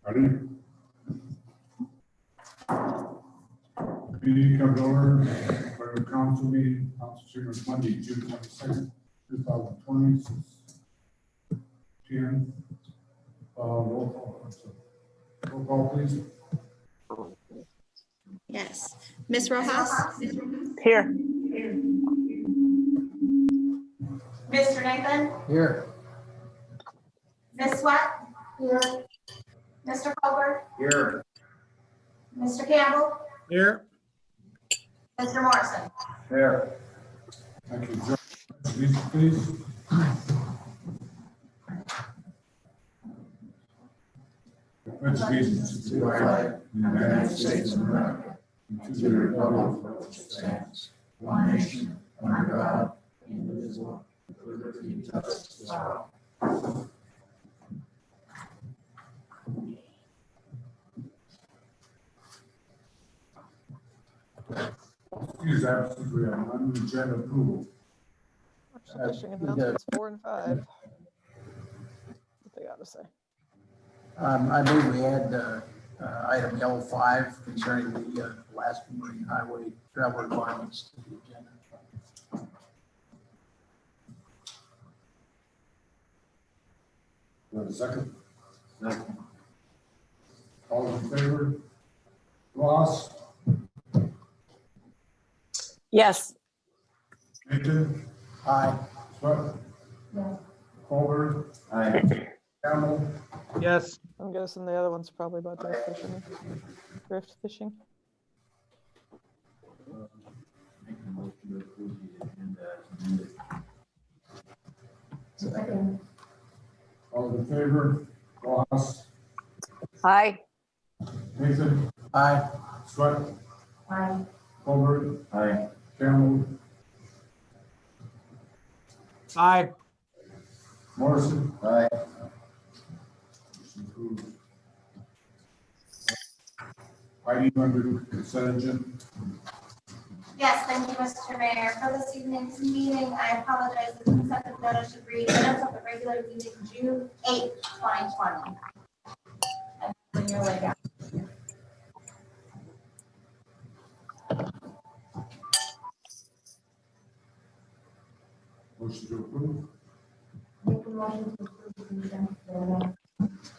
Ready? Meeting comes to order. Regular council meeting, council chambers, Monday, June 22nd, 2020, 6:10. Roll call, please. Yes. Ms. Rojas? Here. Mr. Nathan? Here. Ms. Sweat? Here. Mr. Colbert? Here. Mr. Campbell? Here. Mr. Morrison? Here. Thank you. Joe, please. Pledge allegiance to the flag of the United States of America and to the republic for which it stands, one nation, under God, indivisible, with liberty and justice for all. Excuse absence, we have an agenda approval. Fishing announcements 4 and 5. What they got to say. I believe we had item L5 concerning the Alaska Marine Highway travel requirements to the agenda. You have a second? Second. All in favor? Ross? Yes. Nathan? Aye. Sweat? No. Colbert? Aye. Campbell? Yes. I'm guessing the other one's probably about drift fishing. Drift fishing. Second. All in favor? Ross? Aye. Nathan? Aye. Sweat? Aye. Colbert? Aye. Campbell? Aye. Morrison? Aye. Motion approved. Item under consent agenda. Yes, thank you, Mr. Mayor. For this evening's meeting, I apologize. The consent agenda should read minutes of the regular meeting June 8th, 2020. And when you're way down. Motion to approve. Make a motion to approve the consent agenda.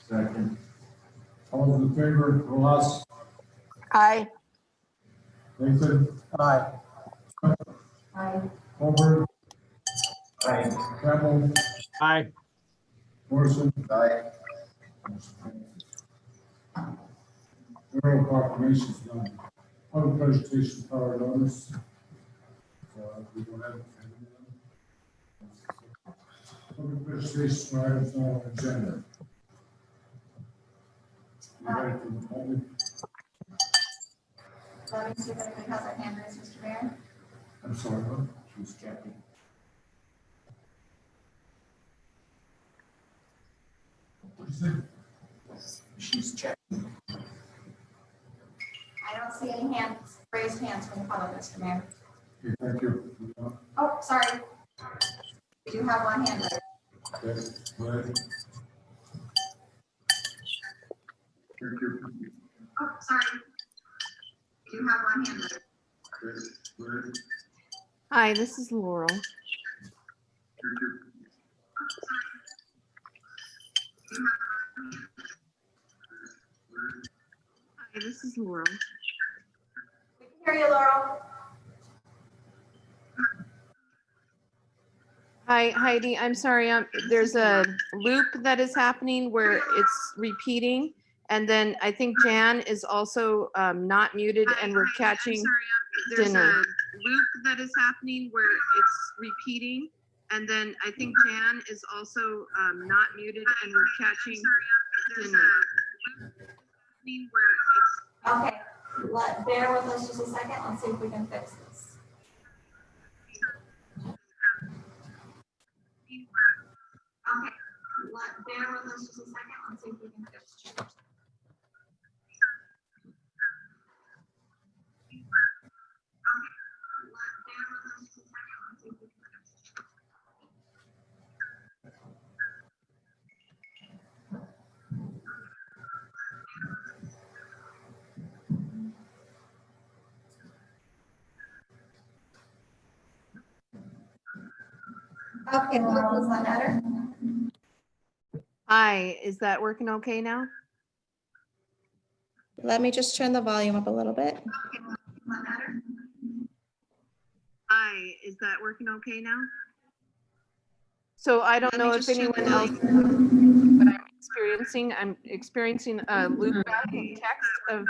Second. All those in favor? Ross? Aye. Nathan? Aye. Aye. Colbert? Aye. Campbell? Aye. Morrison? Aye. Oral proclamations done. Public presentation power notice. We don't have any of them. Public presentation items on the agenda. You ready for the public? Let me see if anybody has their hand raised, Mr. Mayor. I'm sorry, what? She's checking. What is it? She's checking. I don't see any hands, raised hands from the public, Mr. Mayor. Okay, thank you. Oh, sorry. We do have one hand raised. Okay, go ahead. Thank you. Oh, sorry. We do have one hand raised. Okay, go ahead. Hi, this is Laurel. Thank you. Hi, this is Laurel. We can hear you, Laurel. Hi, Heidi. I'm sorry. There's a loop that is happening where it's repeating. And then I think Jan is also not muted and we're catching There's dinner. a loop that is happening where it's repeating. And then I think Jan is also not muted and we're catching dinner. There's a loop happening where it's Okay, bear with us just a second. Let's see if we can fix this. Okay, bear with us just a second. Let's see if we can fix this. Okay, Laurel, is that better? Hi, is that working okay now? Let me just turn the volume up a little bit. Hi, is that working okay now? So I don't Let me know if just turn the anyone else, volume. but I'm experiencing a loop back in text of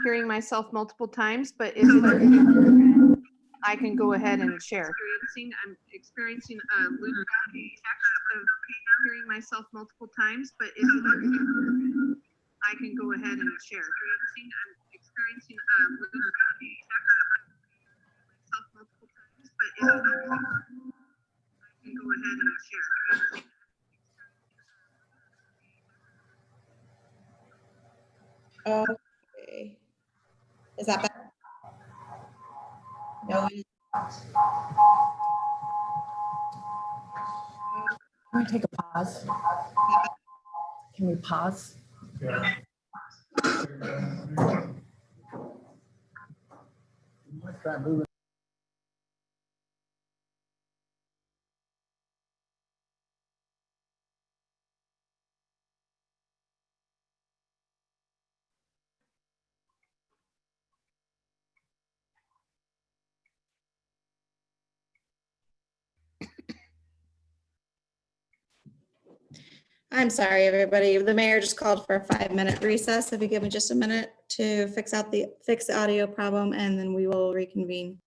hearing myself multiple times, but if it's, I can go ahead and share. I'm experiencing a loop back in text of hearing myself multiple times, but if it's, I can go ahead and share. I'm experiencing a loop back in text of myself multiple times, but if it's, I can go ahead and share. Okay. Is that better? No. Can we take a pause? Can we pause? Yeah. Might try moving. I'm sorry, everybody. The mayor just called for a 5-minute recess. If you give me just a minute to fix the audio problem, and then we will reconvene.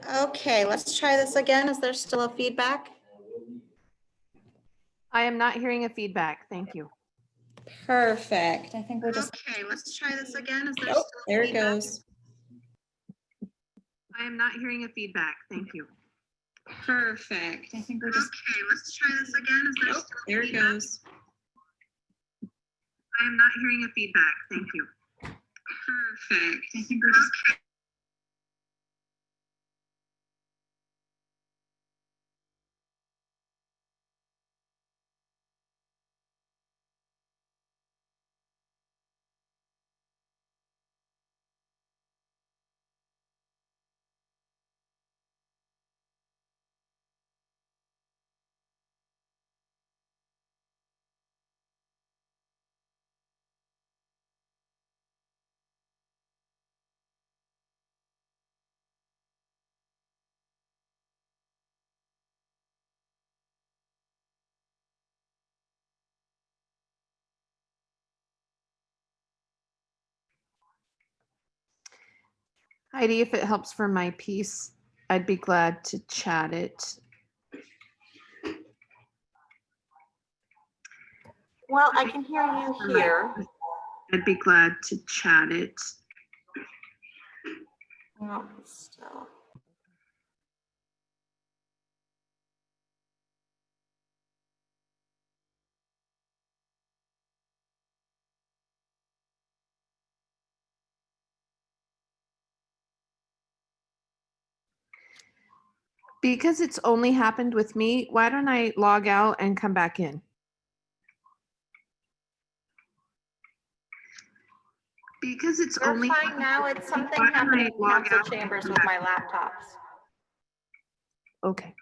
Okay, let's try this again. Is there still a feedback? I am not hearing a feedback. Thank you. Perfect. I think we just, Okay, let's try this again. Is there oh, still there it feedback? goes. I am not hearing a feedback. Thank you. Perfect. I think we just, Okay, let's try this again. Is there oh, still there it feedback? goes. I am not hearing a feedback. Thank you. Perfect. I think we just, Heidi, if it helps for my piece, I'd be glad to chat it. well, I can hear you here. I'd be glad to chat it. Well, still. Because it's only happened with me, why don't I log out and come back in? Because it's We're only. fine now. It's something Why don't happening I in log council out? chambers with my laptops. Okay.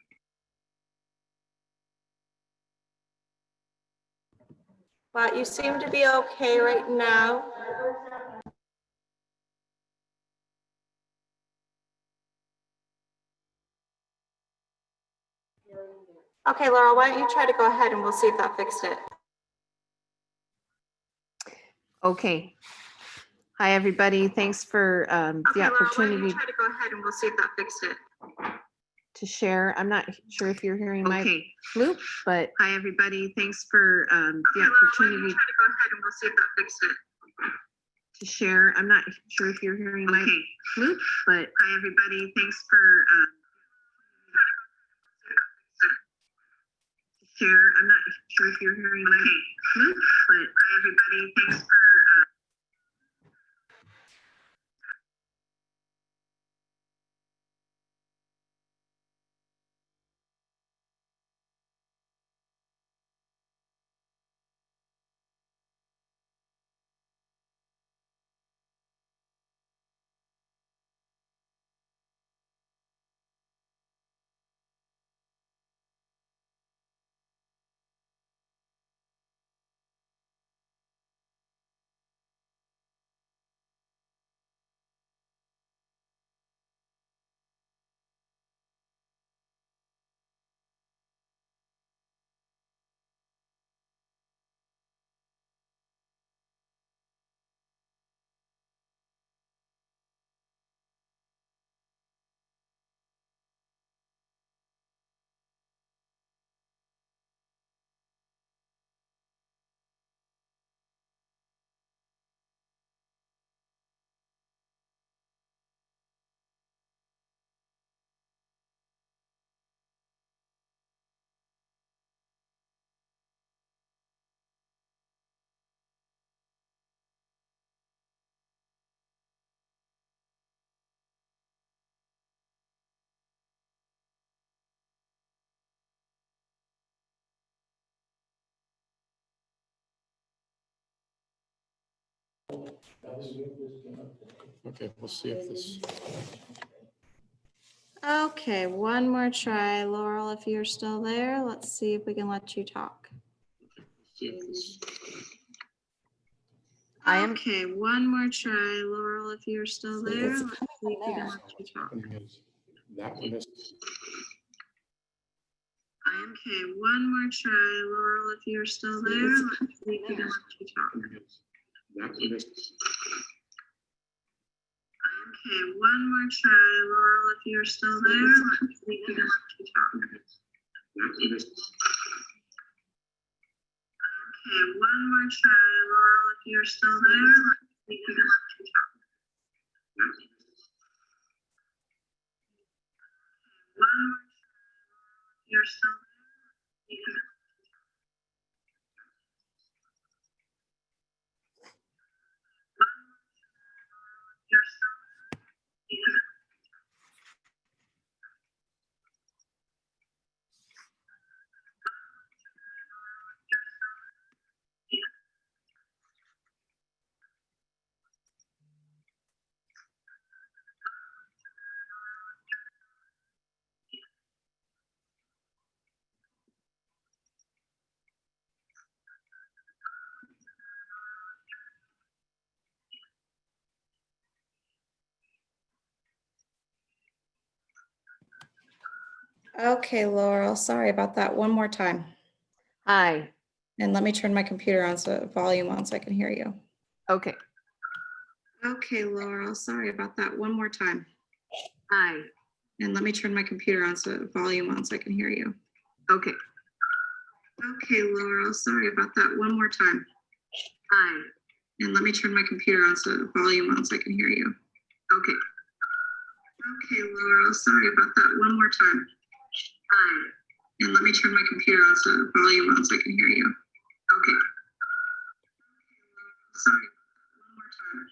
But you seem to be okay right now. Okay, Laurel, why don't you try to go ahead and we'll see if that fixed it. Okay. Hi, everybody. Thanks for the opportunity Try to go ahead and we'll see if that fixed it. to share. I'm not sure if you're hearing my Okay. loop, but Hi, everybody. Thanks for the opportunity Try to go ahead and we'll see if that fixed it. to share. I'm not sure if you're hearing my Okay. loop, but Hi, everybody. Thanks for share. I'm not sure if you're hearing my loop, but hi, everybody. Thanks for Okay, we'll see if this. Okay, one more try. Laurel, if you're still there, let's see if we can let you talk. I am. Okay, one more try. Laurel, if you're still there, let's see if we can let you talk. That one is. Okay, one more try. Laurel, if you're still there, let's see if we can let you talk. That one is. Okay, one more try. Laurel, if you're still there, let's see if we can let you talk. That one is. Okay, one more try. Laurel, if you're still there, let's see if we can let you talk. One more try. You're still there. You can- You're still you can- Okay, Laurel, sorry about that. One more time. Hi. And let me turn my computer on volume on so I can hear you. Okay. Okay, Laurel, sorry about that. One more time. Hi. And let me turn my computer on volume on so I can hear you. Okay. Okay, Laurel, sorry about that. One more time. Hi. And let me turn my computer on volume on so I can hear you. Okay. Okay, Laurel, sorry about that. One more time. Hi. And let me turn my computer on volume on so I can hear you. Okay. Sorry. One more time.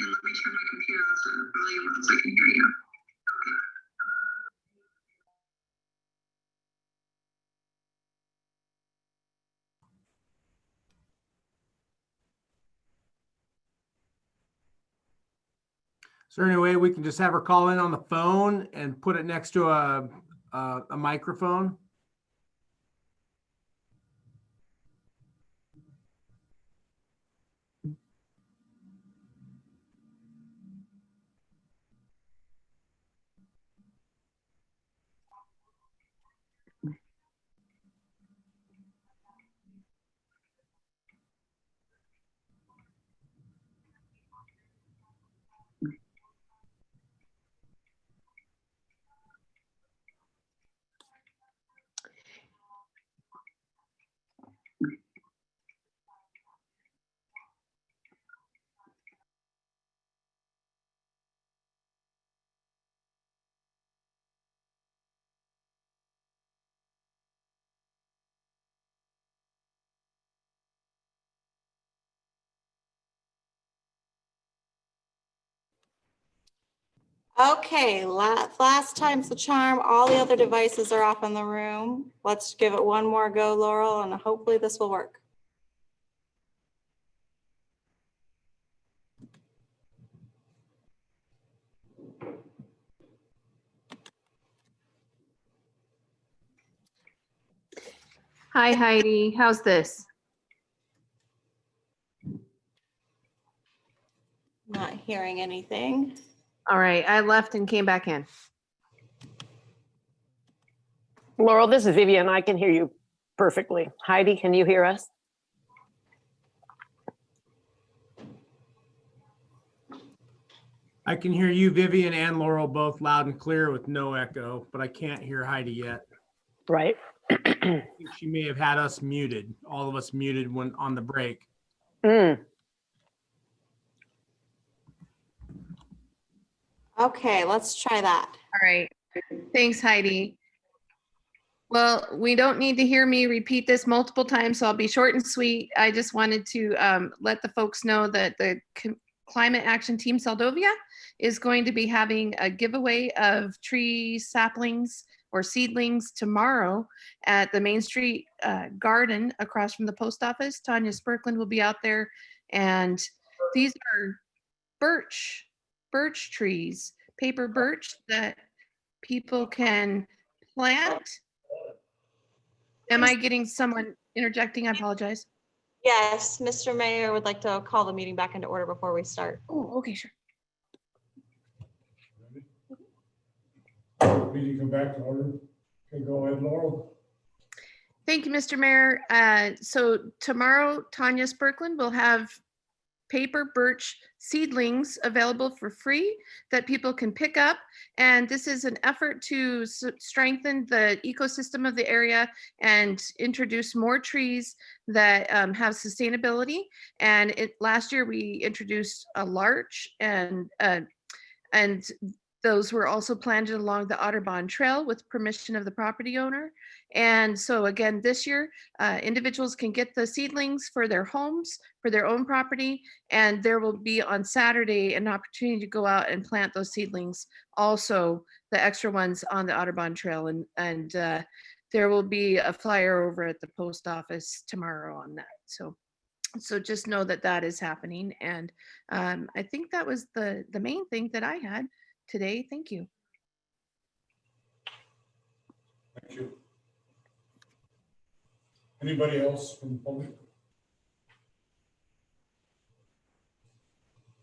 And let me turn my computer on volume on so I can hear you. Is there any way we can just have her call in on the phone and put it next to a microphone? Okay, last time's the charm. All the other devices are off in the room. Let's give it one more go, Laurel, and hopefully this will work. Hi, Heidi. How's this? Not hearing anything. All right, I left and came back in. Laurel, this is Vivian. I can hear you perfectly. Heidi, can you hear us? I can hear you, Vivian and Laurel, both loud and clear with no echo, but I can't hear Heidi yet. Right. I think she may have had us muted, all of us muted when on the break. Okay, let's try that. All right. Thanks, Heidi. Well, we don't need to hear me repeat this multiple times, so I'll be short and sweet. I just wanted to let the folks know that the Climate Action Team Seldovia is going to be having a giveaway of tree saplings or seedlings tomorrow at the Main Street Garden across from the post office. Tanya Sperkland will be out there, and these are birch trees, paper birch that people can plant. Am I getting someone interjecting? I apologize. Yes, Mr. Mayor would like to call the meeting back into order before we start. Oh, okay, sure. Meeting come back to order. Okay, go ahead, Laurel. Thank you, Mr. Mayor. So tomorrow, Tanya Sperkland will have paper birch seedlings available for free that people can pick up. And this is an effort to strengthen the ecosystem of the area and introduce more trees that have sustainability. And last year we introduced a larch, and those were also planted along the Otterbahn Trail with permission of the property owner. And so again, this year, individuals can get the seedlings for their homes, for their own property, and there will be on Saturday an opportunity to go out and plant those seedlings, also the extra ones on the Otterbahn Trail. And there will be a flyer over at the post office tomorrow on that. So just know that that is happening. And I think that was the main thing that I had today. Thank you. Thank you. Anybody else from the public?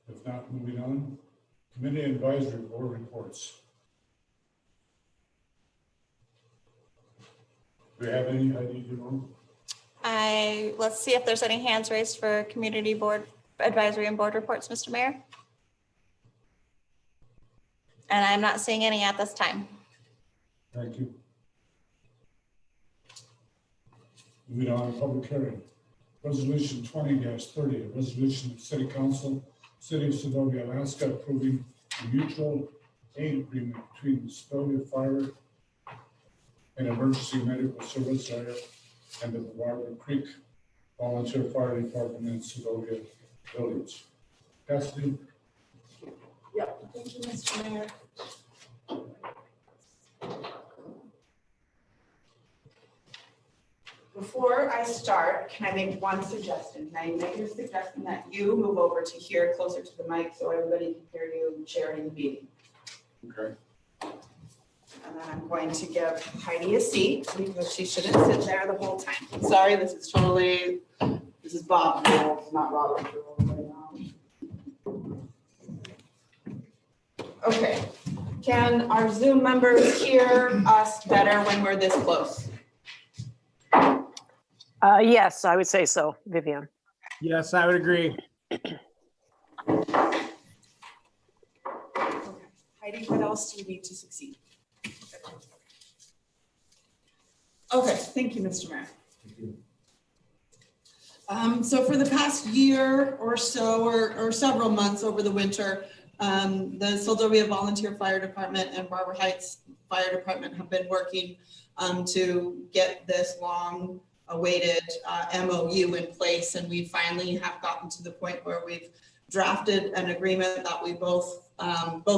If not, moving on. Committee advisory board reports. Do we have any? Heidi, you know? Let's see if there's any hands raised for community board advisory and board reports, Mr. Mayor. And I'm not seeing any at this time. Thank you. Moving on, public hearing. Resolution 20-30, a resolution of City Council, City of Sedonia, Alaska, approving a mutual aid agreement between the Sedonia Fire and Emergency Medical Service Area and the Barber Creek Volunteer Fire Department in Sedonia Village. Cassidy? Yeah, thank you, Mr. Mayor. Before I start, can I make one suggestion? Can I make a suggestion that you move over to here closer to the mic so everybody can hear you sharing the meeting? Okay. And then I'm going to give Heidi a seat because she shouldn't sit there the whole time. Sorry, this is Bob's rule, it's not Robert's rule. Okay, can our Zoom members hear us better when we're this close? Yes, I would say so, Vivian. Yes, I would agree. Heidi, what else do you need to succeed? Okay, thank you, Mr. Mayor. So for the past year or so, or several months over the winter, the Seldovia Volunteer Fire Department and Barber Heights Fire Department have been working to get this long awaited MOU in place. And we finally have gotten to the point where we've drafted an agreement that we both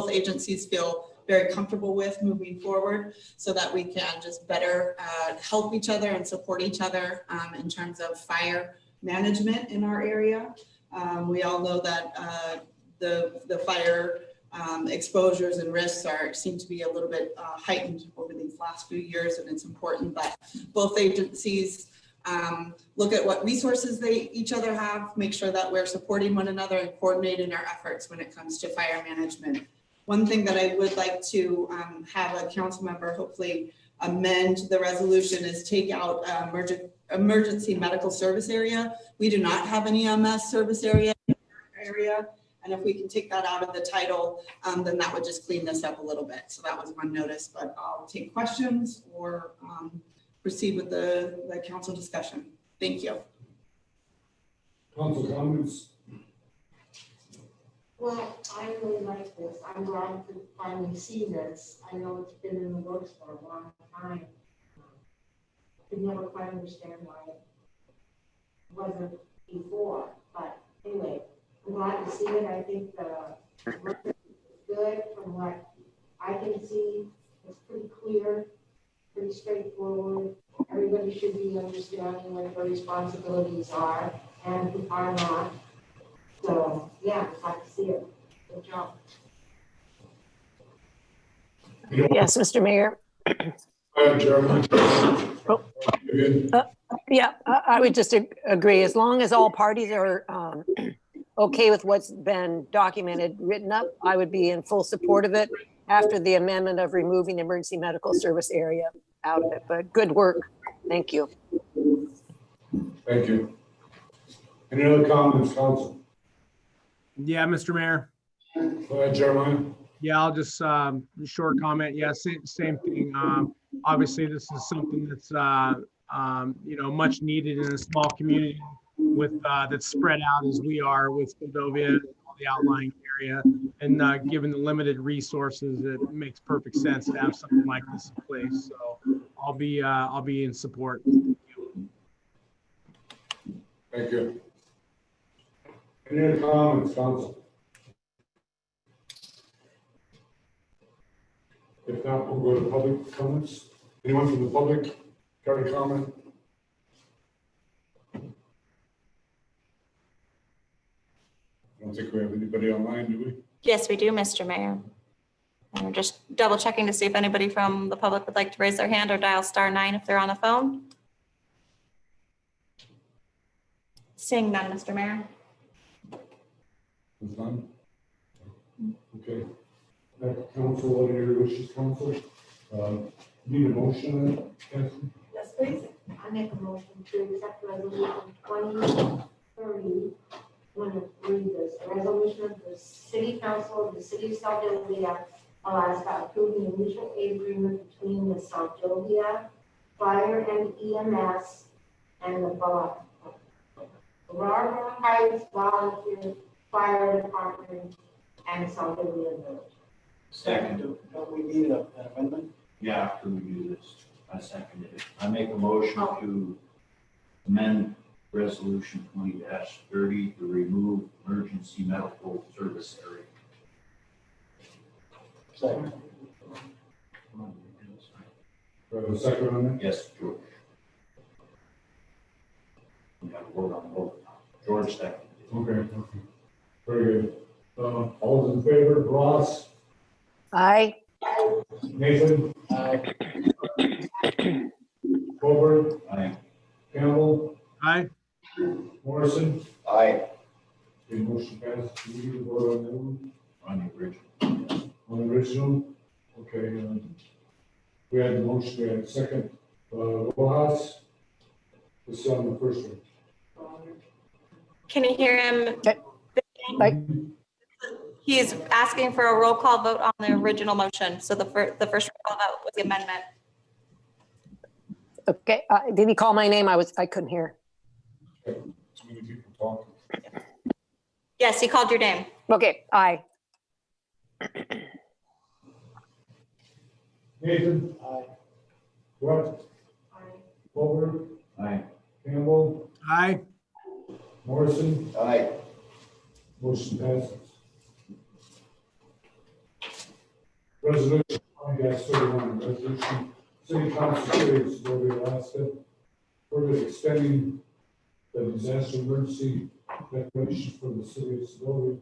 agencies feel very comfortable with moving forward so that we can just better help each other and support each other in terms of fire management in our area. We all know that the fire exposures and risks seem to be a little bit heightened over these last few years, and it's important that both agencies look at what resources they each other have, make sure that we're supporting one another and coordinating our efforts when it comes to fire management. One thing that I would like to have a council member hopefully amend the resolution is take out emergency medical service area. We do not have any EMS service area. And if we can take that out of the title, then that would just clean this up a little bit. So that was one notice, but I'll take questions or proceed with the council discussion. Thank you. Council comments? Well, I really like this. I'm glad to finally see this. I know it's been in the works for a long time. Could never quite understand why it wasn't before, but anyway, I'm glad to see it. I think the work is good from what I can see. It's pretty clear, pretty straightforward. Everybody should be understanding what their responsibilities are and who are not. So, yeah, I'm glad to see it. Good job. Yes, Mr. Mayor. Jeremy. Oh. Yeah, I would just agree. As long as all parties are okay with what's been documented, written up, I would be in full support of it after the amendment of removing the emergency medical service area out of it. But good work. Thank you. Thank you. Any other comments, council? Yeah, Mr. Mayor. Go ahead, Jeremiah. Yeah, I'll just short comment. Yeah, same thing. Obviously, this is something that's much needed in a small community with that's spread out as we are with Seldovia and all the outlying area. And given the limited resources, it makes perfect sense to have something like this in place. So I'll be in support. Thank you. Any other comments, council? If not, we'll go to public comments. Anyone from the public got a comment? I don't think we have anybody online, do we? Yes, we do, Mr. Mayor. And we're just double checking to see if anybody from the public would like to raise their hand or dial *9 if they're on the phone. Seeing none, Mr. Mayor. There's none? Okay. Council, what are your wishes, council? Need a motion on that, Kathy? Yes, please. I make a motion to accept resolution 2030. I'm going to read this. A resolution of the City Council of the City of Seldovia, Alaska, approving a mutual aid agreement between the Seldovia Fire and EMS and the Barber Heights Volunteer Fire Department and Seldovia Village. Second, don't we need an amendment? Yeah, after we do this, I seconded it. I make a motion to amend resolution 20-30 to remove emergency medical service area. Second. Do I have a second on that? Yes, George. vote on both. George seconded it. Okay, very good. All those in favor, Ross, Aye. Nathan? Aye. Colbert, Aye. Campbell, Aye. Morrison? Aye. Okay, motion passes. Do we need to vote on that one? On the original. On the original? Okay, we had the motion, we had a second. Rojas? This is on the first one. Can you hear him? Aye. He's asking for a roll call vote on the original motion. So the first roll call vote was the amendment. Okay, did he call my name? I couldn't hear. Okay, too many people talking. Yes, he called your name. Okay, aye. Nathan? Aye. What? Aye. Colbert? Aye. Campbell? Aye. Morrison? Aye. Motion passes. Resolution 20-31, resolution, City Council, City of Segovia, Alaska, further extending the disaster emergency declaration for the City of Segovia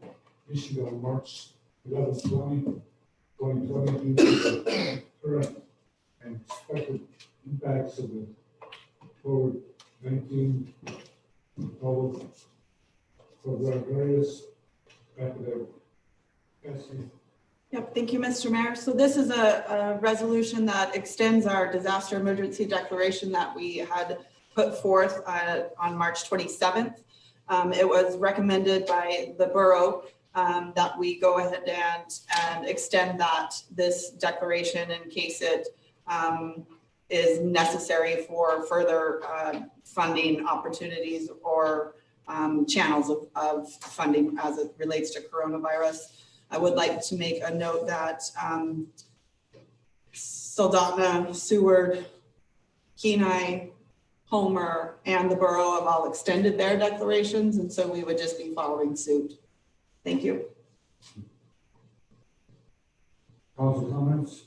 issued on March 11, 2020, due to the current and expected impacts of the COVID-19 global coronavirus epidemic. Cassie? Yep, thank you, Mr. Mayor. So this is a resolution that extends our disaster emergency declaration that we had put forth on March 27th. It was recommended by the borough that we go ahead and extend this declaration in case it is necessary for further funding opportunities or channels of funding as it relates to coronavirus. I would like to make a note that Soldotna, Seward, Kenai, Homer, and the borough have all extended their declarations, and so we would just be following suit. Thank you. Council comments?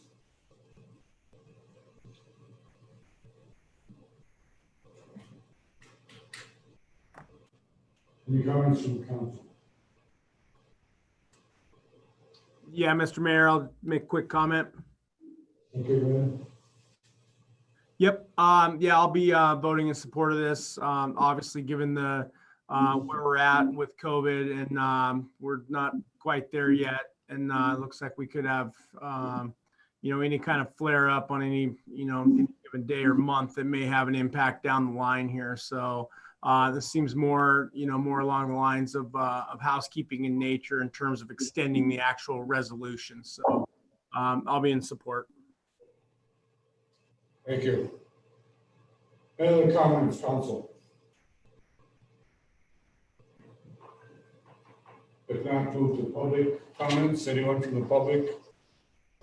Any comments from the council? Yeah, Mr. Mayor, I'll make a quick comment. Okay, Brandon? Yep. Yeah, I'll be voting in support of this. Obviously, given the where we're at with COVID, and we're not quite there yet, and it looks like we could have any kind of flare up on any any given day or month that may have an impact down the line here. So this seems more more along the lines of housekeeping in nature in terms of extending the actual resolution. So I'll be in support. Thank you. Any other comments, council? If not, move to public comments. Anyone from the public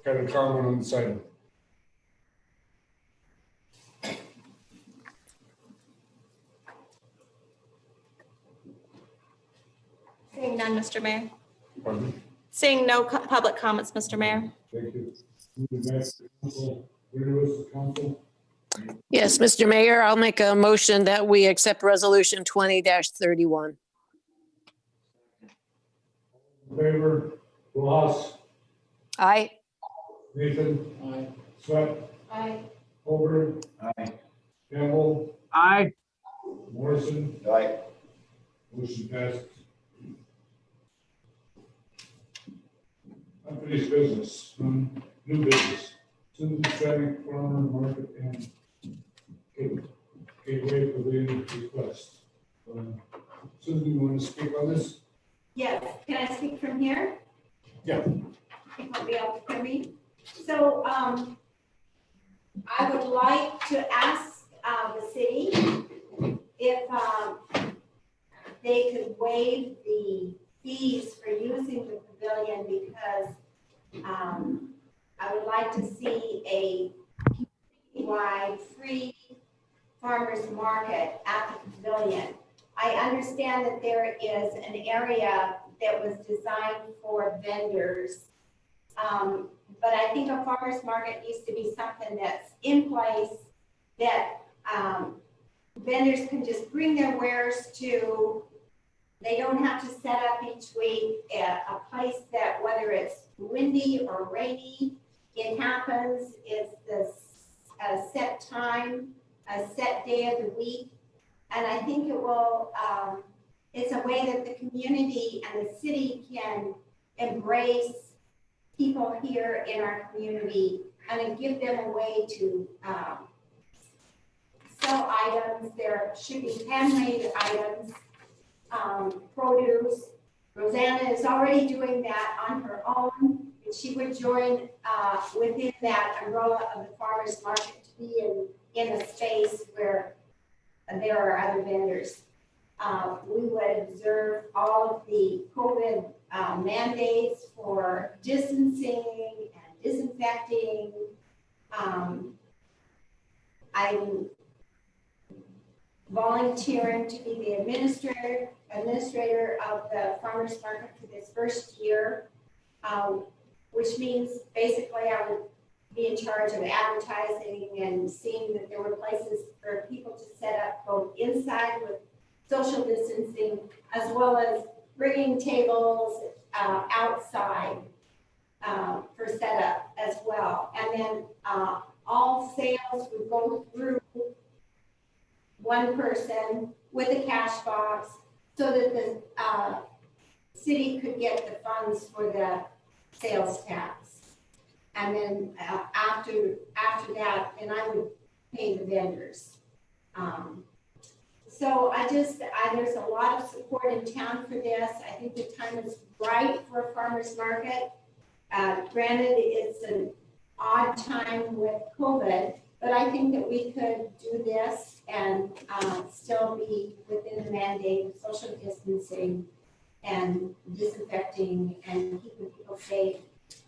got a comment on this item? Seeing none, Mr. Mayor. Pardon? Seeing no public comments, Mr. Mayor. Thank you. Moving back to council. Leader, council. Yes, Mr. Mayor, I'll make a motion that we accept resolution 20-31. In favor, Ross, Aye. Nathan. Aye. Sweat, Aye. Colbert, Aye. Campbell, Aye. Morrison. Aye. Motion passes. Unfinished business, new business. Susan Stratton Farmer Market and Gateway Pavilion request. Susan, you want to speak on this? Yes, can I speak from here? Yeah. You'll be able to hear me. So I would like to ask the city if they could waive the fees for using the pavilion, because I would like to see a wide free farmers market at the pavilion. I understand that there is an area that was designed for vendors. But I think a farmer's market needs to be something that's in place that vendors can just bring their wares to, they don't have to set up each week at a place that, whether it's windy or rainy, it happens, it's a set time, a set day of the week. And I think it will, it's a way that the community and the city can embrace people here in our community and give them a way to sell items. There should be handmade items, produce. Rosanna is already doing that on her own. And she would join within that umbrella of the farmers market to be in a space where there are other vendors. We would observe all of the COVID mandates for distancing and disinfecting. I'm volunteering to be the administrator of the farmers market for this first year, which means basically I would be in charge of advertising and seeing that there were places for people to set up both inside with social distancing, as well as bringing tables outside for setup as well. And then all sales would go through one person with a cash box so that the city could get the funds for the sales tax. And then after that, then I would pay the vendors. So there's a lot of support in town for this. I think the time is right for a farmer's market. Granted, it's an odd time with COVID, but I think that we could do this and still be within the mandate of social distancing and disinfecting and keeping people safe,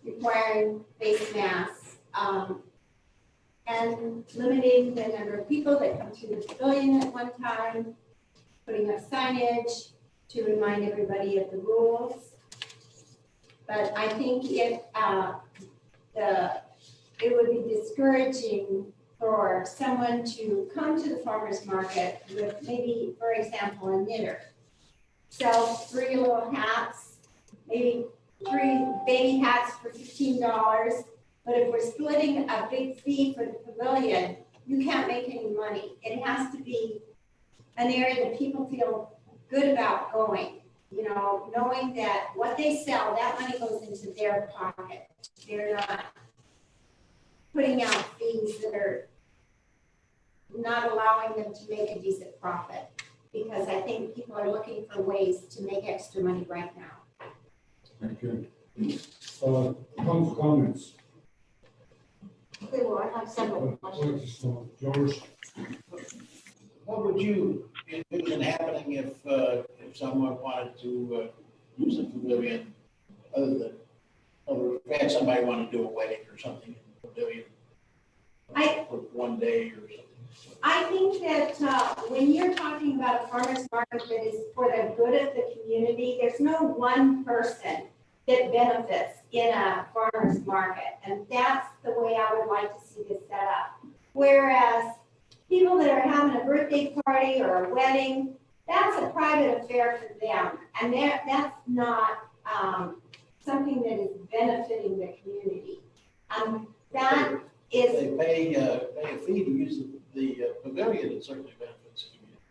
requiring face masks, and limiting the number of people that come through the pavilion at one time, putting up signage to remind everybody of the rules. But I think it would be discouraging for someone to come to the farmer's market with maybe, for example, a knitter, sell 3 little hats, maybe 3 baby hats for $15. But if we're splitting a big fee for the pavilion, you can't make any money. It has to be an area that people feel good about going, knowing that what they sell, that money goes into their pocket. They're not putting out fees that are not allowing them to make a decent profit, because I think people are looking for ways to make extra money right now. Thank you. Comments? Okay, well, I have several questions. George? What would you envision happening if someone wanted to use the pavilion other than, if had somebody want to do a wedding or something in the pavilion for one day or something? I think that when you're talking about a farmer's market that is for the good of the community, there's no one person that benefits in a farmer's market. And that's the way I would like to see this set up. Whereas people that are having a birthday party or a wedding, that's a private affair for them. And that's not something that is benefiting the community. That is. They pay a fee to use the pavilion, it certainly benefits the community.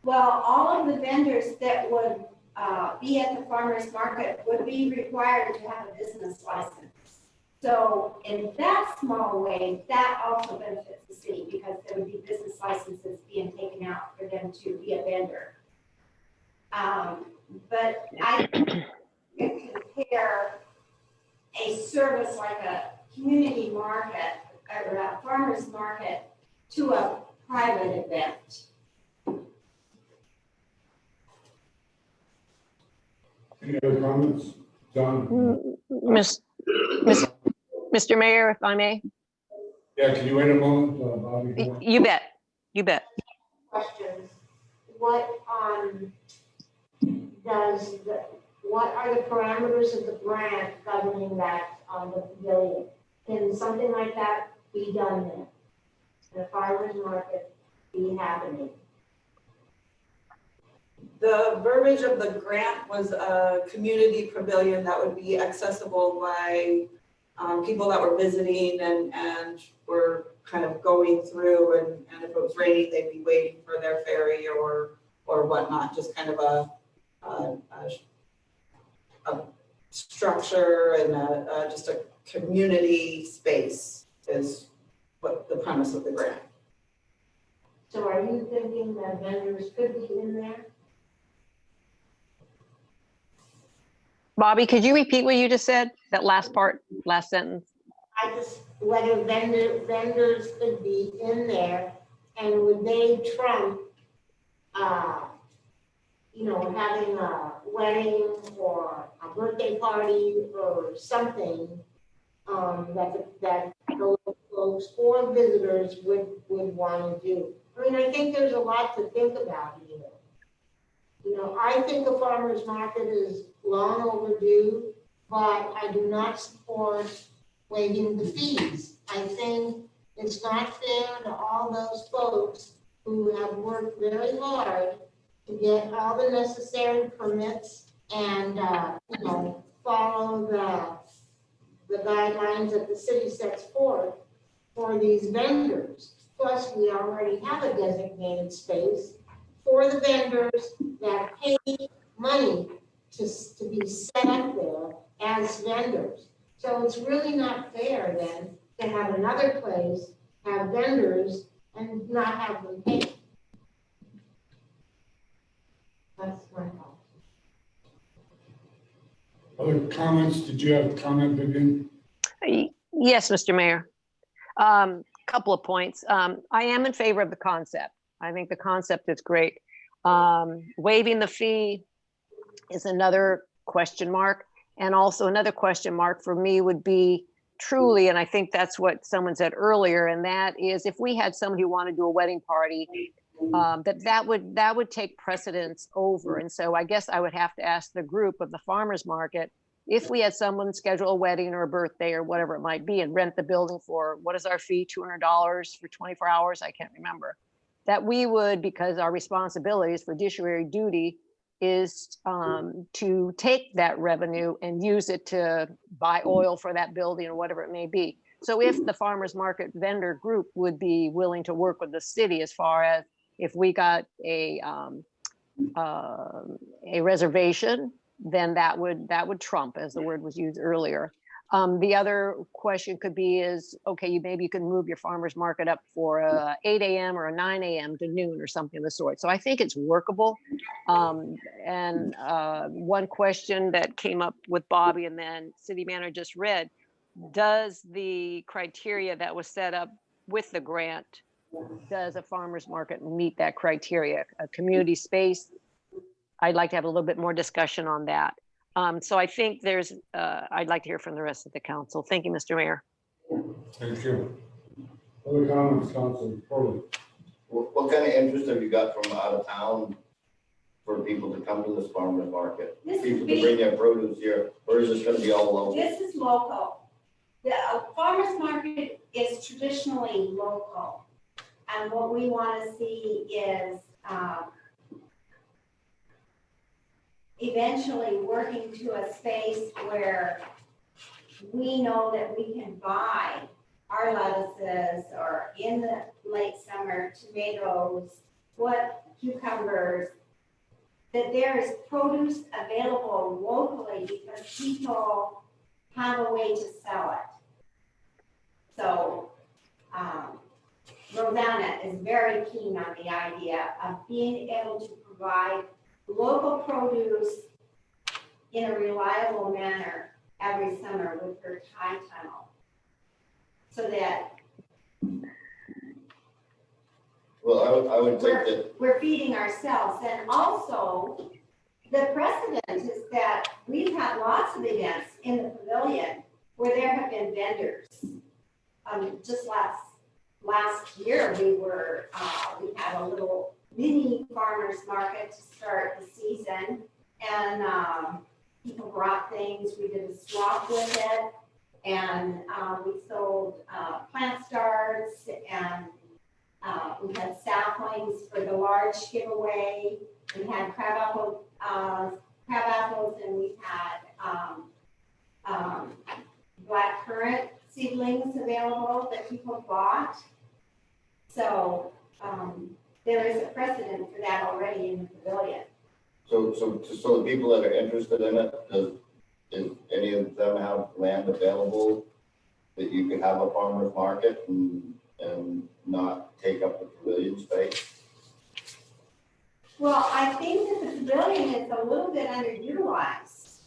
Well, all of the vendors that would be at the farmer's market would be required to have a business license. So in that small way, that also benefits the city, because there would be business licenses being taken out for them to be a vendor. But I can compare a service like a community market or a farmer's market to a private event. Any other comments? John? Mr. Mayor, if I may? Yeah, can you wait a moment, Bobby? You bet. You bet. Questions. What are the parameters of the grant governing that on the pavilion? Can something like that be done in a farmer's market be happening? The verbiage of the grant was a community pavilion that would be accessible by people that were visiting and were kind of going through, and if it was raining, they'd be waiting for their ferry or whatnot, just kind of a structure and just a community space is what the premise of the grant. So are you thinking that vendors could be in there? Bobby, could you repeat what you just said? That last part, last sentence? I just, whether vendors could be in there, and would they trump, having a wedding or a birthday party or something, that those folks or visitors would want to do? I mean, I think there's a lot to think about here. I think a farmer's market is long overdue, but I do not support waiving the fees. I think it's not fair to all those folks who have worked very hard to get all the necessary permits and, follow the guidelines that the city sets forth for these vendors. Plus, we already have a designated space for the vendors that pay money to be set up there as vendors. So it's really not fair then to have another place, have vendors, and not have them pay. That's my thought. Other comments? Did you have a comment, Vivian? Yes, Mr. Mayor. Couple of points. I am in favor of the concept. I think the concept is great. Waiving the fee is another question mark. And also another question mark for me would be truly, and I think that's what someone said earlier, and that is if we had somebody who wanted to do a wedding party, that would take precedence over. And so I guess I would have to ask the group of the farmers market, if we had someone schedule a wedding or a birthday or whatever it might be and rent the building for, what is our fee, $200 for 24 hours? I can't remember. That we would, because our responsibilities, fiduciary duty, is to take that revenue and use it to buy oil for that building or whatever it may be. So if the farmers market vendor group would be willing to work with the city as far as if we got a reservation, then that would trump, as the word was used earlier. The other question could be is, okay, maybe you can move your farmer's market up for a 8 a.m. or a 9 a.m. to noon or something of the sort. So I think it's workable. And one question that came up with Bobby and then City Manager just read, does the criteria that was set up with the grant, does a farmer's market meet that criteria? A community space? I'd like to have a little bit more discussion on that. So I think there's, I'd like to hear from the rest of the council. Thank you, Mr. Mayor. Thank you. Other comments, Council Foley? What kind of interest have you got from out of town for people to come to this farmer's market? People to bring their produce here, or is this going to be all local? This is local. The farmer's market is traditionally local. And what we want to see is eventually working to a space where we know that we can buy our lettuces, or in the late summer, tomatoes, cucumbers, that there is produce available locally because people have a way to sell it. So Rosanna is very keen on the idea of being able to provide local produce in a reliable manner every summer with her tie tunnel. So that well, I would think that we're feeding ourselves. And also, the precedent is that we've had lots of events in the pavilion where there have been vendors. Just last year, we had a little mini farmers market to start the season, and people brought things. We did a swap with it, and we sold plant starts and We had saplings for the large giveaway. We had crab apples, and we had black currant seedlings available that people bought. So there is a precedent for that already in the pavilion. So the people that are interested in it, does any of them have land available that you could have a farmer's market and not take up the pavilion space? Well, I think that the pavilion is a little bit underutilized.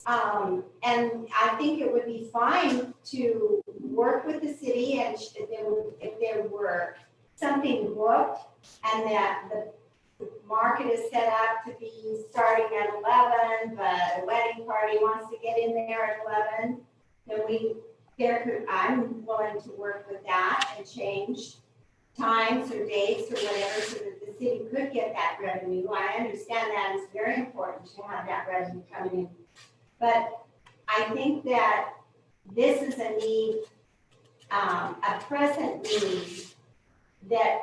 And I think it would be fine to work with the city, and if there were something booked and that the market is set up to be starting at 11, but a wedding party wants to get in there at 11, then I'm willing to work with that and change times or dates or whatever so that the city could get that revenue. I understand that it's very important to have that revenue coming in. But I think that this is a need, a present need, that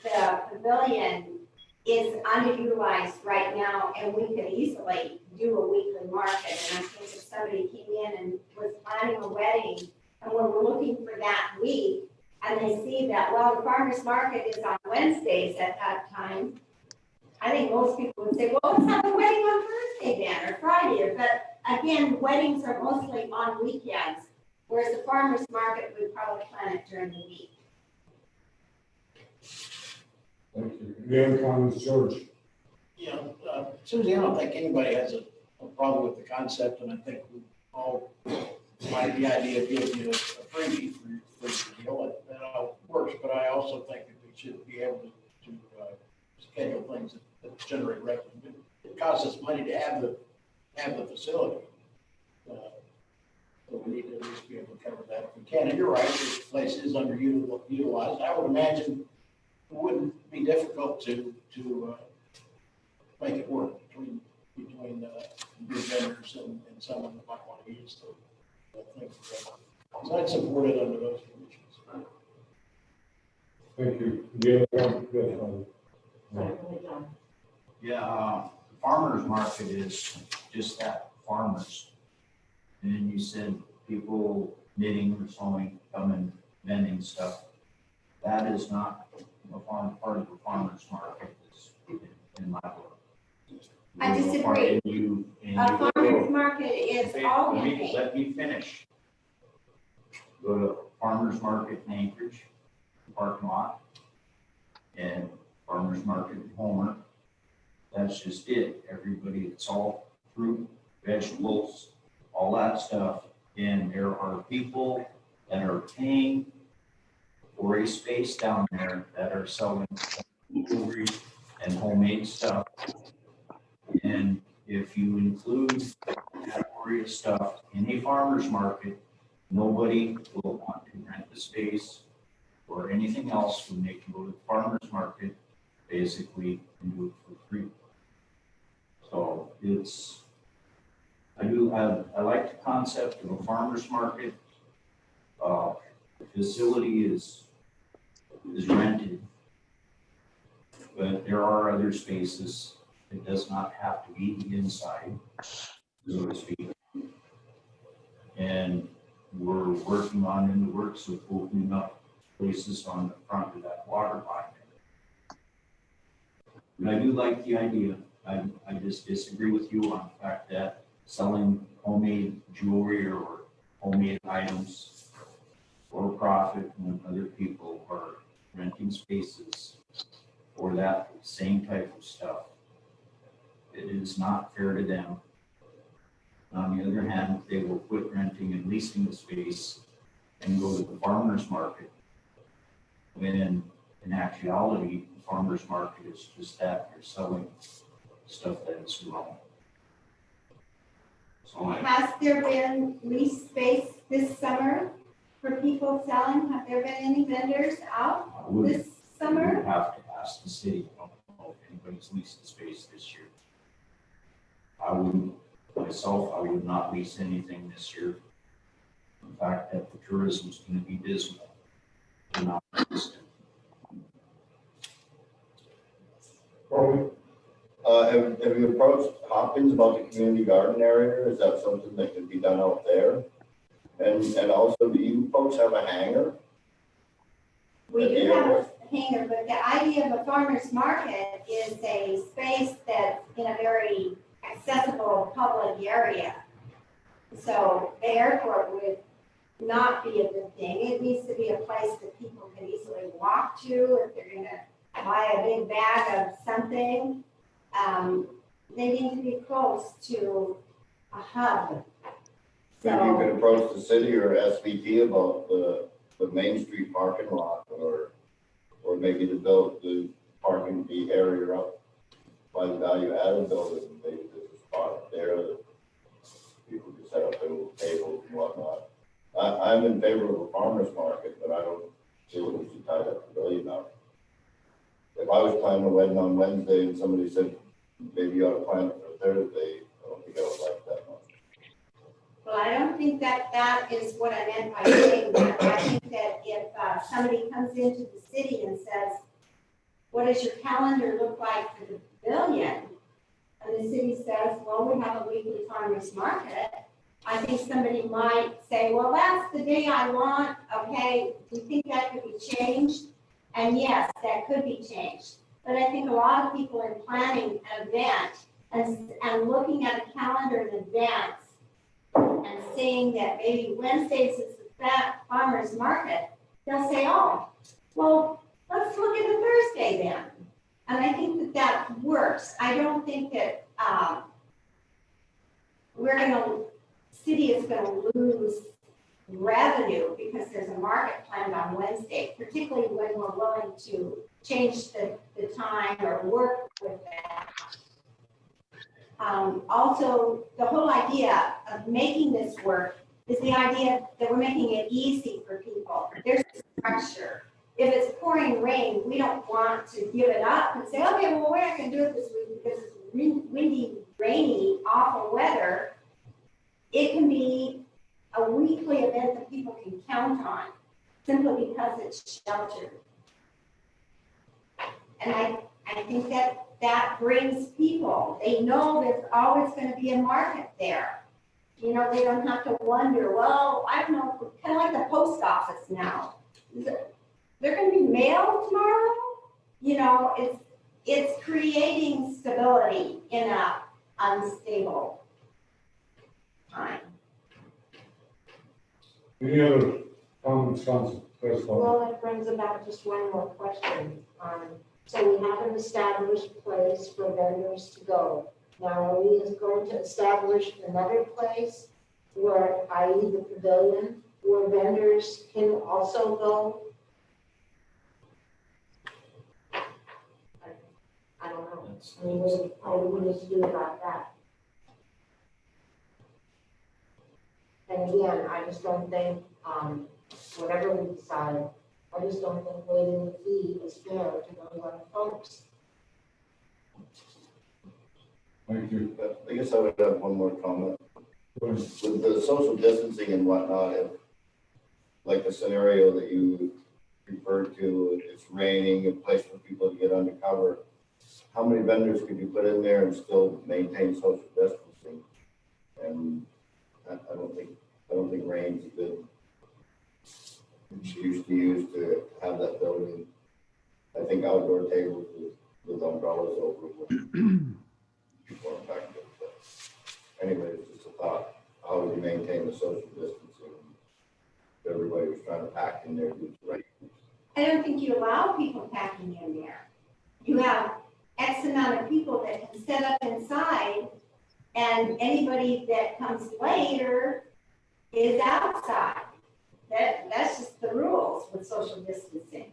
the pavilion is underutilized right now, and we could easily do a weekly market. And I think if somebody came in and was planning a wedding and we were looking for that week, and they see that, well, the farmer's market is on Wednesdays at that time, I think most people would say, well, let's have a wedding on Thursday then, or Friday. But again, weddings are mostly on weekends, whereas the farmer's market would probably plan it during the week. Thank you. Any other comments, George? Yeah, Susie, I don't think anybody has a problem with the concept, and I think we all like the idea of giving you a freebie for the deal. That all works, but I also think that we should be able to schedule things that generate revenue. It costs us money to have the facility. So we need to at least be able to cover that if we can. And you're right, this place is underutilized. I would imagine it wouldn't be difficult to make it work between your vendors and someone that might want to use the thing. So I'd support it under those conditions. Thank you. Any other comments? Yeah, farmer's market is just that, farmers. And then you said people knitting or sewing, coming, vending stuff. That is not a part of the farmer's market in my book. I disagree. A farmer's market is all handmade. Let me finish. Go to farmer's market in Anchorage, parking lot, and farmer's market in Homer. That's just it. Everybody, it's all fruit, vegetables, all that stuff. And there are people that are paying for a space down there that are selling jewelry and homemade stuff. And if you include that category of stuff in a farmer's market, nobody will want to rent the space or anything else when they can go to the farmer's market basically and do it for free. So I like the concept of a farmer's market. The facility is rented, but there are other spaces. It does not have to be the inside, so to speak. And we're working on in the works of opening up places on the front of that water line. And I do like the idea. I just disagree with you on the fact that selling homemade jewelry or homemade items for profit when other people are renting spaces for that same type of stuff. It is not fair to them. On the other hand, they will quit renting and leasing the space and go to the farmer's market. When in actuality, the farmer's market is just that, you're selling stuff that is grown. So Has there been lease space this summer for people selling? Have there been any vendors out this I summer? would have to ask the city. I don't know if anybody's leased the space this year. I wouldn't, myself, I would not lease anything this year. In fact, that the tourism is going to be dismal. Not Have you approached Hopkins about the community garden area? Is that something that could be done out there? And also, do you folks have a hangar? We do have a hangar, but the idea of a farmer's market is a space that's in a very accessible public area. So the airport would not be a good thing. It needs to be a place that people can easily walk to if they're gonna buy a big bag of something. They need to be close to a hub. Maybe you could approach the city or SVT about the Main Street parking lot, or maybe to build the parking area up by the value added building. Maybe there's a spot there that people can set up their little tables and whatnot. I'm in favor of a farmer's market, but I don't see what we should tie that pavilion up. If I was planning a wedding on Wednesday and somebody said, maybe you ought to plan it for Thursday, I don't think I would like that much. Well, I don't think that is what I meant by saying that. I think that if somebody comes into the city and says, what does your calendar look like for the pavilion? And the city says, well, we have a weekly farmers market. I think somebody might say, well, that's the day I want. Okay, do you think that could be changed? And yes, that could be changed. But I think a lot of people in planning an event and looking at a calendar in advance and seeing that maybe Wednesdays is the farmer's market, they'll say, oh, well, let's look at the Thursday then. And I think that works. I don't think that city is gonna lose revenue because there's a market planned on Wednesday, particularly when we're willing to change the time or work with that. Also, the whole idea of making this work is the idea that we're making it easy for people. There's a structure. If it's pouring rain, we don't want to give it up and say, okay, well, we're not going to do it this week because it's windy, rainy, awful weather. It can be a weekly event that people can count on simply because it's sheltered. And I think that brings people. They know there's always going to be a market there. You know, they don't have to wonder, well, I don't know, kind of like the post office now. They're going to be mailed tomorrow? You know, it's creating stability in a unstable time. Any other comments, Council? Well, that brings about just one more question. So we have an established place for vendors to go. Now, are we going to establish another place where, i.e. the pavilion, where vendors can also go? I don't know. I mean, what do we need to do about that? And again, I just don't think, whatever we decide, I just don't think waiving the fee is fair to those other folks. Thank you. I guess I would have one more comment. With the social distancing and whatnot, if, like the scenario that you referred to, it's raining, a place for people to get undercover, how many vendors could you put in there and still maintain social distancing? And I don't think rain's a good excuse to use to have that building. I think outdoor tables with umbrellas over them. More effective. But anyway, it's just a thought. How would you maintain the social distancing? Everybody was trying to pack in there, do the right things. I don't think you allow people packing in there. You have X amount of people that can set up inside, and anybody that comes later is outside. That's just the rules with social distancing.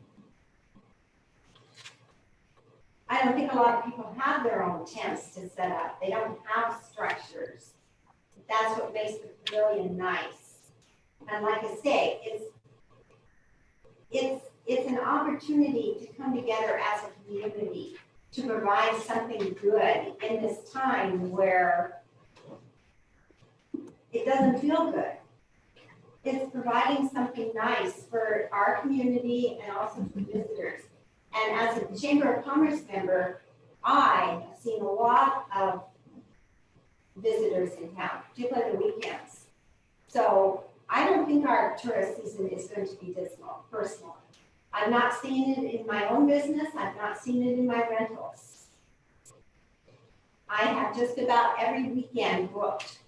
I don't think a lot of people have their own tents to set up. They don't have structures. That's what makes the pavilion nice. And like I say, it's an opportunity to come together as a community to provide something good in this time where it doesn't feel good. It's providing something nice for our community and also for visitors. And as a Chamber of Commerce member, I have seen a lot of visitors in town, particularly the weekends. So I don't think our tourist season is going to be dismal, personally. I've not seen it in my own business. I've not seen it in my rentals. I have just about every weekend booked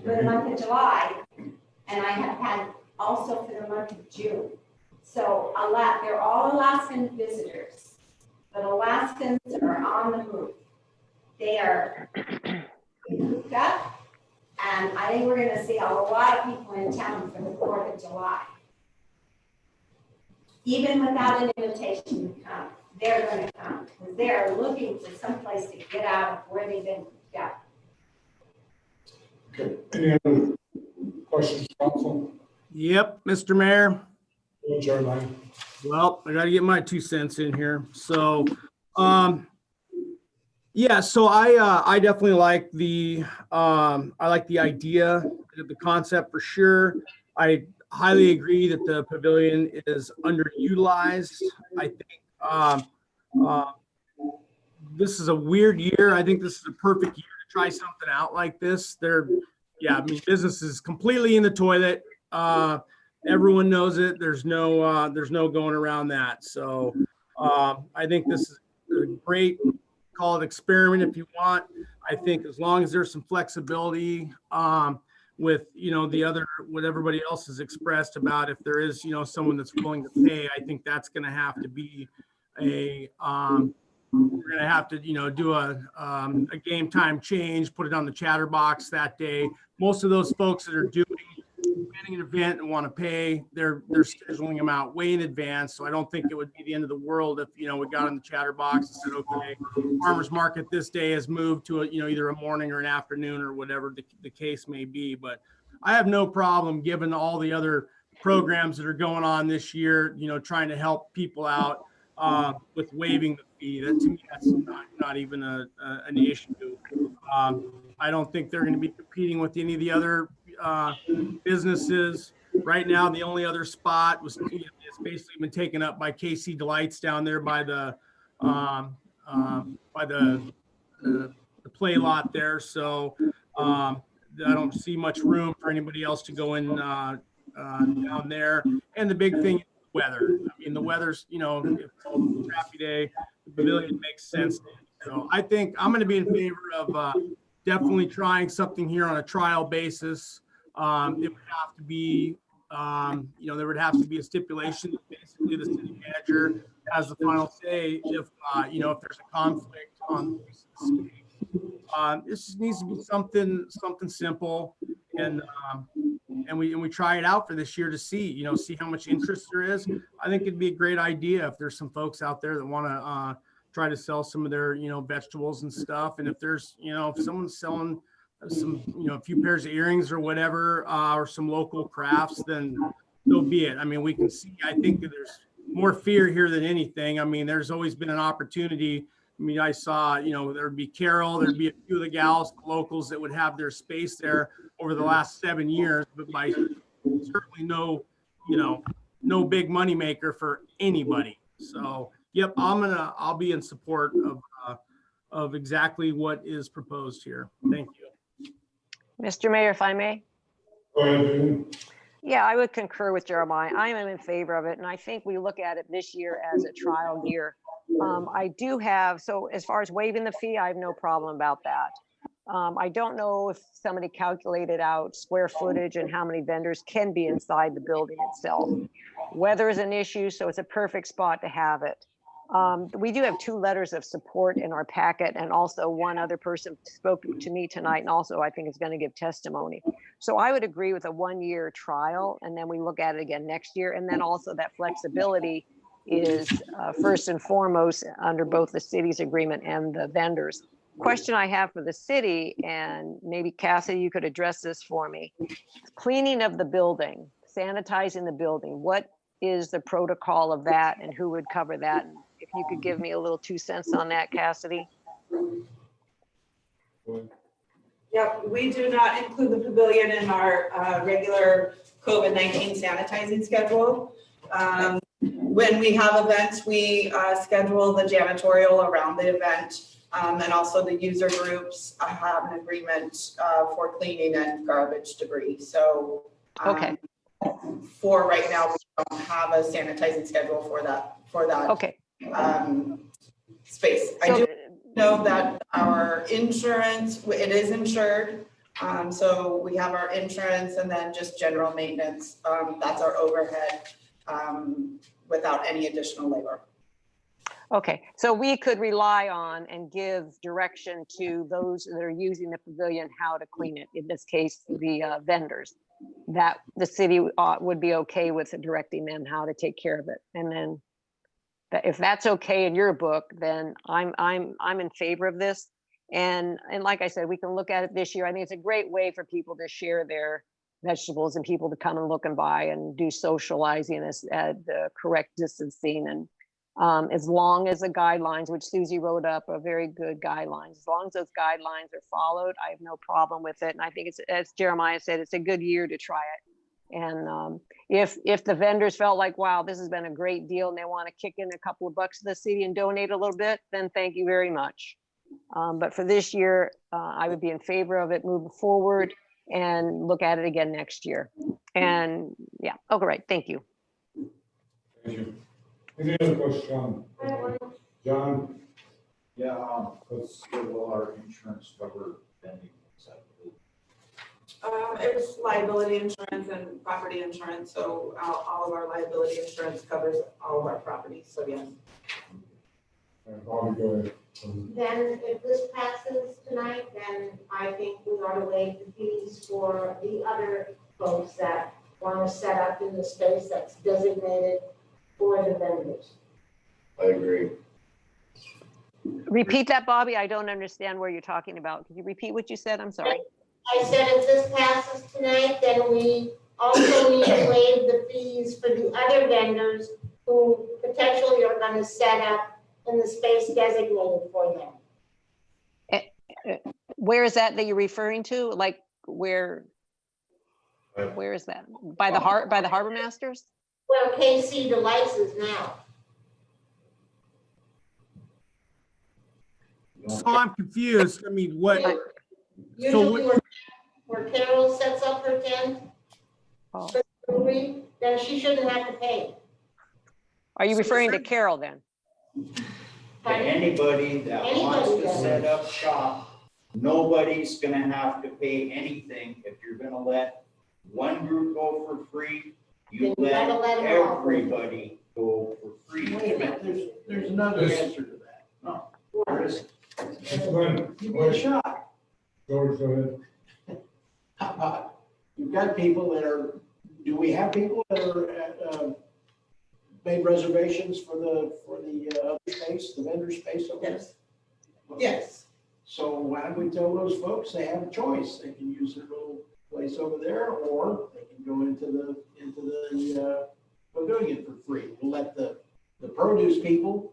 for the month of July, and I have had also for the month of June. So they're all Alaskan visitors, but Alaskans are on the move. They are hooked up, and I think we're going to see a lot of people in town for the 4th of July. Even without an invitation to come, they're going to come because they're looking for some place to get out of where they've been hooked up. Okay, any other questions, council? Yep, Mr. Mayor. Jeremiah? Well, I got to get my 2 cents in here. So, yeah, so I definitely like the idea, the concept for sure. I highly agree that the pavilion is underutilized. I think this is a weird year. I think this is a perfect year to try something out like this. Business is completely in the toilet. Everyone knows it. There's no going around that. So I think this is a great, call it experiment if you want. I think as long as there's some flexibility with, what everybody else has expressed about if there is, someone that's willing to pay, I think that's going to have to be we're going to have to, do a game time change, put it on the Chatterbox that day. Most of those folks that are planning an event and want to pay, they're scheduling them out way in advance. So I don't think it would be the end of the world if, we got on the Chatterbox and said, okay, farmer's market this day has moved to either a morning or an afternoon or whatever the case may be. But I have no problem given all the other programs that are going on this year, trying to help people out with waiving the fee. That to me, that's not even an issue. I don't think they're going to be competing with any of the other businesses. Right now, the only other spot was it's basically been taken up by KC Delights down there by the play lot there. So I don't see much room for anybody else to go in down there. And the big thing is the weather. I mean, the weather's, if it's a crappy day, the pavilion makes sense. So I think I'm going to be in favor of definitely trying something here on a trial basis. It would have to be, there would have to be a stipulation that basically the city manager has the final say if there's a conflict on the space. This just needs to be something simple, and we try it out for this year to see how much interest there is. I think it'd be a great idea if there's some folks out there that want to try to sell some of their vegetables and stuff, and if there's if someone's selling some a few pairs of earrings or whatever, or some local crafts, then so be it. I mean, we can see, I think that there's more fear here than anything. I mean, there's always been an opportunity. I mean, I saw, there'd be Carol, there'd be a few of the gals, the locals that would have their space there over the last 7 years, but by certainly no big money maker for anybody. So, yep, I'll be in support of exactly what is proposed here. Thank you. Mr. Mayor, if I may. Go ahead. Yeah, I would concur with Jeremiah. I am in favor of it, and I think we look at it this year as a trial year. I do have, so as far as waiving the fee, I have no problem about that. I don't know if somebody calculated out square footage and how many vendors can be inside the building itself. Weather is an issue, so it's a perfect spot to have it. We do have 2 letters of support in our packet, and also one other person spoke to me tonight and also I think is going to give testimony. So I would agree with a 1-year trial, and then we look at it again next year. And then also that flexibility is first and foremost under both the city's agreement and the vendors. Question I have for the city, and maybe Cassidy, you could address this for me. Cleaning of the building, sanitizing the building, what is the protocol of that and who would cover that? If you could give me a little 2 cents on that, Cassidy. Yep, we do not include the pavilion in our regular COVID-19 sanitizing schedule. when we have events, we schedule the janitorial around the event. And also the user groups have an agreement for cleaning and garbage debris. So Okay. For right now, we don't have a sanitizing schedule for that Okay. Space. I So- do know that our insurance, it is insured. So we have our insurance and then just general maintenance. That's our overhead without any additional labor. Okay, so we could rely on and give direction to those that are using the pavilion how to clean it, in this case, the vendors. That the city would be okay with directing them how to take care of it. And then if that's okay in your book, then I'm in favor of this. And like I said, we can look at it this year. I think it's a great way for people to share their vegetables and people to come and look and buy and do socializing at the correct distancing. And as long as the guidelines, which Susie wrote up, are very good guidelines, as long as those guidelines are followed, I have no problem with it. And I think it's, as Jeremiah said, it's a good year to try it. And if the vendors felt like, wow, this has been a great deal and they want to kick in a couple of bucks to the city and donate a little bit, then thank you very much. But for this year, I would be in favor of it moving forward and look at it again next year. And yeah, okay, right, thank you. Thank you. Any other questions, John? Yeah, let's, will our insurance cover vending? It was liability insurance and property insurance, so all of our liability insurance covers all of our properties, so yes. Bobby, go ahead. Then if this passes tonight, then I think we ought to waive the fees for the other folks that want to set up in the space that's designated for the vendors. I agree. Repeat that, Bobby. I don't understand where you're talking about. Could you repeat what you said? I'm sorry. I said if this passes tonight, then we also need to waive the fees for the other vendors who potentially are going to set up in the space designated for them. Where is that you're referring to? Like where is that? By the Harbor Masters? Well, KC Delights is now. So I'm confused. I mean, what? Usually where Carol sets up her tent, then she shouldn't have to pay. Are you referring to Carol then? Anybody that wants to set up shop, nobody's gonna have to pay anything. If you're gonna let one group go for free, you let everybody go for free. Wait a minute, there's another answer to that. No, there isn't. Give me a shot. George, go ahead. How about, you've got people that are, do we have people that are made reservations for the other space, the vendor space over there? Yes. Yes. So why don't we tell those folks they have a choice? They can use their little place over there, or they can go into the pavilion for free. We'll let the produce people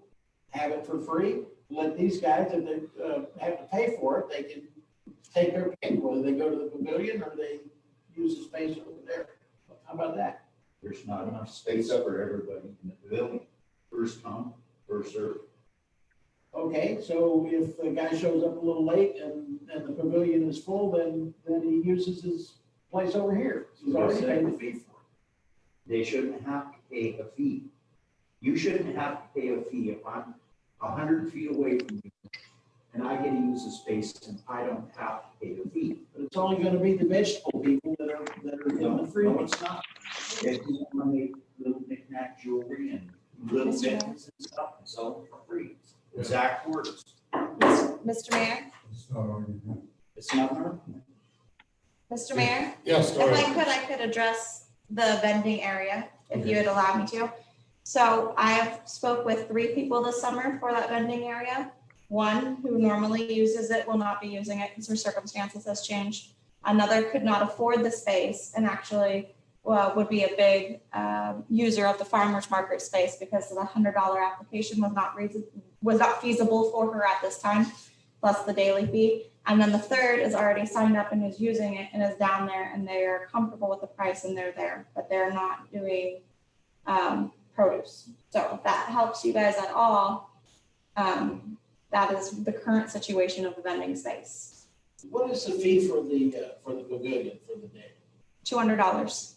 have it for free. Let these guys, if they have to pay for it, they can take their pick, whether they go to the pavilion or they use the space over there. How about that? There's not enough space for everybody in the pavilion. First come, first served. Okay, so if the guy shows up a little late and the pavilion is full, then he uses his place over here. He's already paid the fee for it. They shouldn't have to pay a fee. You shouldn't have to pay a fee if I'm 100 feet away from you and I get to use the space and I don't have to pay the fee. But it's only gonna be the vegetable people that are getting the free. No, it's not. If you want to make little knick-knack jewelry and little things and stuff and sell them for free. Exact words. Mr. Mayor, It's not argument. It's not her. Mr. Mayor? Yes, go ahead. If I could address the vending area, if you would allow me to. So I have spoke with 3 people this summer for that vending area. One who normally uses it will not be using it because her circumstances has changed. Another could not afford the space and actually would be a big user of the farmer's market space because the $100 application was not feasible for her at this time, plus the daily fee. And then the third is already signed up and is using it and is down there and they are comfortable with the price and they're there, but they're not doing produce. So if that helps you guys at all, that is the current situation of the vending space. What is the fee for the pavilion for the day? $200.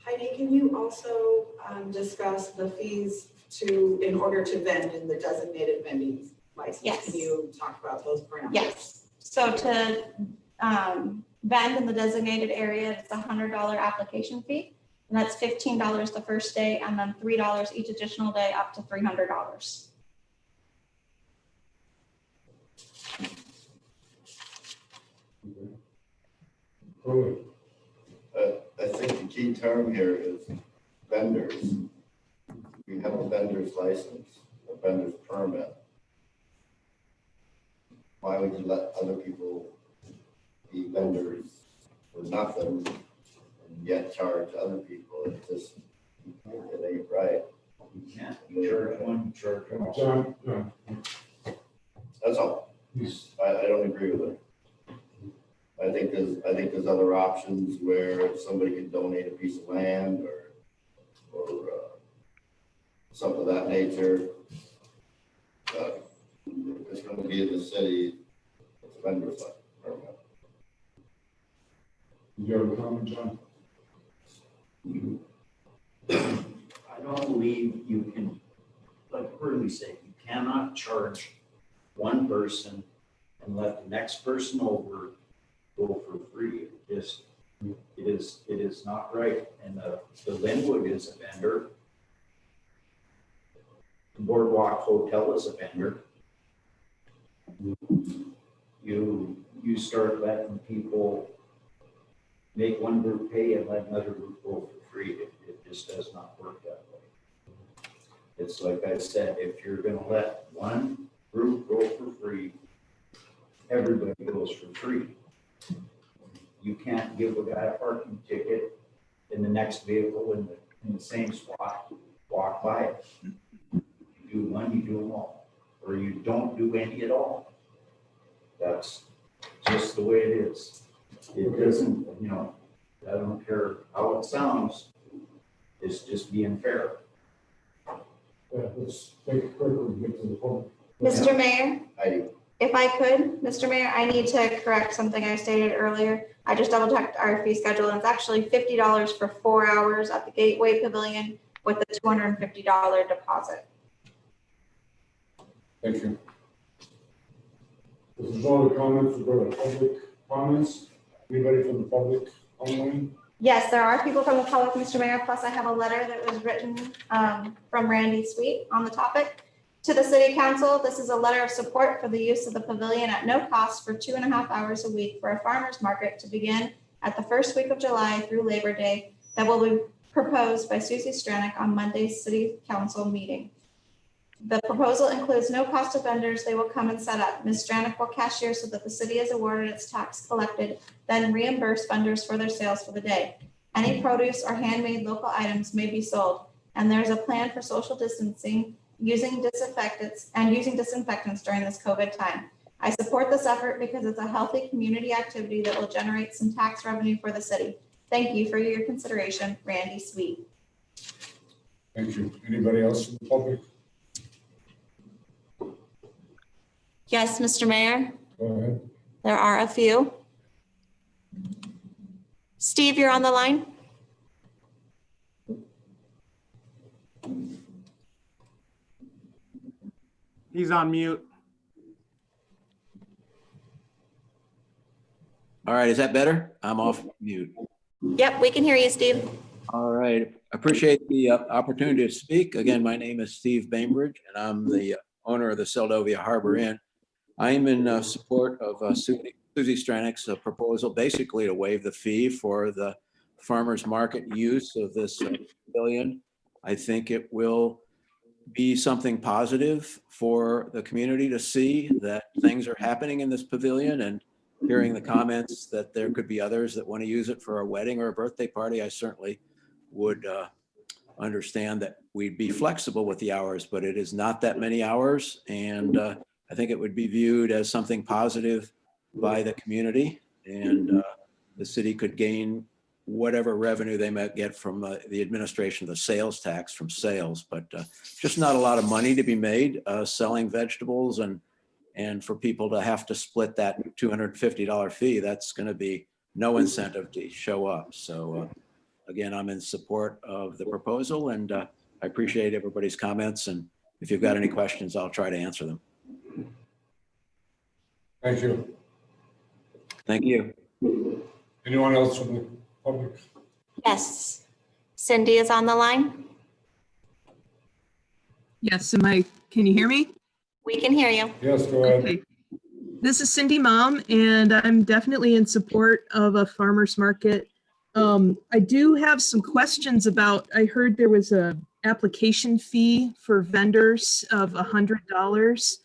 Heidi, can you also discuss the fees in order to vend in the designated vending license? Yes. Can you talk about those parameters? Yes. So to vend in the designated area, it's a $100 application fee. And that's $15 the first day and then $3 each additional day up to $300. I think the key term here is vendors. We have a vendor's license, a vendor's permit. Why would you let other people be vendors for nothing and yet charge other people? It just, it ain't right. You can't charge one, charge all. John, That's all. I don't agree with it. I think there's other options where somebody can donate a piece of land or something of that nature. If it's gonna be in the city, it's a vendor's permit. did you have a comment, John? I don't believe you can, like Hurley said, you cannot charge one person and let the next person over go for free. It is not right. And the Linwood is a vendor. The Boardwalk Hotel is a vendor. You start letting people make one group pay and let another group go for free. It just does not work that way. It's like I said, if you're gonna let one group go for free, everybody goes for free. You can't give a guy a parking ticket in the next vehicle in the same spot, walk by it. You do one, you do them all, or you don't do any at all. That's just the way it is. It doesn't, I don't care how it sounds, it's just being fair. Yeah, let's make it quick and get to the point. Mr. Mayor, Heidi, if I could, Mr. Mayor, I need to correct something I stated earlier. I just double checked our fee schedule and it's actually $50 for 4 hours at the Gateway Pavilion with a $250 deposit. Thank you. If there's no other comments, we'll go to public comments. Anybody from the public online? Yes, there are people from the public, Mr. Mayor, plus I have a letter that was written from Randy Sweet on the topic. To the City Council, this is a letter of support for the use of the pavilion at no cost for 2.5 hours a week for a farmer's market to begin at the first week of July through Labor Day that will be proposed by Susie Stranick on Monday's City Council meeting. The proposal includes no cost to vendors. They will come and set up. Ms. Stranick will cashier so that the city is awarded its tax collected, then reimburse vendors for their sales for the day. Any produce or handmade local items may be sold, and there's a plan for social distancing using disinfectants during this COVID time. I support this effort because it's a healthy community activity that will generate some tax revenue for the city. Thank you for your consideration, Randy Sweet. Thank you. Anybody else from the public? Yes, Mr. Mayor, Go ahead. there are a few. Steve, you're on the line. He's on mute. All right, is that better? I'm off mute. Yep, we can hear you, Steve. All right, appreciate the opportunity to speak. Again, my name is Steve Bainbridge, and I'm the owner of the Seldovia Harbor Inn. I am in support of Susie Stranick's proposal, basically to waive the fee for the farmers market use of this pavilion. I think it will be something positive for the community to see that things are happening in this pavilion, and hearing the comments that there could be others that want to use it for a wedding or a birthday party. I certainly would understand that we'd be flexible with the hours, but it is not that many hours. And I think it would be viewed as something positive by the community. and the city could gain whatever revenue they might get from the administration of the sales tax from sales, but just not a lot of money to be made selling vegetables, and for people to have to split that $250 fee, that's going to be no incentive to show up. So again, I'm in support of the proposal, and I appreciate everybody's comments, and if you've got any questions, I'll try to answer them. Thank you. Thank you. Anyone else from the public? Yes. Cindy is on the line. Yes, can you hear me? We can hear you. Yes, go ahead. Okay. This is Cindy Mom, and I'm definitely in support of a farmer's market. I do have some questions about, I heard there was a application fee for vendors of $100.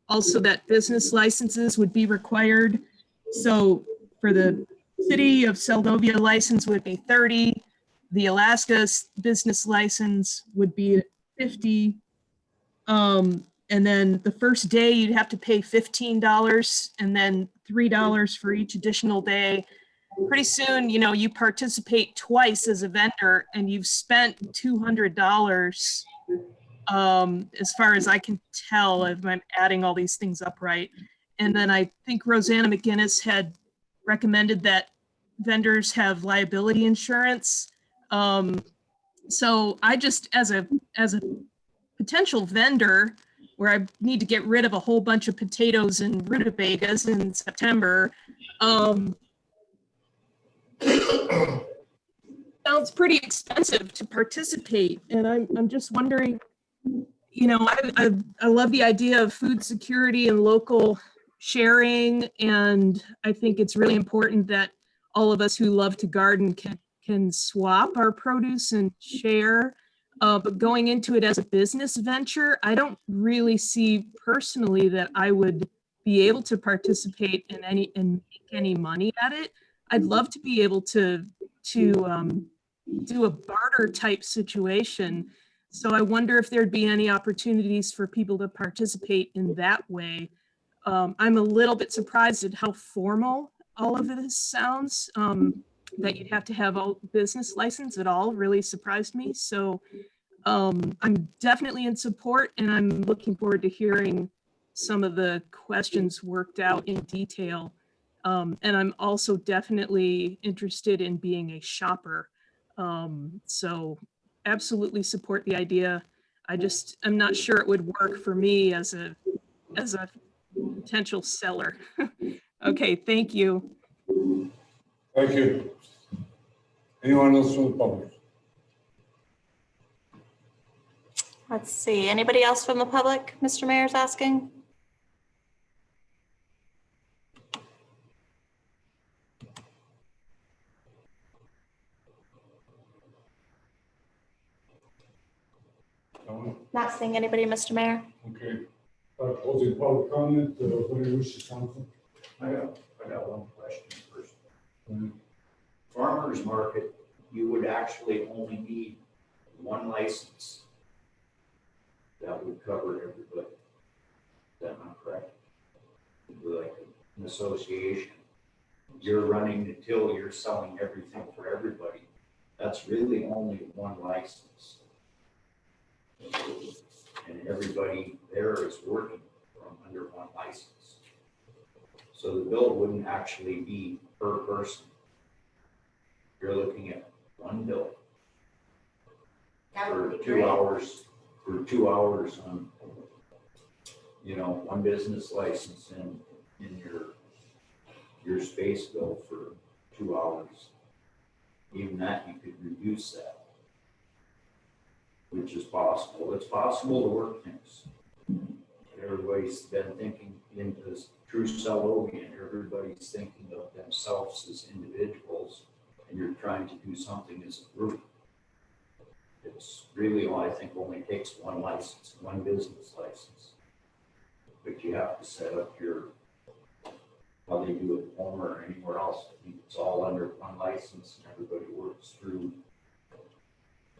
Also that business licenses would be required. So for the city of Seldovia license would be 30. The Alaska business license would be 50. And then the first day you'd have to pay $15 and then $3 for each additional day. Pretty soon, you know, you participate twice as a vendor and you've spent $200 as far as I can tell, if I'm adding all these things up right. And then I think Rosanna McGinnis had recommended that vendors have liability insurance. So I just, as a potential vendor, where I need to get rid of a whole bunch of potatoes and rutabagas in September, sounds pretty expensive to participate. And I'm just wondering, you know, I love the idea of food security and local sharing. And I think it's really important that all of us who love to garden can swap our produce and share. But going into it as a business venture, I don't really see personally that I would be able to participate in and make any money at it. I'd love to be able to do a barter type situation. So I wonder if there'd be any opportunities for people to participate in that way. I'm a little bit surprised at how formal all of this sounds. That you'd have to have a business license at all really surprised me. So I'm definitely in support, and I'm looking forward to hearing some of the questions worked out in detail. And I'm also definitely interested in being a shopper. So absolutely support the idea. I'm not sure it would work for me as a potential seller. Okay, thank you. Thank you. Anyone else from the public? Let's see, anybody else from the public, Mr. Mayor's asking? Not seeing anybody, Mr. Mayor. Okay. Closing public comment, what do you wish to counsel? I got one question first. Farmers market, you would actually only need one license. That would cover everybody. Is that not correct? Like an association, you're running the till, you're selling everything for everybody. That's really only one license. And everybody there is working from under one license. So the bill wouldn't actually be per person. You're looking at one bill for 2 hours, on, you know, one business license in your space bill for 2 hours. Even that, you could reduce that, which is possible. It's possible to work things. Everybody's been thinking in this true Seldovia, everybody's thinking of themselves as individuals, and you're trying to do something as a group. It's really, I think, only takes one license, one business license. But you have to set up how they do it at home or anywhere else. I think it's all under one license and everybody works through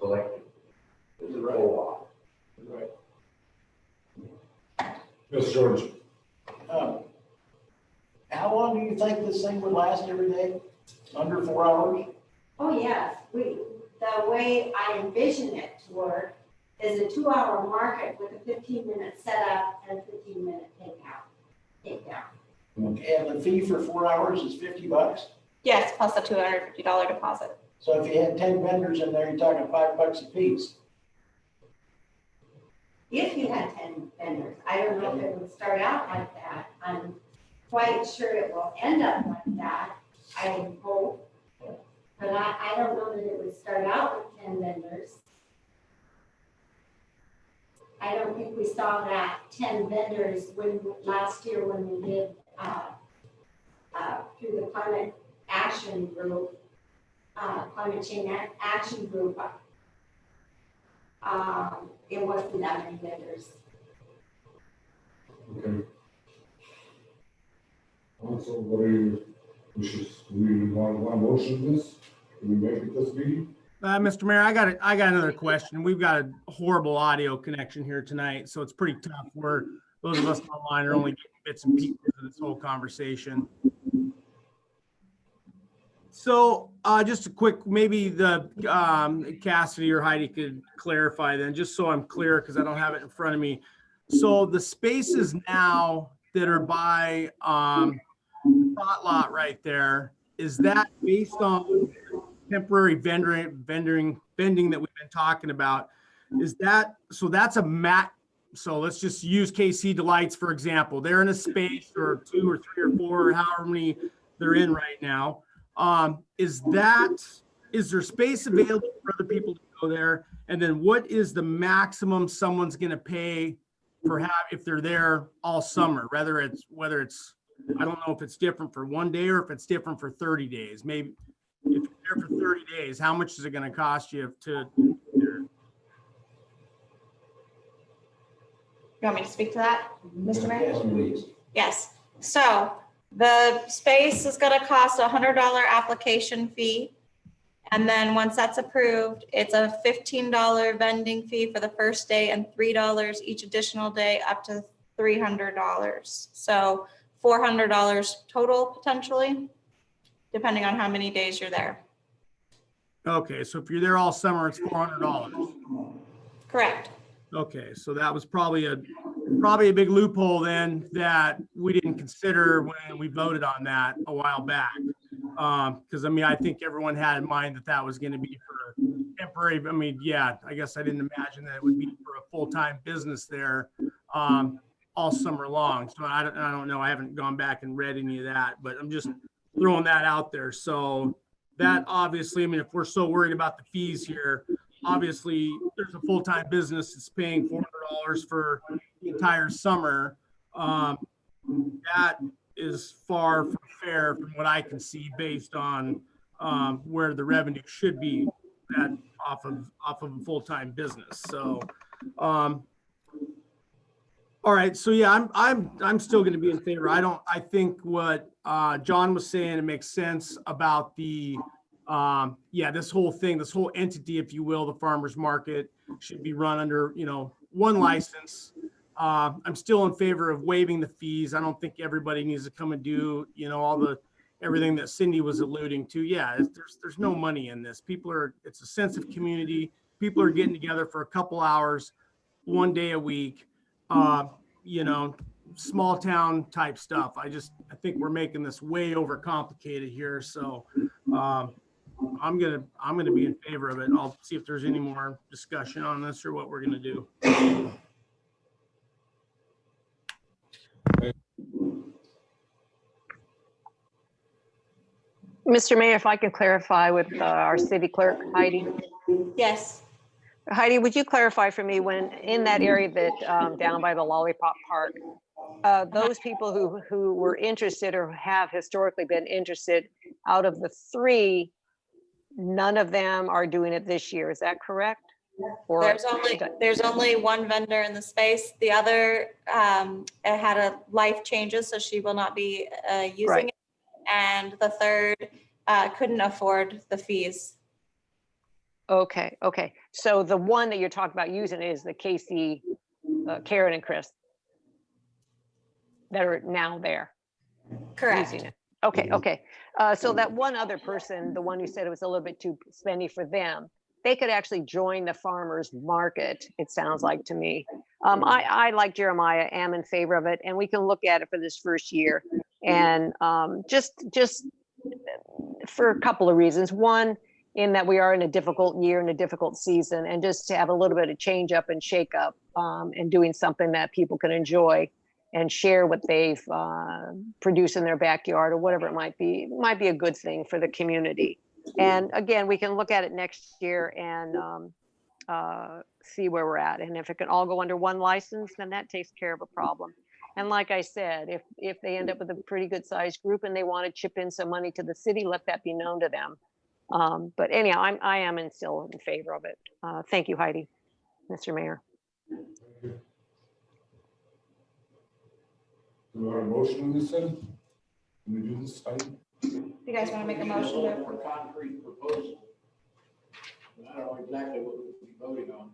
collectively. It's a co-op. Right. Yes, George. How long do you think this thing would last every day? Under 4 hours? Oh, yes, the way I envision it to work is a 2-hour market with a 15-minute setup and a 15-minute takedown. Okay, and the fee for 4 hours is $50? Yes, plus a $250 deposit. So if you had 10 vendors in there, you're talking $5 a piece. If you had 10 vendors, I don't know if it would start out like that. I'm quite sure it will end up like that, I hope. But I don't know that it would start out with 10 vendors. I don't think we saw that 10 vendors last year when we did through the climate action group, climate change action group. It wasn't that many vendors. Okay. Also, what are your wishes? Do we want to motion this? Can we make it this meeting? Mr. Mayor, I got another question. We've got a horrible audio connection here tonight, so it's pretty tough. Those of us online are only getting bits and pieces of this whole conversation. So just a quick, maybe the Cassidy or Heidi could clarify then, just so I'm clear, because I don't have it in front of me. So the spaces now that are by Spot Lot right there, is that based on temporary vending that we've been talking about? Is that, so that's a mat. So let's just use KC Delights, for example. They're in a space or 2 or 3 or 4 or however many they're in right now. Is there space available for other people to go there? And then what is the maximum someone's going to pay for if they're there all summer, whether it's, I don't know if it's different for 1 day or if it's different for 30 days. Maybe if you're there for 30 days, how much is it going to cost you to? You want me to speak to that, Mr. Mayor? Yes, please. Yes. So the space is going to cost a $100 application fee. And then once that's approved, it's a $15 vending fee for the first day and $3 each additional day up to $300. So $400 total potentially, depending on how many days you're there. Okay, so if you're there all summer, it's $400. Correct. Okay, so that was probably a big loophole then that we didn't consider when we voted on that a while back. Because I mean, I think everyone had in mind that was going to be for temporary. I mean, yeah, I guess I didn't imagine that it would be for a full-time business there all summer long. So I don't know. I haven't gone back and read any of that, but I'm just throwing that out there. So that obviously, I mean, if we're so worried about the fees here, obviously there's a full-time business that's paying $400 for the entire summer. That is far from fair from what I can see based on where the revenue should be off of a full-time business. So, all right. So yeah, I'm still going to be in favor. I think what John was saying, it makes sense about the this whole thing, this whole entity, if you will, the farmer's market should be run under, one license. I'm still in favor of waiving the fees. I don't think everybody needs to come and do, everything that Cindy was alluding to. Yeah, there's no money in this. It's a sense of community. People are getting together for a couple hours, 1 day a week, small town type stuff. I think we're making this way overcomplicated here. So, I'm gonna be in favor of it. I'll see if there's any more discussion on this or what we're gonna do. Mr. Mayor, if I can clarify with our city clerk, Heidi. Yes. Heidi, would you clarify for me when in that area that down by the Lollipop Park, those people who were interested or have historically been interested, out of the 3, none of them are doing it this year. Is that correct? Or There's only one vendor in the space. The other had a life changes, so she will not be using it. And the third couldn't afford the fees. Okay. So the one that you're talking about using is the Casey, Karen and Chris that are now there. Correct. using it. Okay, okay. So that one other person, the one who said it was a little bit too spendy for them, they could actually join the farmer's market, it sounds like to me. I like Jeremiah, am in favor of it, and we can look at it for this first year. And just for a couple of reasons. One, in that we are in a difficult year and a difficult season, and just to have a little bit of change up and shake up and doing something that people can enjoy and share what they've produced in their backyard or whatever it might be a good thing for the community. And again, we can look at it next year and see where we're at. And if it can all go under one license, then that takes care of a problem. And like I said, if they end up with a pretty good sized group and they want to chip in some money to the city, let that be known to them. But anyhow, I am still in favor of it. Thank you, Heidi, Mr. Mayor. Do we have a motion on this then? Can we do this, Heidi? You guys want to make a motion A to more concrete proposal. I don't know exactly what we'll be voting on.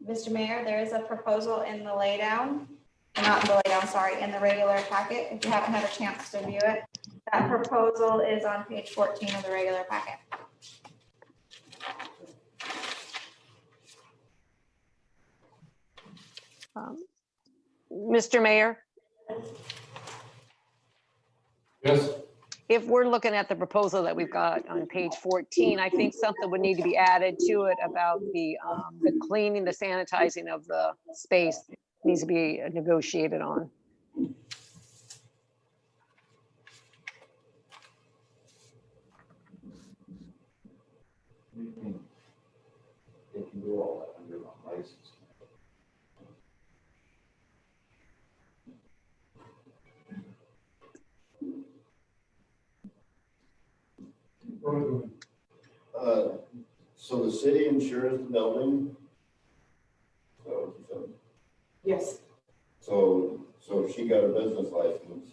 Mr. Mayor, there is a proposal in the laydown, not in the laydown, sorry, in the regular packet, if you haven't had a chance to view it. That proposal is on page 14 of the regular packet. Mr. Mayor? Yes. If we're looking at the proposal that we've got on page 14, I think something would need to be added to it about the cleaning, the sanitizing of the space needs to be negotiated on. They can do all that under one license. So the city insures the building? So Yes. if she got a business license,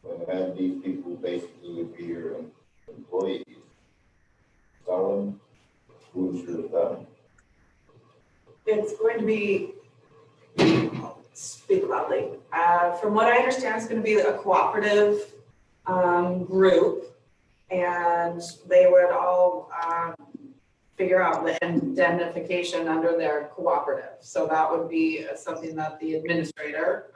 and had these people basically would be your employees, selling, who insures them? It's going to be, speak loudly. From what I understand, it's going to be a cooperative group, and they would all figure out the indemnification under their cooperative. So that would be something that the administrator,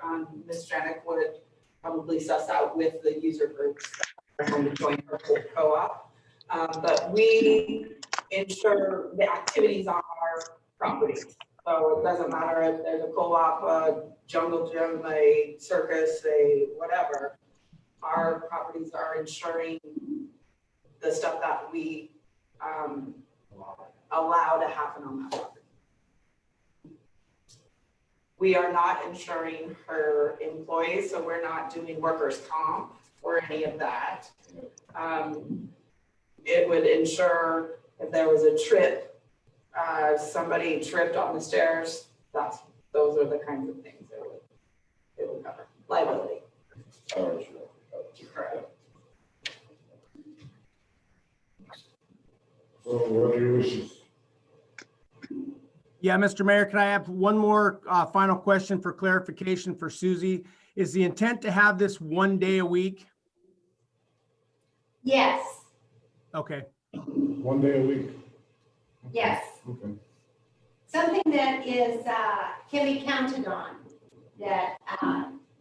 Ms. Janik, would probably suss out with the user groups that are going to join her co-op. But we insure the activities on our properties. So it doesn't matter if there's a co-op, a jungle gym, a circus, a whatever. Our properties are insuring the stuff that we allow to happen on that property. We are not insuring her employees, so we're not doing workers' comp or any of that. It would insure if there was a trip, somebody tripped on the stairs, those are the kinds of things it would cover. Liability. Our insurance. Correct. So what are your wishes? Yeah, Mr. Mayor, can I have one more final question for clarification for Susie? Is the intent to have this 1 day a week? Yes, Okay. 1 day a week? yes. Okay. Something that is, can be counted on, that,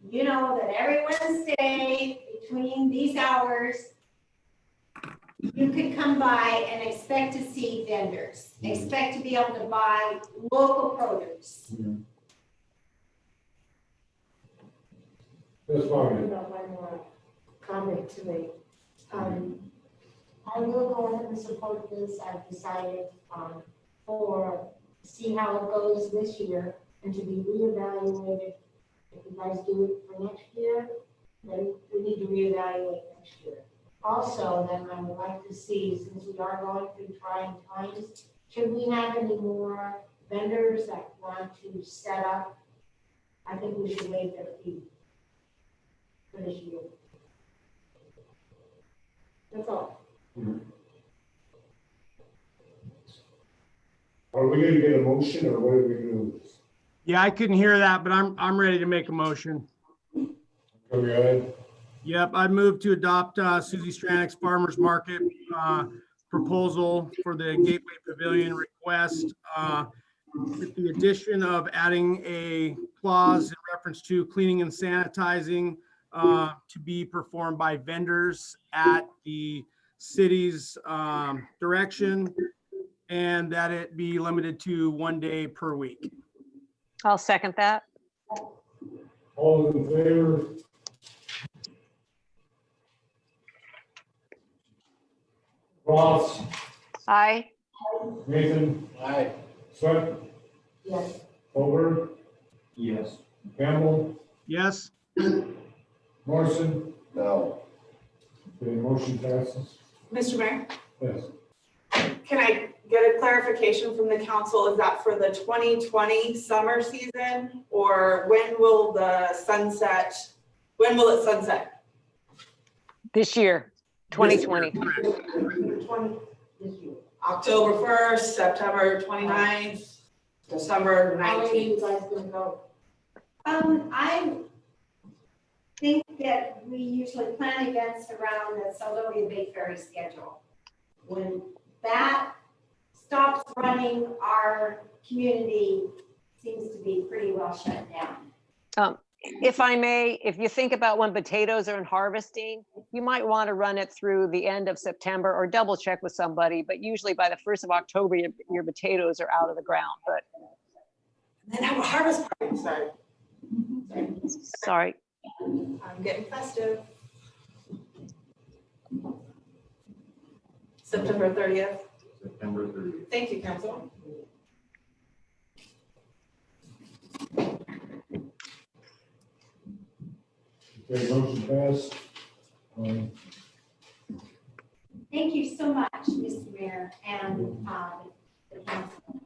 you know, that every Wednesday between these hours, you could come by and expect to see vendors, expect to be able to buy local produce. That's I fine. got one more comment to make. I will go ahead and support this. I've decided see how it goes this year and to be reevaluated. If you guys do it for next year, then we need to reevaluate next year. Also, then I would like to see, since we are going through trying times, should we have any more vendors that want to set up? I think we should waive their fee for this year. That's all. Are we gonna get a motion or what are we gonna do? Yeah, I couldn't hear that, but I'm ready to make a motion. Yep, I move to adopt Suzie Stranik's Farmers Market proposal for the Gateway Pavilion request with the addition of adding a clause in reference to cleaning and sanitizing to be performed by vendors at the city's direction, and that it be limited to 1 day per week. I'll second that. All in favor? Ross, Aye. Nathan, Aye. Swett, Yes. Over, Yes. Campbell, Yes, Morrison. No. Okay, motion passes. Mr. Mayor, Yes. can I get a clarification from the council? Is that for the 2020 summer season, or when will it sunset? This year, 2020. October 1st, September 29th, December How are you 19th. guys gonna go? I think that we usually plan events around the Seldovia Bay Ferry schedule. When that stops running, our community seems to be pretty well shut down. If I may, if you think about when potatoes are in harvesting, you might want to run it through the end of September or double check with somebody, but usually by the 1st of October, your potatoes are out of the ground, but. And then have a harvest party, Sorry. I'm getting festive. September 30th. September 30th. Thank you, council. Okay, motion passed. Thank you so much, Mr. Mayor and the council.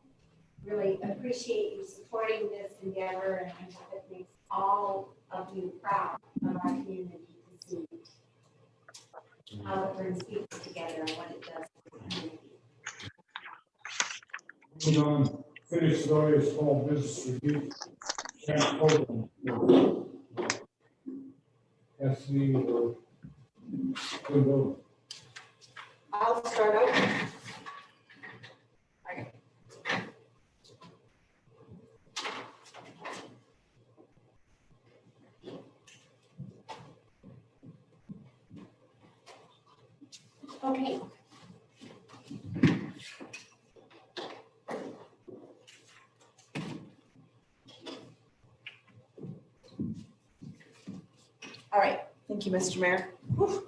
Really appreciate you supporting this endeavor, and I hope it makes all of you proud of our community to see how it brings people together and what it does for the community. Moving on, finish Sylvia Small Business Review. Grant program. SC or window. I'll start out. Okay. All right, thank you, Mr. Mayor. Whew.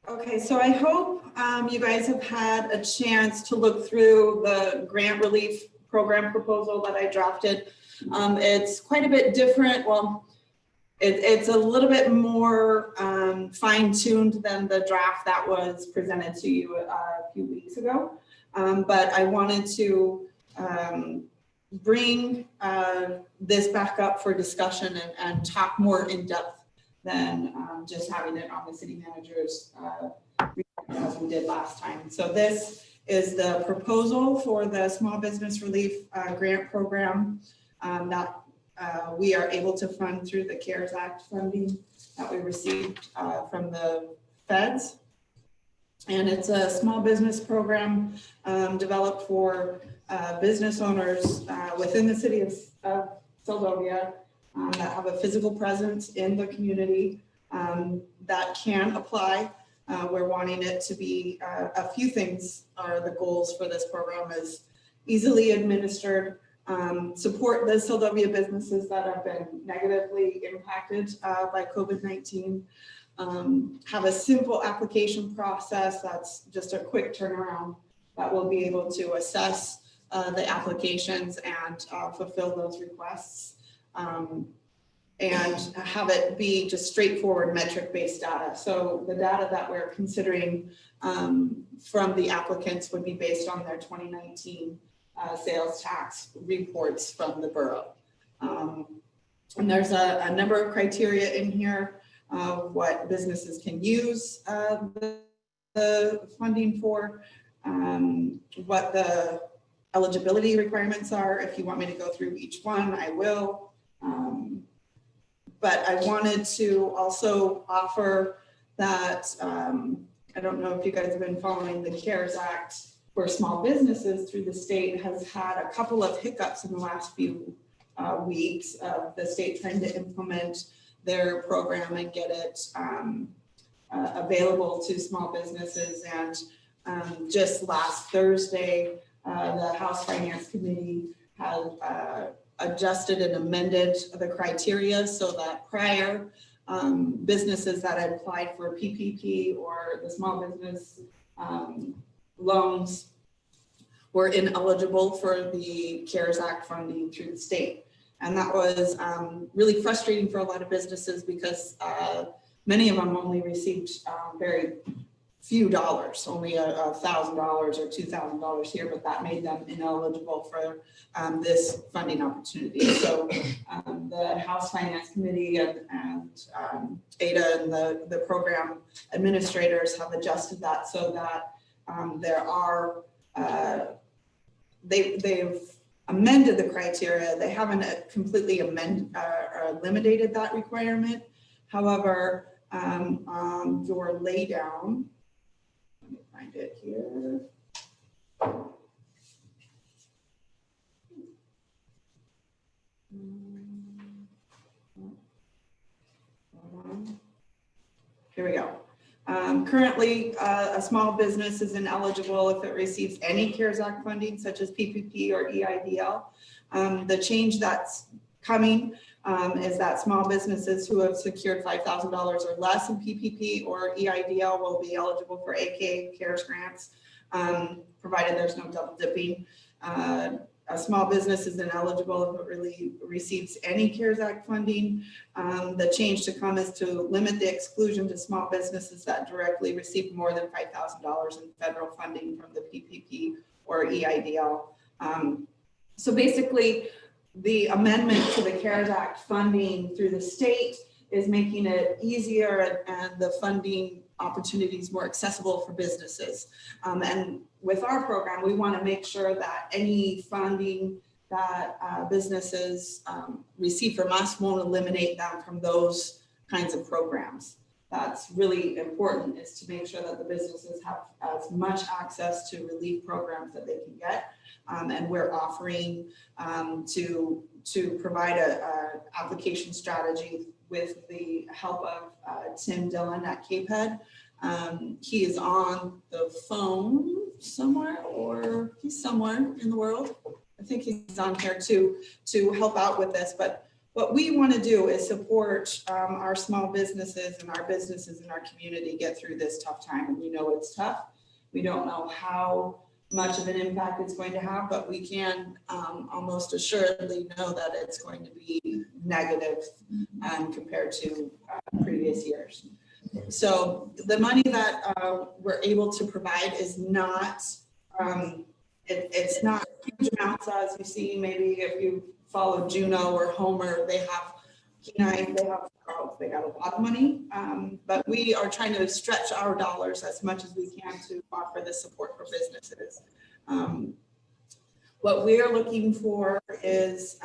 Okay, so I hope you guys have had a chance to look through the grant relief program proposal that I drafted. It's quite a bit different. Well, it's a little bit more fine-tuned than the draft that was presented to you a few weeks ago. But I wanted to bring this back up for discussion and talk more in depth than just having it on the city manager's as we did last time. So this is the proposal for the Small Business Relief Grant Program that we are able to fund through the CARES Act funding that we received from the feds. And it's a small business program developed for business owners within the city of Seldovia that have a physical presence in the community that can apply. We're wanting it to be a few things are the goals for this program is easily administered, support the Seldovia businesses that have been negatively impacted by COVID-19, have a simple application process that's just a quick turnaround that will be able to assess the applications and fulfill those requests. And have it be just straightforward metric-based data. So the data that we're considering from the applicants would be based on their 2019 sales tax reports from the borough. And there's a number of criteria in here of what businesses can use the funding for, what the eligibility requirements are. If you want me to go through each one, I will. But I wanted to also offer that, I don't know if you guys have been following the CARES Act for small businesses through the state has had a couple of hiccups in the last few weeks of the state trying to implement their program and get it available to small businesses. And just last Thursday, the House Finance Committee has adjusted and amended the criteria so that prior businesses that had applied for PPP or the small business loans were ineligible for the CARES Act funding through the state. And that was really frustrating for a lot of businesses because many of them only received very few dollars, only $1,000 or $2,000 here, but that made them ineligible for this funding opportunity. So the House Finance Committee and Ada and the program administrators have adjusted that so that there are, they've amended the criteria. They haven't completely eliminated that requirement. However, on your laydown, let me find it here. Here we go. Currently, a small business is ineligible if it receives any CARES Act funding, such as PPP or EIDL. The change that's coming is that small businesses who have secured $5,000 or less in PPP or EIDL will be eligible for AK CARES grants, provided there's no double dipping. A small business is ineligible if it really receives any CARES Act funding. The change to come is to limit the exclusion to small businesses that directly receive more than $5,000 in federal funding from the PPP or EIDL. So basically, the amendment to the CARES Act funding through the state is making it easier and the funding opportunities more accessible for businesses. And with our program, we want to make sure that any funding that businesses receive from us won't eliminate them from those kinds of programs. That's really important, is to make sure that the businesses have as much access to relief programs that they can get. And we're offering to provide a application strategy with the help of Tim Dillon at CAPED. He is on the phone somewhere, or he's somewhere in the world. I think he's on here to help out with this. But what we want to do is support our small businesses and our businesses in our community get through this tough time. And we know it's tough. We don't know how much of an impact it's going to have, but we can almost assuredly know that it's going to be negative compared to previous years. So the money that we're able to provide is not, it's not huge amounts, as you see. Maybe if you follow Juno or Homer, they have Kenai, they got a lot of money, but we are trying to stretch our dollars as much as we can to offer the support for businesses. What we're looking for is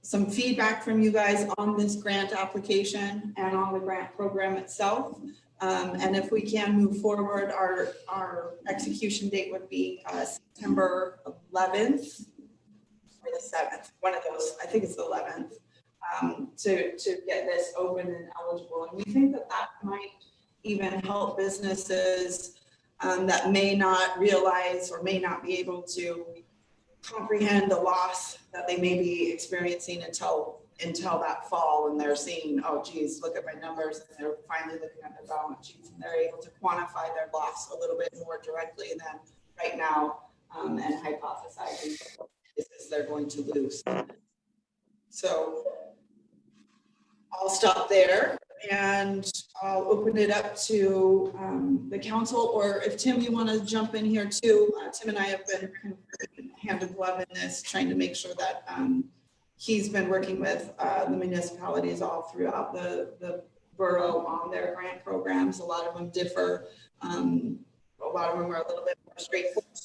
some feedback from you guys on this grant application and on the grant program itself. And if we can move forward, our execution date would be September 11th or the 7th, one of those. I think it's the 11th. To get this open and eligible. And we think that that might even help businesses that may not realize or may not be able to comprehend the loss that they may be experiencing until that fall, and they're seeing, oh geez, look at my numbers, and they're finally looking at their balance sheets and they're able to quantify their loss a little bit more directly than right now, and hypothesizing what business they're going to lose. So I'll stop there and I'll open it up to the council, or if Tim, you want to jump in here too. Tim and I have been kind of hand in glove in this, trying to make sure that he's been working with the municipalities all throughout the borough on their grant programs. A lot of them differ. A lot of them are a little bit more straightforward,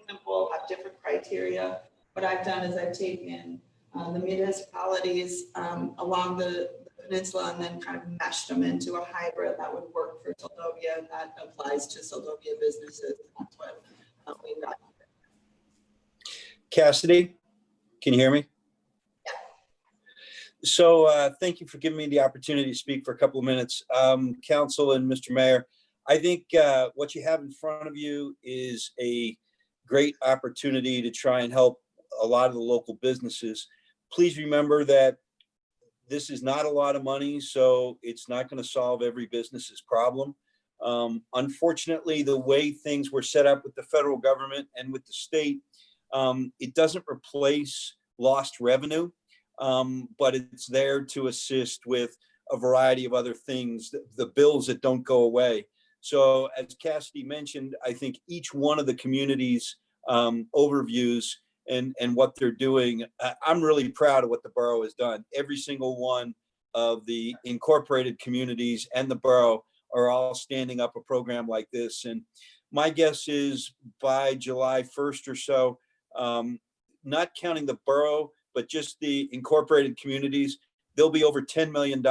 simple, have different criteria. What I've done is I've taken the municipalities along the peninsula and then kind of meshed them into a hybrid that would work for Seldovia and that applies to Seldovia businesses. That's what we've got. Cassidy, can you hear me? So thank you for giving me the opportunity to speak for a couple of minutes. Council and Mr. Mayor, I think what you have in front of you is a great opportunity to try and help a lot of the local businesses. Please remember that this is not a lot of money, so it's not going to solve every business's problem. Unfortunately, the way things were set up with the federal government and with the state, it doesn't replace lost revenue, but it's there to assist with a variety of other things, the bills that don't go away. So as Cassidy mentioned, I think each one of the communities' overviews and what they're doing, I'm really proud of what the borough has done. Every single one of the incorporated communities and the borough are all standing up a program like this. And my guess is by July 1st or so, not counting the borough, but just the incorporated communities, there'll be over $10 million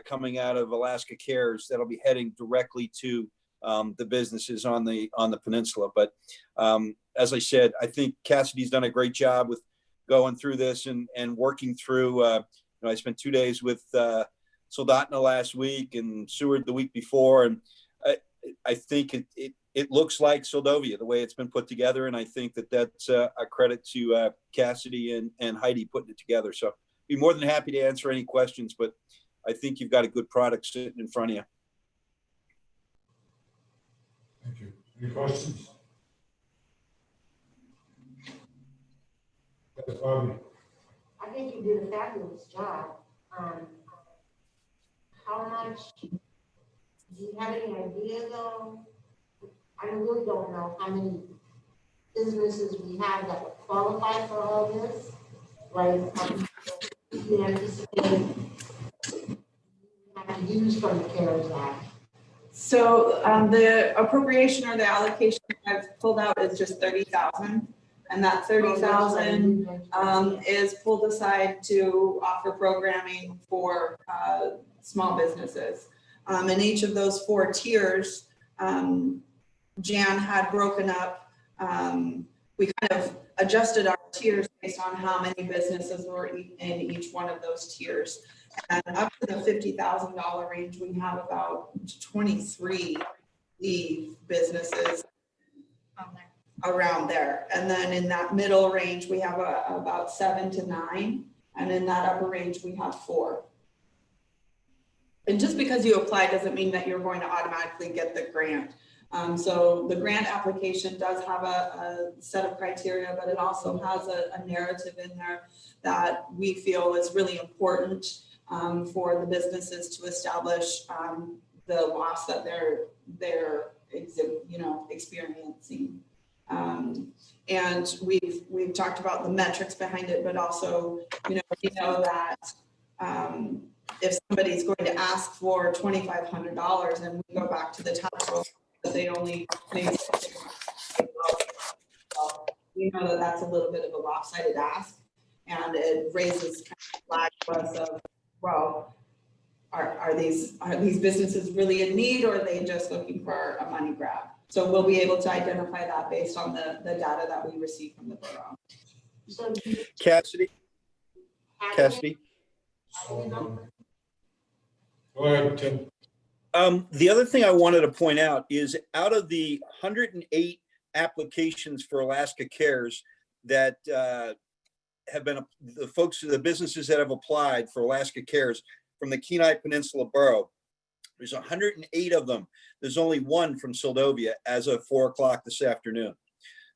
coming out of Alaska Cares that'll be heading directly to the businesses on the peninsula. But as I said, I think Cassidy's done a great job with going through this and working through. I spent 2 days with Soldotna last week and Seward the week before, and I think it looks like Seldovia the way it's been put together, and I think that's a credit to Cassidy and Heidi putting it together. So be more than happy to answer any questions, but I think you've got a good product sitting in front of you. Thank you. Any questions? Yes, Bobby. I think you did a fabulous job. How much, do you have any idea though? I really don't know how many businesses we have that would qualify for all this. Like, we anticipate have to use from the CARES Act. So the appropriation or the allocation I've pulled out is just 30,000. And that 30,000 is pulled aside to offer programming for small businesses. In each of those 4 tiers, Jan had broken up, we kind of adjusted our tiers based on how many businesses were in each one of those tiers. And up to the $50,000 range, we have about 23 businesses around there. And then in that middle range, we have about 7 to 9. And in that upper range, we have 4. And just because you apply doesn't mean that you're going to automatically get the grant. So the grant application does have a set of criteria, but it also has a narrative in there that we feel is really important for the businesses to establish the loss that they're experiencing. And we've talked about the metrics behind it, but also, we know that if somebody's going to ask for $2,500 and we go back to the tax roll, that they only pay, we know that that's a little bit of a lopsided ask, and it raises kind of flag to us of, well, are these businesses really in need, or are they just looking for a money grab? So we'll be able to identify that based on the data that we receive from the borough. Cassidy? Go ahead, Tim. The other thing I wanted to point out is out of the 108 applications for Alaska Cares that have been, the businesses that have applied for Alaska Cares from the Kenai Peninsula Borough, there's 108 of them. There's only 1 from Seldovia as of 4 o'clock this afternoon.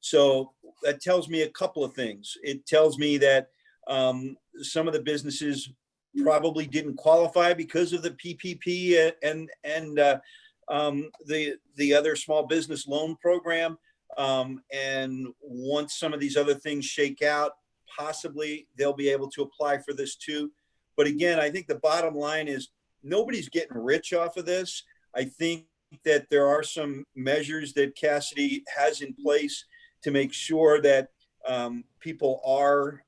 So that tells me a couple of things. It tells me that some of the businesses probably didn't qualify because of the PPP and the other small business loan program. And once some of these other things shake out, possibly they'll be able to apply for this too. But again, I think the bottom line is nobody's getting rich off of this. I think that there are some measures that Cassidy has in place to make sure that people are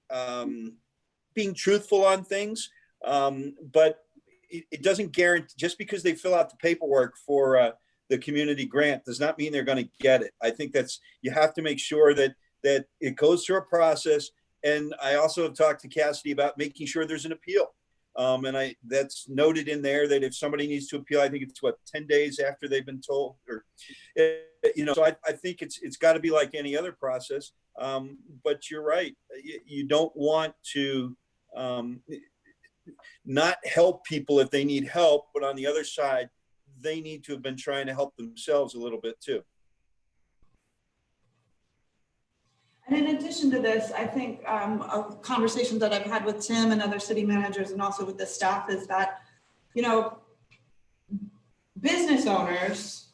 being truthful on things. But it doesn't guarantee, just because they fill out the paperwork for the community grant does not mean they're going to get it. I think you have to make sure that it goes through a process. And I also have talked to Cassidy about making sure there's an appeal. And that's noted in there that if somebody needs to appeal, I think it's 10 days after they've been told, or, so I think it's got to be like any other process. But you're right. You don't want to not help people if they need help, but on the other side, they need to have been trying to help themselves a little bit too. And in addition to this, I think conversations that I've had with Tim and other city managers and also with the staff is that, business owners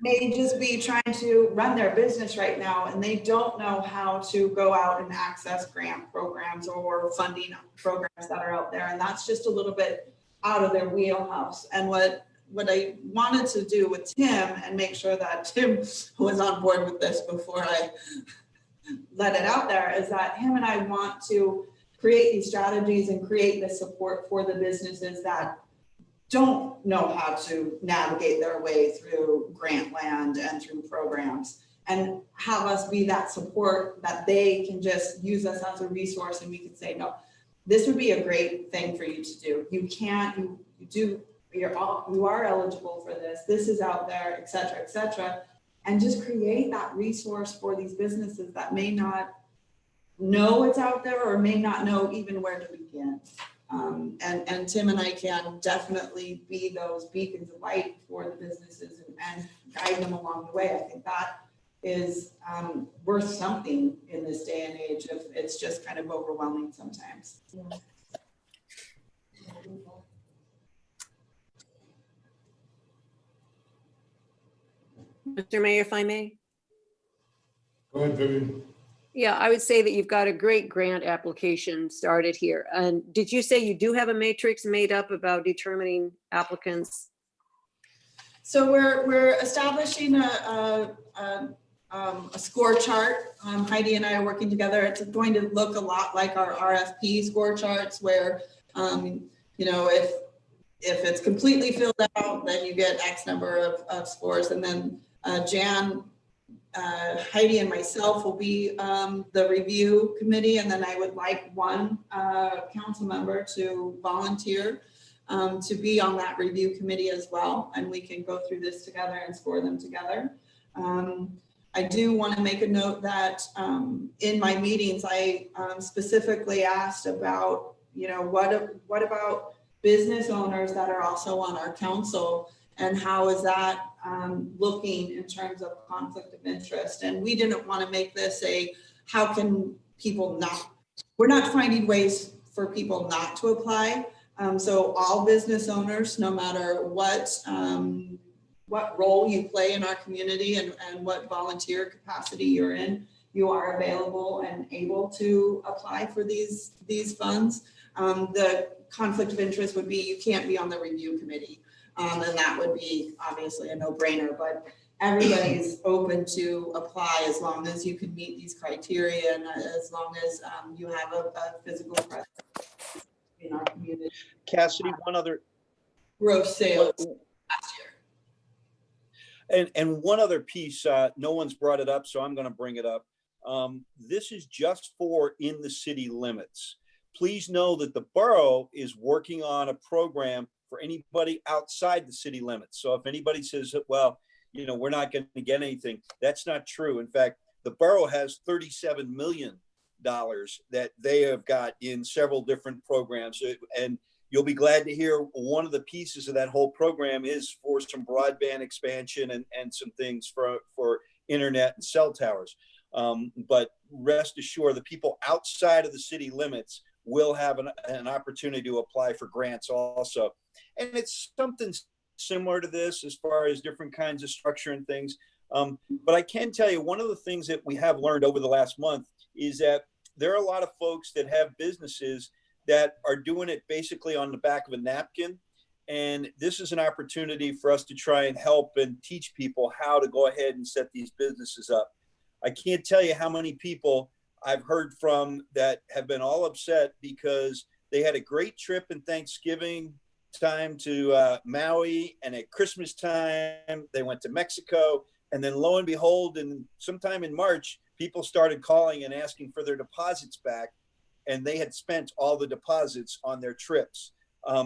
may just be trying to run their business right now and they don't know how to go out and access grant programs or funding programs that are out there. And that's just a little bit out of their wheelhouse. And what I wanted to do with Tim and make sure that Tim was on board with this before I let it out there is that him and I want to create these strategies and create the support for the businesses that don't know how to navigate their way through grant land and through programs, and have us be that support that they can just use us as a resource and we can say, no, this would be a great thing for you to do. You are eligible for this. This is out there, et cetera, and just create that resource for these businesses that may not know it's out there or may not know even where to begin. And Tim and I can definitely be those beacons of light for the businesses and guide them along the way. I think that is worth something in this day and age if it's just kind of overwhelming sometimes. Yeah. Mr. Mayor, if I may. Go ahead, Vivian. Yeah, I would say that you've got a great grant application started here. And did you say you do have a matrix made up about determining applicants? So we're establishing a score chart. Heidi and I are working together. It's going to look a lot like our RFP score charts where, if it's completely filled out, then you get X number of scores. And then Jan, Heidi and myself will be the review committee. And then I would like one council member to volunteer to be on that review committee as well. And we can go through this together and score them together. I do want to make a note that in my meetings, I specifically asked about, what about business owners that are also on our council, and how is that looking in terms of conflict of interest? And we didn't want to make this how can people not, we're not finding ways for people not to apply. So all business owners, no matter what role you play in our community and what volunteer capacity you're in, you are available and able to apply for these funds. The conflict of interest would be you can't be on the review committee. And that would be obviously a no-brainer, but everybody's open to apply as long as you can meet these criteria and as long as you have a physical presence in our community. Cassidy, one other. Gross sales last year. And one other piece, no one's brought it up, so I'm going to bring it up. This is just for in the city limits. Please know that the borough is working on a program for anybody outside the city limits. So if anybody says, well, we're not going to get anything, that's not true. In fact, the borough has $37 million that they have got in several different programs. And you'll be glad to hear one of the pieces of that whole program is for some broadband expansion and some things for internet and cell towers. But rest assured, the people outside of the city limits will have an opportunity to apply for grants also. And it's something similar to this as far as different kinds of structure and things. But I can tell you, one of the things that we have learned over the last month is that there are a lot of folks that have businesses that are doing it basically on the back of a napkin. And this is an opportunity for us to try and help and teach people how to go ahead and set these businesses up. I can't tell you how many people I've heard from that have been all upset because they had a great trip in Thanksgiving time to Maui, and at Christmas time, they went to Mexico. And then lo and behold, sometime in March, people started calling and asking for their deposits back, and they had spent all the deposits on their trips.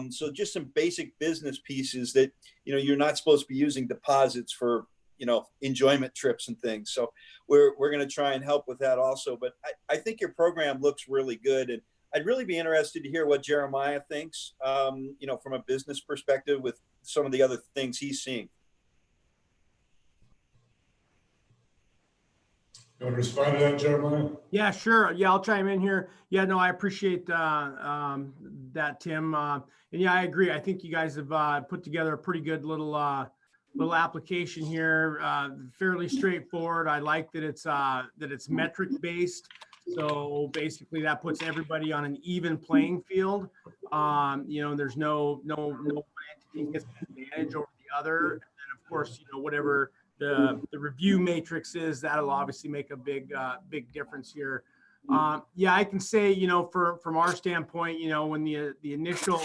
So just some basic business pieces that, you're not supposed to be using deposits for, enjoyment trips and things. So we're going to try and help with that also. But I think your program looks really good. And I'd really be interested to hear what Jeremiah thinks, from a business perspective with some of the other things he's seeing. You want to respond to that, Jeremiah? Yeah, sure. Yeah, I'll chime in here. Yeah, no, I appreciate that, Tim. And yeah, I agree. I think you guys have put together a pretty good little application here. Fairly straightforward. I like that it's metric based. So basically, that puts everybody on an even playing field. There's no entity gets an advantage over the other. And then, of course, whatever the review matrix is, that'll obviously make a big difference here. Yeah, I can say, from our standpoint, when the initial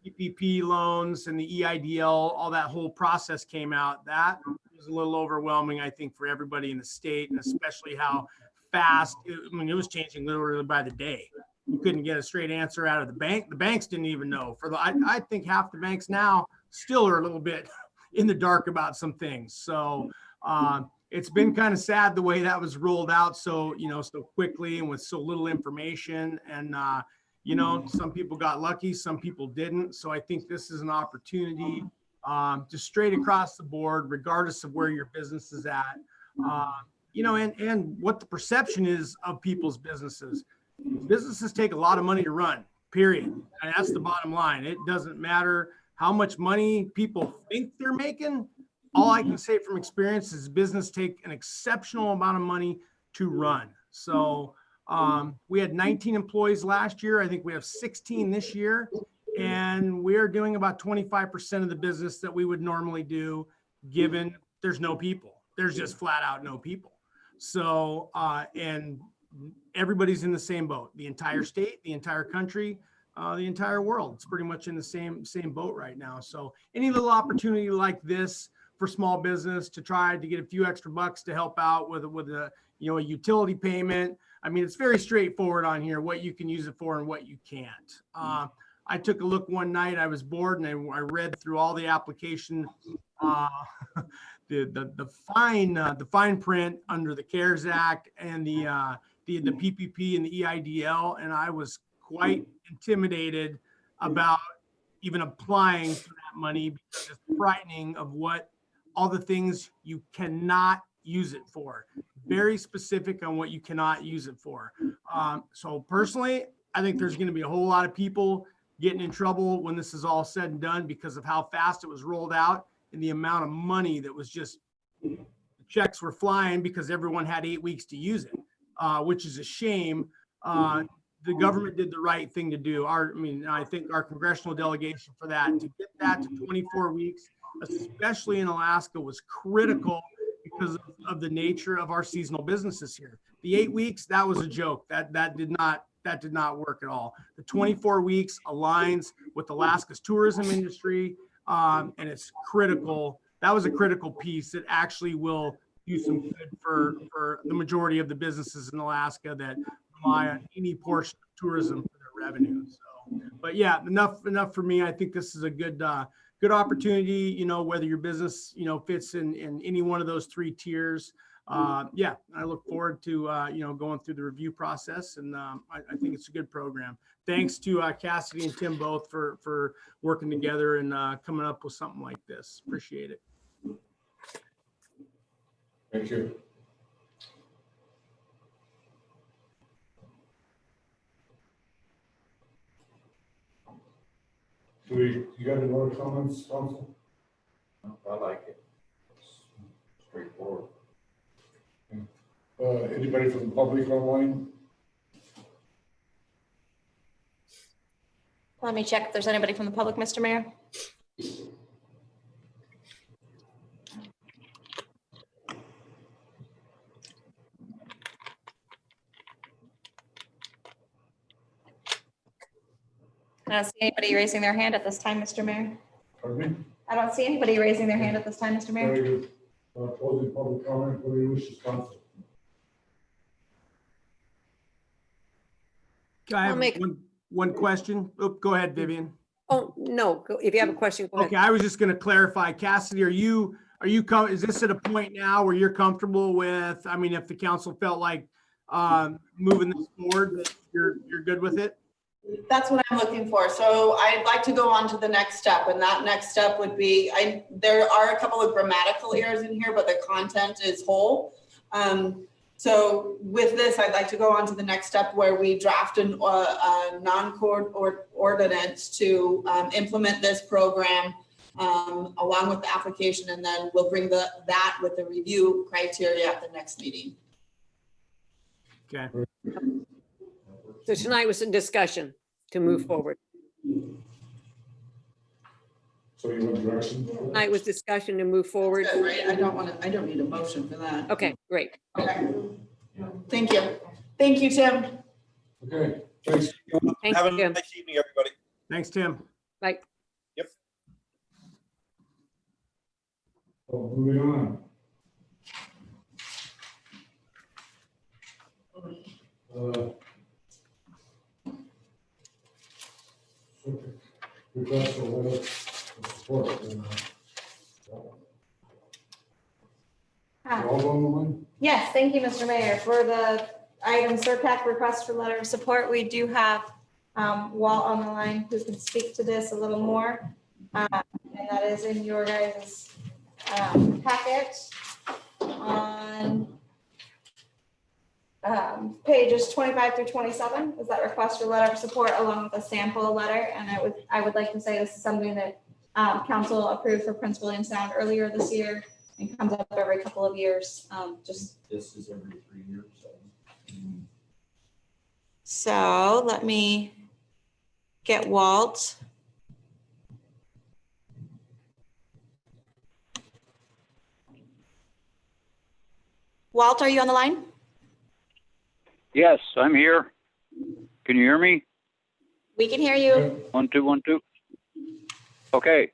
PPP loans and the EIDL, all that whole process came out, that was a little overwhelming, I think, for everybody in the state, and especially how fast, it was changing literally by the day. You couldn't get a straight answer out of the bank. The banks didn't even know. I think half the banks now still are a little bit in the dark about some things. So it's been kind of sad the way that was rolled out so quickly and with so little information. And some people got lucky, some people didn't. So I think this is an opportunity just straight across the board, regardless of where your business is at, and what the perception is of people's businesses. Businesses take a lot of money to run, period. And that's the bottom line. It doesn't matter how much money people think they're making. All I can say from experience is business take an exceptional amount of money to run. So we had 19 employees last year. I think we have 16 this year. And we're doing about 25% of the business that we would normally do, given there's no people. There's just flat out no people. So, and everybody's in the same boat, the entire state, the entire country, the entire world. It's pretty much in the same boat right now. So any little opportunity like this for small business to try to get a few extra bucks to help out with a utility payment. I mean, it's very straightforward on here, what you can use it for and what you can't. I took a look one night, I was bored, and I read through all the application, the fine print under the CARES Act and the PPP and the EIDL, and I was quite intimidated about even applying for that money because it's frightening of what all the things you cannot use it for. Very specific on what you cannot use it for. So personally, I think there's going to be a whole lot of people getting in trouble when this is all said and done because of how fast it was rolled out and the amount of money that was just, the checks were flying because everyone had 8 weeks to use it, which is a shame. The government did the right thing to do. I think our congressional delegation for that, to get that to 24 weeks, especially in Alaska, was critical because of the nature of our seasonal businesses here. The 8 weeks, that was a joke. That did not work at all. The 24 weeks aligns with Alaska's tourism industry, and it's critical. That was a critical piece that actually will do some good for the majority of the businesses in Alaska that rely on any portion of tourism for their revenue. So, but yeah, enough for me. I think this is a good opportunity, whether your business, fits in any one of those 3 tiers. Yeah, I look forward to, going through the review process, and I think it's a good program. Thanks to Cassidy and Tim both for working together and coming up with something like this. Appreciate it. Thank you. You got any more comments, council? I like it. It's straightforward. Anybody from the public online? Let me check if there's anybody from the public, Mr. Mayor. I don't see anybody raising their hand at this time, Mr. Mayor. Pardon me? I don't see anybody raising their hand at this time, Mr. Mayor. Very good. Closing public comment, what do you wish, council? I have make- one question. Oh, go ahead, Vivian. Oh, no, if you have a question, go ahead. Okay, I was just gonna clarify. Cassidy, is this at a point now where you're comfortable with, I mean, if the council felt like moving this forward, that you're good with it? That's what I'm looking for. So I'd like to go on to the next step, and that next step would be, there are a couple of grammatical errors in here, but the content is whole. So with this, I'd like to go on to the next step where we draft a non-court ordinance to implement this program along with the application, and then we'll bring that with the review criteria at the next meeting. Okay. So tonight was a discussion to move forward. So you want direction? Tonight was discussion to move forward. Good, right? I don't need a motion for that. Okay, great. Okay. Thank you. Thank you, Tim. Okay, thanks. Thank Have a you. nice evening, everybody. Thanks, Tim. Bye. So moving on. Request for letter of support. All on the line? Yes, thank you, Mr. Mayor. For the item CERPAC request for letter of support, we do have Walt on the line who can speak to this a little more. And that is in your guys' packet on pages 25 through 27 is that request for letter of support along with a sample letter. And I would like to say this is something that council approved for Prince William Sound earlier this year and comes up every couple of years. This is every 3 years. So let me get Walt. Walt, are you on the line? Yes, I'm here. Can you hear me? We can hear you. 1, 2, 1, 2. Okay.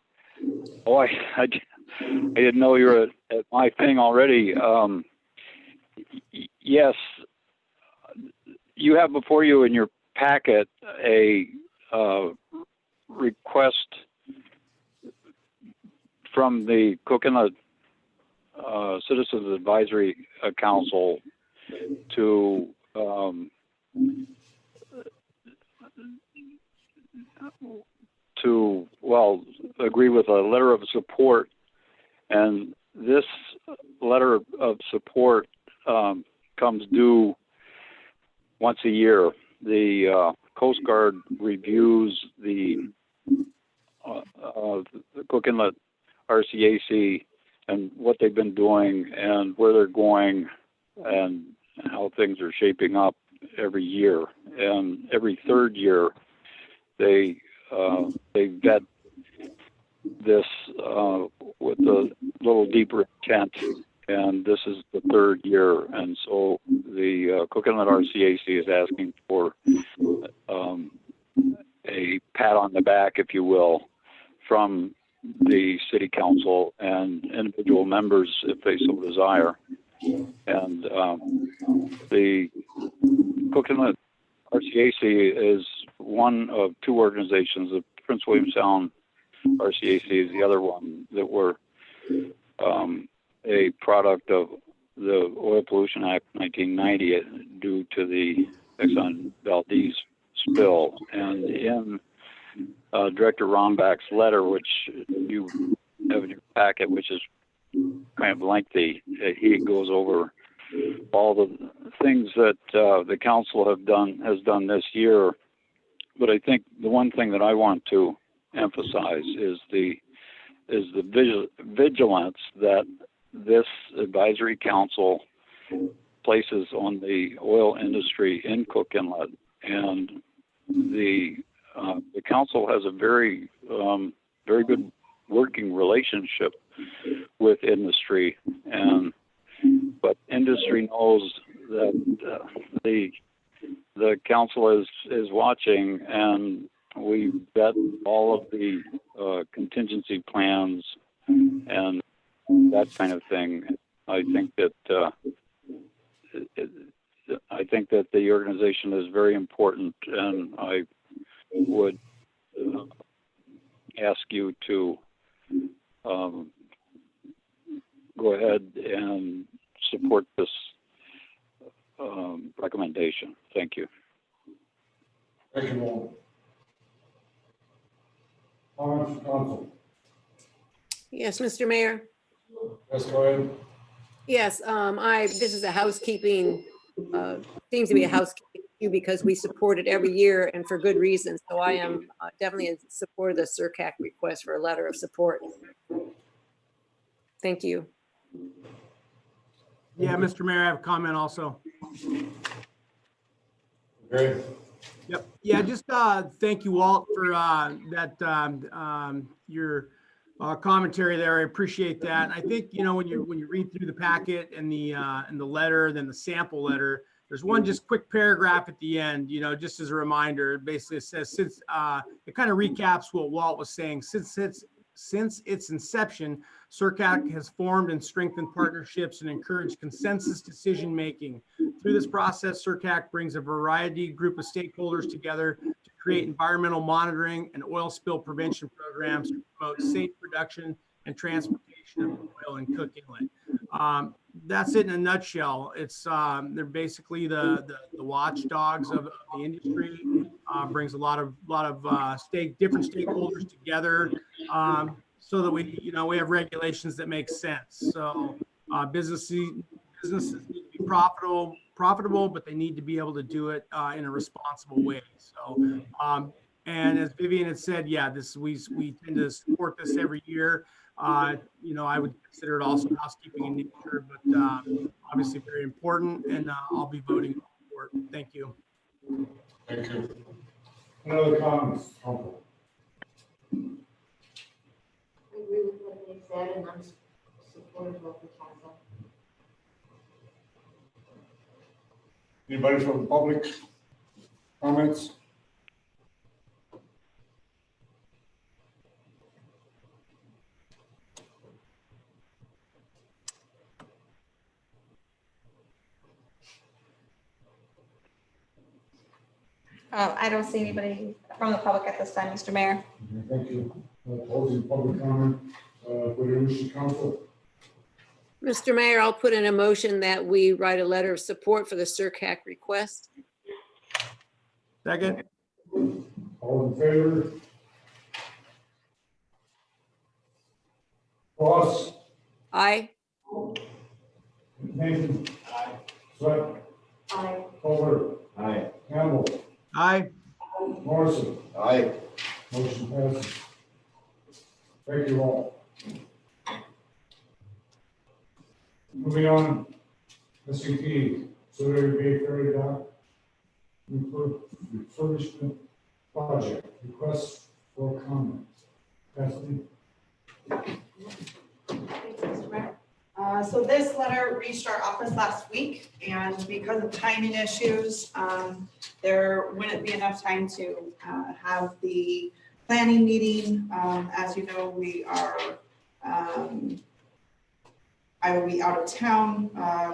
Oh, I didn't know you were at my thing already. Yes, you have before you in your packet a request from the Cook Inlet Citizens Advisory Council to agree with a letter of support. And this letter of support comes due once a year. The Coast Guard reviews the Cook Inlet RCAC and what they've been doing and where they're going and how things are shaping up every year. And every third year, they vet this with a little deeper intent. And this is the third year. And so the Cook Inlet RCAC is asking for a pat on the back, if you will, from the city council and individual members if they so desire. And the Cook Inlet RCAC is one of two organizations. The Prince William Sound RCAC is the other one that were a product of the Oil Pollution Act 1990 due to the Exxon Valdez spill. And in Director Rombach's letter, which you have in your packet, which is kind of lengthy, he goes over all the things that the council has done this year. But I think the one thing that I want to emphasize is the vigilance that this advisory council places on the oil industry in Cook Inlet. And the council has a very good working relationship with industry, but industry knows that the council is watching, and we vet all of the contingency plans and that kind of thing. I think that the organization is very important, and I would ask you to go ahead and support this recommendation. Thank you. Thank you, Walter. Comments from council? Yes, Mr. Mayor. Yes, go ahead. Yes, this is a housekeeping, seems to be a housekeeping issue because we support it every year and for good reason. So I am definitely in support of the SERCAC request for a letter of support. Thank you. Yeah, Mr. Mayor, I have a comment also. Great. Yep. Yeah, just thank you, Walt, for your commentary there. I appreciate that. And I think, you know, when you read through the packet and the letter, then the sample letter, there's one just quick paragraph at the end, you know, just as a reminder. It basically says, since it kind of recaps what Walt was saying. Since its inception, SERCAC has formed and strengthened partnerships and encouraged consensus decision-making. Through this process, SERCAC brings a variety group of stakeholders together to create environmental monitoring and oil spill prevention programs to promote safe production and transportation of oil and Cook Inlet. That's it in a nutshell. It's they're basically the watchdogs of the industry. Brings a lot of different stakeholders together, so that we have regulations that make sense. So businesses need to be profitable, but they need to be able to do it in a responsible way. So and as Vivian had said, yeah, we tend to support this every year. You know, I would consider it also housekeeping in nature, but obviously very important, and I'll be voting for it. Thank you. Thank you. Any other comments? I agree with what they said, and I'm supportive of the council. Anybody from the public? Comments? I don't see anybody from the public at this time, Mr. Mayor. Thank you. Closing public comment. What do you wish, council? Mr. Mayor, I'll put in a motion that we write a letter of support for the SERCAC request. Second. All in favor? Ross? Aye. Nathan? Aye. Sweat? Aye. Culver? Aye. Campbell? Aye. Morrison? Aye. Motion passes. Thank you all. Moving on, SCP, Sawyer Bay Ferry Dock refurbishment project, request for comment. Kathleen? So this letter reached our office last week, and because of timing issues, there wouldn't be enough time to have the planning meeting. As you know, we are, I will be out of town.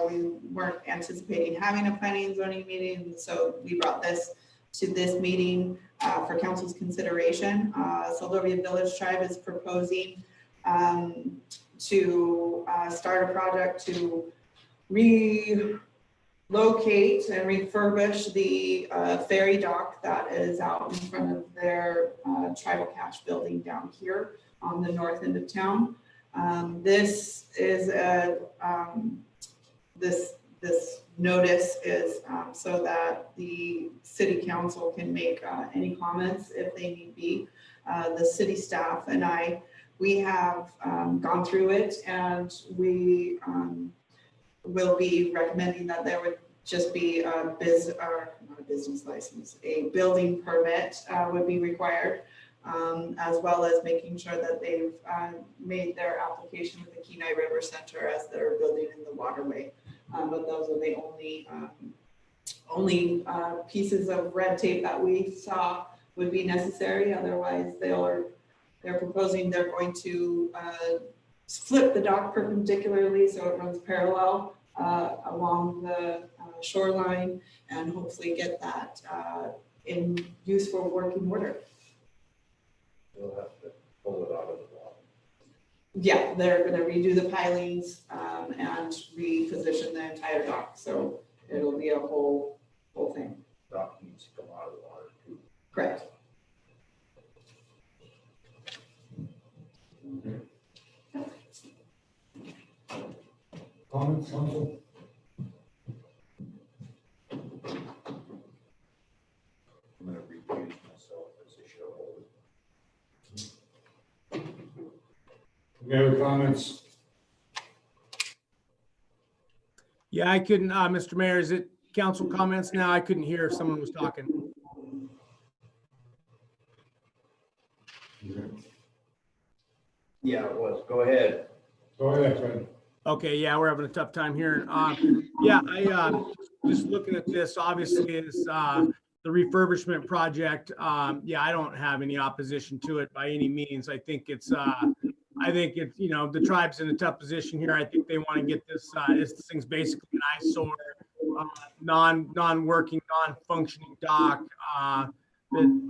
We weren't anticipating having a planning and zoning meeting, so we brought this to this meeting for council's consideration. Seldovia Village Tribe is proposing to start a project to relocate and refurbish the ferry dock that is out in front of their tribal cache building down here on the north end of town. This is this notice is so that the city council can make any comments if they need be. The city staff and we have gone through it, and we will be recommending that there would just be not a business license, a building permit would be required, as well as making sure that they've made their application with the Kenai River Center as they're building in the waterway. But those are the only pieces of red tape that we saw would be necessary. Otherwise, they're proposing they're going to flip the dock perpendicularly so it runs parallel along the shoreline, and hopefully get that in useful working order. You'll have to pull it out of the water. Yeah, they're gonna redo the pilings and reposition the entire dock, so it'll be a whole thing. Dock needs to come out of the water too. Correct. Comments, council? I'm gonna recuse myself as a shareholder. Any other comments? Yeah, I couldn't, Mr. Mayor, is it council comments now? I couldn't hear if someone was talking. Yeah, it was. Go ahead. Go ahead, Fred. Okay, yeah, we're having a tough time here. Yeah, I just looking at this, obviously, is the refurbishment project. Yeah, I don't have any opposition to it by any means. I think it's, you know, the tribe's in a tough position here. I think they want to get this, this thing's basically an eyesore, non-working, non-functioning dock that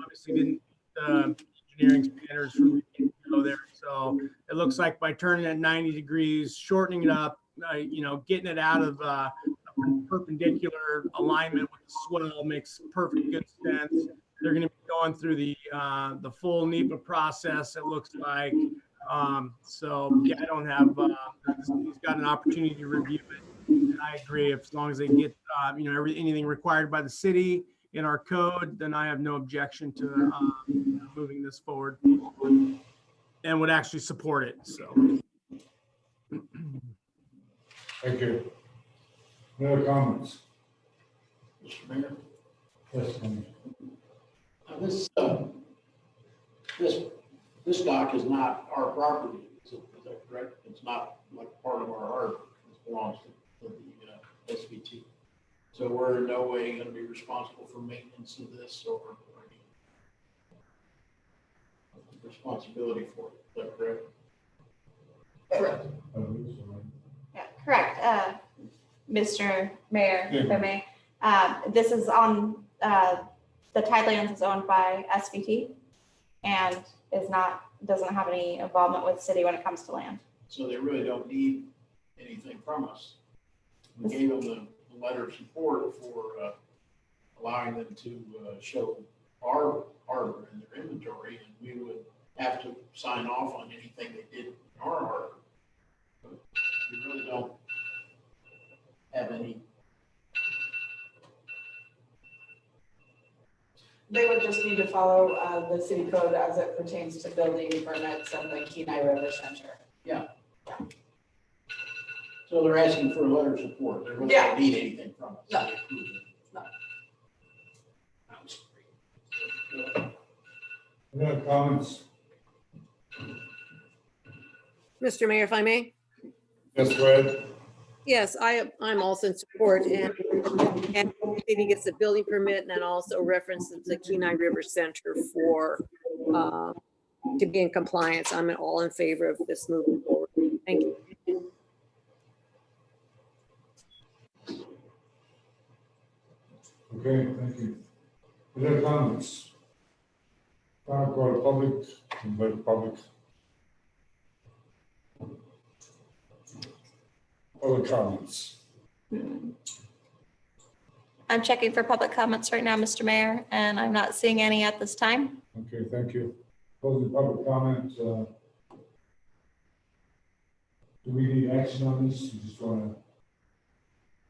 obviously didn't engineering standards for go there. So it looks like by turning it 90 degrees, shortening it up, you know, getting it out of a perpendicular alignment with the swell makes perfect good sense. They're going to be going through the full NEPA process, it looks like. So yeah, I don't have, he's got an opportunity to review it. And I agree, as long as they get, you know, anything required by the city in our code, then I have no objection to moving this forward and would actually support it, so. Thank you. Any other comments? Mr. Mayor, Yes, Tony. this dock is not our property, is that correct? It's not like part of our harbor, it belongs to the SVT. So we're in no way gonna be responsible for maintenance of this or any responsibility for it, is that correct? Correct. Yeah, correct. Mr. Mayor, if I Yeah. may, this is on, the Tidelands is owned by SVT and doesn't have any involvement with city when it comes to land. So they really don't need anything from us. We gave them the letter of support for allowing them to show our harbor in their inventory, and we would have to sign off on anything they did in our harbor. But we really don't have any. They would just need to follow the city code as it pertains to building permits and the Kenai River Center. Yeah. So they're asking for a letter of support. They really Yeah. don't need anything from us. No. No. Any other comments? Mr. Mayor, if I may? Yes, Fred. Yes, I'm also in support, and the city gets the building permit, and then also references the Kenai River Center for, to be in compliance. I'm all in favor of this moving forward. Thank you. Okay, thank you. Any other comments? Go to public, invite public. Other comments? I'm checking for public comments right now, Mr. Mayor, and I'm not seeing any at this time. Okay, thank you. Closing public comment. Do we need action on this? You just want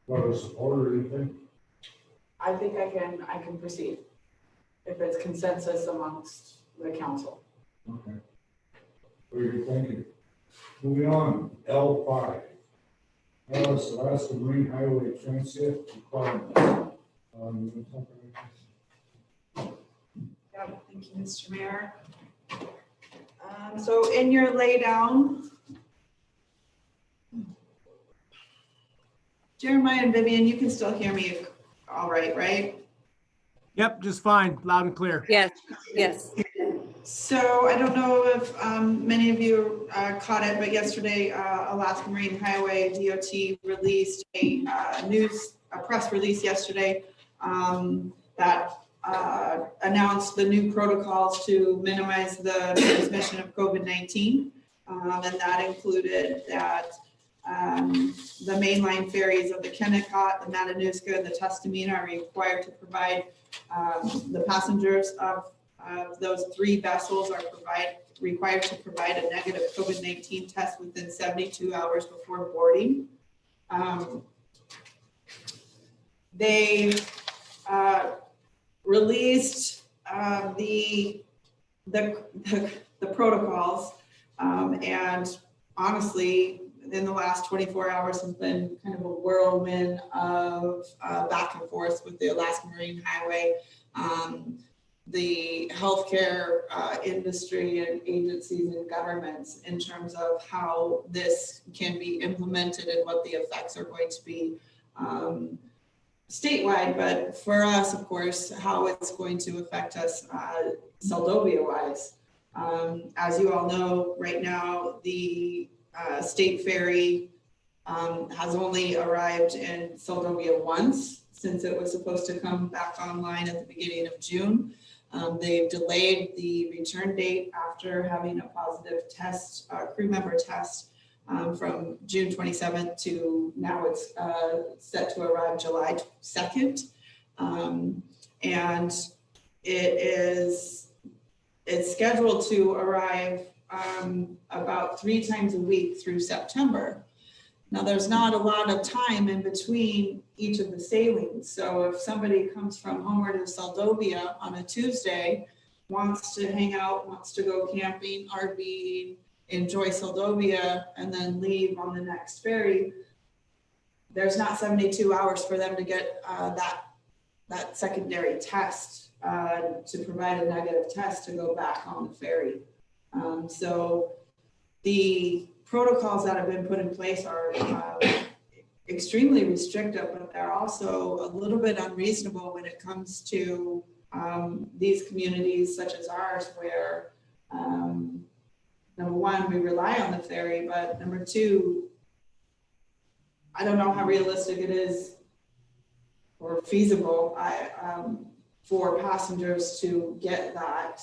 to support or anything? I think I can proceed if it's consensus amongst the council. Okay. Very good, thank you. Moving on, L5. Alice Alaska Marine Highway Transit requirements. Yeah, thank you, Mr. Mayor. So in your laydown, Jeremiah and Vivian, you can still hear me all right, right? Yep, just fine, loud and clear. Yes, yes. So I don't know if many of you caught it, but yesterday, Alaska Marine Highway DOT released a press release yesterday that announced the new protocols to minimize the transmission of COVID-19. And that included that the mainline ferries of the Kennecott, the Matanuska, and the Tustamina are required to provide the passengers of those 3 vessels are required to provide a negative COVID-19 test within 72 hours before boarding. They released the protocols, and honestly, in the last 24 hours has been kind of a whirlwind of back and forth with the Alaska Marine Highway, the healthcare industry and agencies and governments in terms of how this can be implemented and what the effects are going to be statewide, but for us, of course, how it's going to affect us Seldovia-wise. As you all know, right now, the state ferry has only arrived in Seldovia once since it was supposed to come back online at the beginning of June. They've delayed the return date after having a positive test, crew member test, from June 27th to now it's set to arrive July 2nd. And it's scheduled to arrive about 3 times a week through September. Now, there's not a lot of time in between each of the sailings. So if somebody comes from Homer to Seldovia on a Tuesday, wants to hang out, wants to go camping, RVing, enjoy Seldovia, and then leave on the next ferry, there's not 72 hours for them to get that secondary test to provide a negative test to go back on the ferry. So the protocols that have been put in place are extremely restrictive, but they're also a little bit unreasonable when it comes to these communities such as ours, where number one, we rely on the ferry, but number two, I don't know how realistic it is or feasible for passengers to get that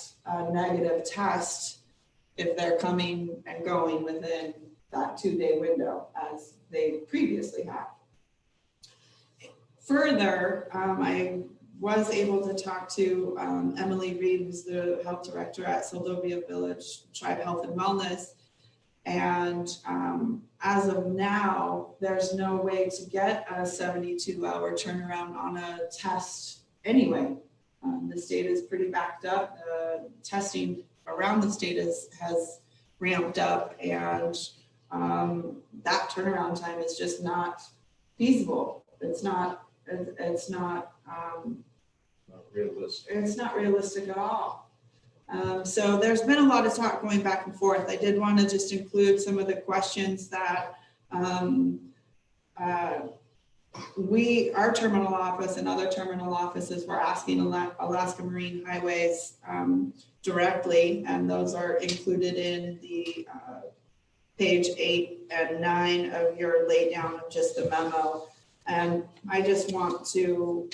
negative test if they're coming and going within that 2-day window as they previously have. Further, I was able to talk to Emily Reed, who's the health director at Seldovia Village Tribe Health and Wellness. And as of now, there's no way to get a 72-hour turnaround on a test anyway. The state is pretty backed up. Testing around the state has ramped up, and that turnaround time is just not feasible. It's not realistic. It's not realistic at all. So there's been a lot of talk going back and forth. I did want to just include some of the questions that our terminal office and other terminal offices were asking Alaska Marine Highways directly, and those are included in the page 8 and 9 of your laydown of just the memo. And I just want to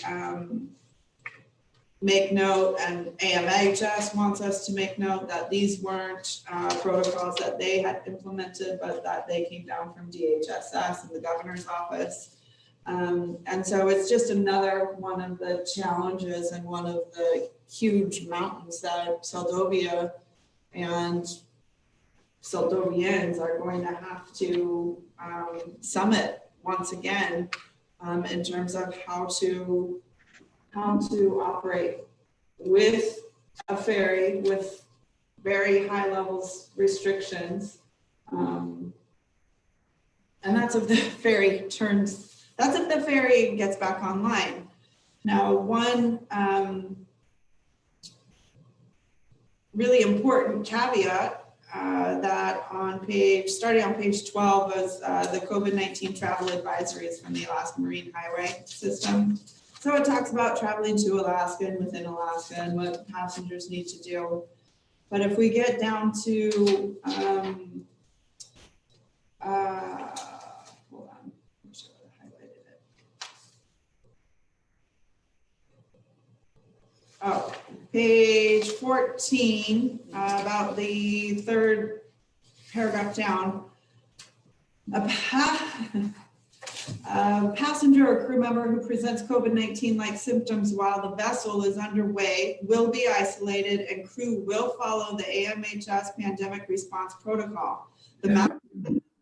make note, and AMHS wants us to make note that these weren't protocols that they had implemented, but that they came down from DHSS and the governor's office. And so it's just another one of the challenges and one of the huge mountains that Seldovia and Seldovians are going to have to summit once again in terms of how to operate with a ferry with very high levels restrictions. And that's if the ferry gets back online. Now, one really important caveat that starting on page 12 was the COVID-19 travel advisories from the Alaska Marine Highway system. So it talks about traveling to Alaska and within Alaska and what passengers need to do. But if we get down to, hold on, I should have highlighted it. Oh, page 14, about the third paragraph down. A passenger or crew member who presents COVID-19 like symptoms while the vessel is underway will be isolated, and crew will follow the AMHS pandemic response protocol. The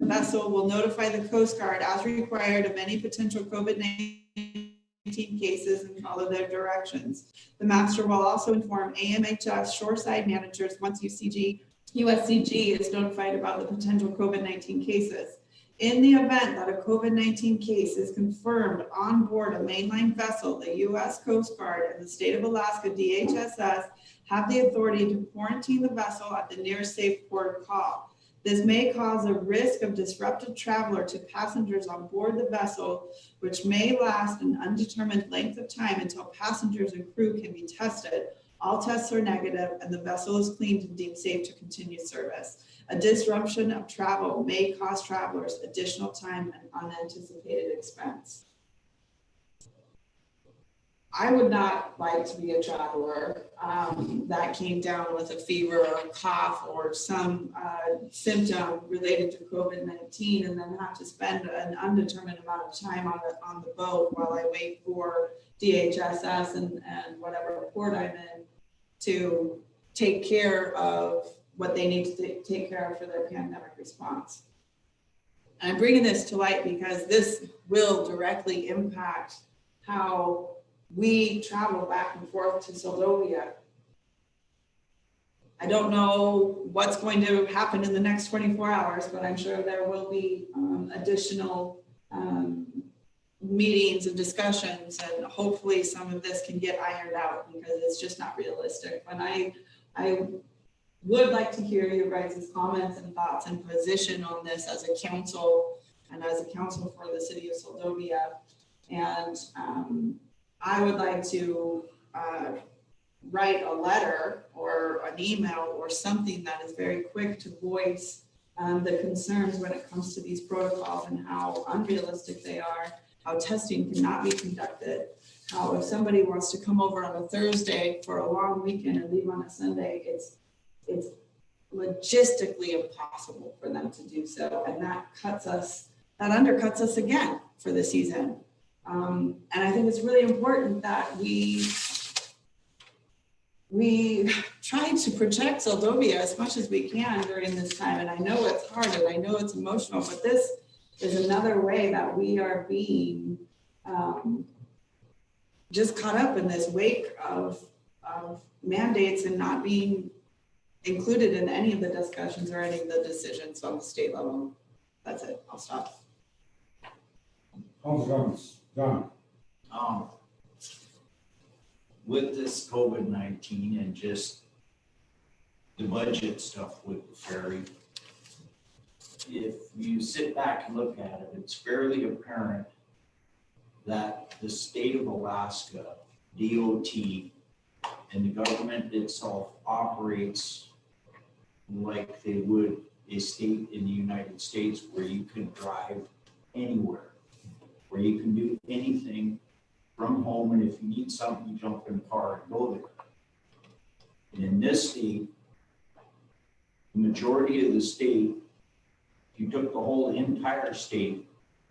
vessel will notify the Coast Guard as required of any potential COVID-19 cases and follow their directions. The master will also inform AMHS shoreside managers once USCG is notified about the potential COVID-19 cases. In the event that a COVID-19 case is confirmed on board a mainline vessel, the U.S. Coast Guard and the state of Alaska DHSS have the authority to quarantine the vessel at the nearest safe port of call. This may cause a risk of disrupted traveler to passengers on board the vessel, which may last an undetermined length of time until passengers and crew can be tested. All tests are negative and the vessel is cleaned and deemed safe to continue service. A disruption of travel may cost travelers additional time and unanticipated expense. I would not like to be a traveler that came down with a fever or a cough or some symptom related to COVID-19 and then have to spend an undetermined amount of time on the boat while I wait for DHSS and whatever port I'm in to take care of what they need to take care of for their pandemic response. And I'm bringing this to light because this will directly impact how we travel back and forth to Seldovia. I don't know what's going to happen in the next 24 hours, but I'm sure there will be additional meetings and discussions, and hopefully some of this can get ironed out because it's just not realistic. But I would like to hear your guys' comments and thoughts and position on this as a council and as a council for the city of Seldovia. And I would like to write a letter or an email or something that is very quick to voice the concerns when it comes to these protocols and how unrealistic they are, how testing cannot be conducted, how if somebody wants to come over on a Thursday for a long weekend and leave on a Sunday, it's logistically impossible for them to do so. And that undercuts us again for the season. And I think it's really important that we try to protect Seldovia as much as we can during this time. And I know it's hard and I know it's emotional, but this is another way that we are being just caught up in this wake of mandates and not being included in any of the discussions or any of the decisions on the state level. That's it. I'll stop. John. With this COVID-19 and just the budget stuff with the ferry, if you sit back and look at it, it's fairly apparent that the state of Alaska, DOT, and the government itself operates like they would a state in the United States where you can drive anywhere, where you can do anything from home, and if you need something, you jump in the car and go there. And in this state, the majority of the state, if you took the whole entire state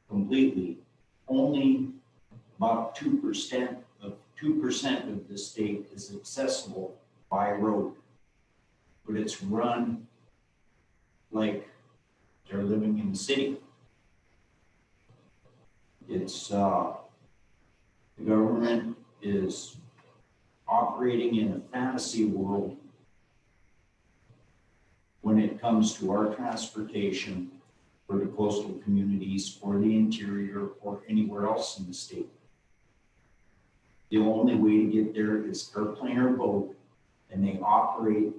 completely, only about 2% of the state is accessible by road. But it's run like they're living in the city. It's the government is operating in a fantasy world when it comes to our transportation for the coastal communities or the interior or anywhere else in the state. The only way to get there is airplane or boat, and they operate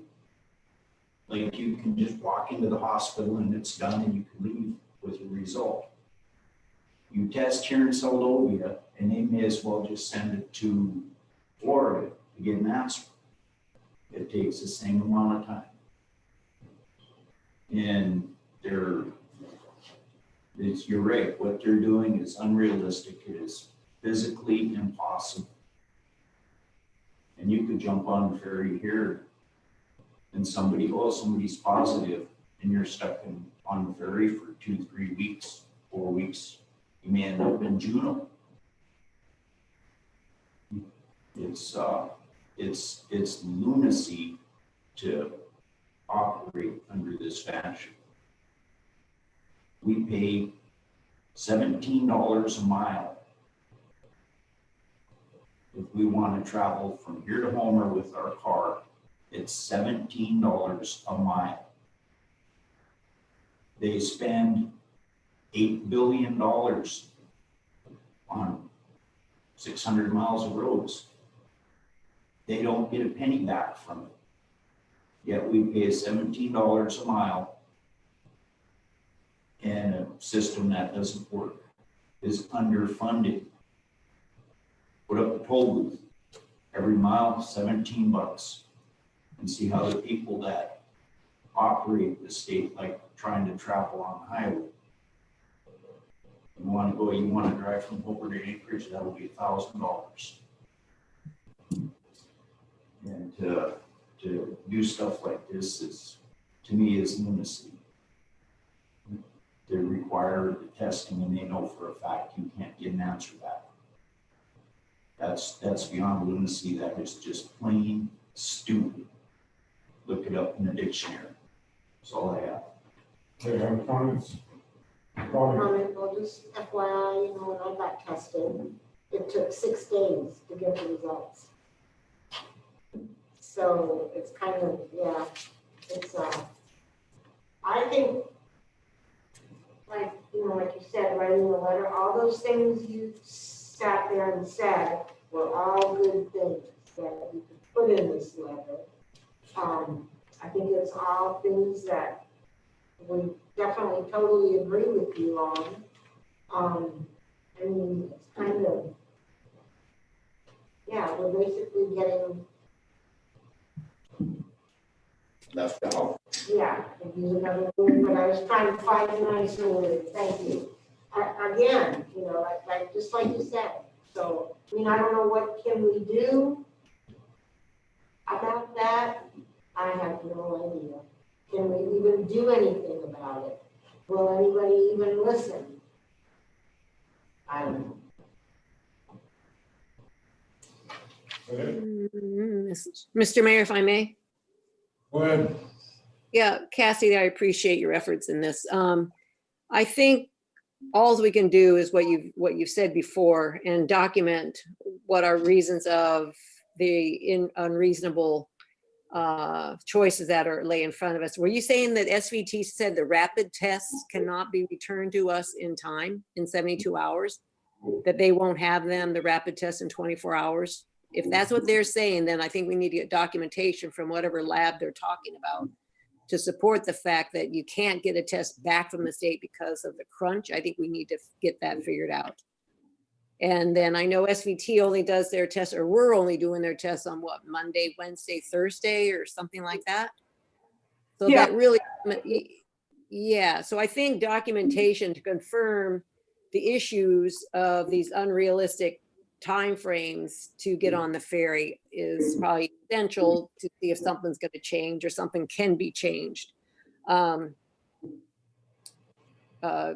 like you can just walk into the hospital and it's done and you can leave with a result. You test here in Seldovia, and they may as well just send it to Florida to get an answer. It takes the same amount of time. And you're right, what they're doing is unrealistic. It is physically impossible. And you could jump on the ferry here and somebody's positive and you're stuck on the ferry for 2, 3 weeks, 4 weeks. You may end up in Juneau. It's lunacy to operate under this fashion. We pay $17 a mile if we want to travel from here to Homer with our car. It's $17 a mile. They spend $8 billion on 600 miles of roads. They don't get a penny back from it. Yet we pay $17 a mile, and a system that doesn't work, is underfunded. Put up a toll booth, every mile, 17 bucks, and see how the people that operate the state like trying to travel on the highway. You want to drive from Homer to Anchorage, that will be $1,000. And to do stuff like this is, to me, is lunacy. They require the testing and they know for a fact you can't get an answer back. That's beyond lunacy. That is just plain stupid. Look it up in the dictionary. That's all I have. Okay, have comments? Comment, well, just FYI, you know, when I got tested, it took 6 days to get the results. So it's kind of, yeah, it's, I think, like, you know, like you said, writing the letter, all those things you sat there and said were all good things that you could put in this letter. I think it's all things that we definitely totally agree with you on. I mean, it's kind of, yeah, we're basically getting left out. yeah, I could use another word, but I was trying to find a nicer word, thank you. Again, you know, like, just like you said, so, I mean, I don't know what can we do about that, I have no idea. Can we even do anything about it? Will anybody even listen? I don't know. Mr. Mayor, if I may. Go ahead. Yeah, Cassie, I appreciate your efforts in this. I think all we can do is what you've said before and document what our reasons of the unreasonable choices that are lay in front of us. Were you saying that SVT said the rapid tests cannot be returned to us in time, in 72 hours? That they won't have them, the rapid tests in 24 hours? If that's what they're saying, then I think we need to get documentation from whatever lab they're talking about to support the fact that you can't get a test back from the state because of the crunch. I think we need to get that figured out. And then I know SVT only does their tests, or we're only doing their tests on what, Monday, Wednesday, Thursday, or something like that. So Yeah. that really, yeah. So I think documentation to confirm the issues of these unrealistic timeframes to get on the ferry is probably essential to see if something's going to change or something can be changed.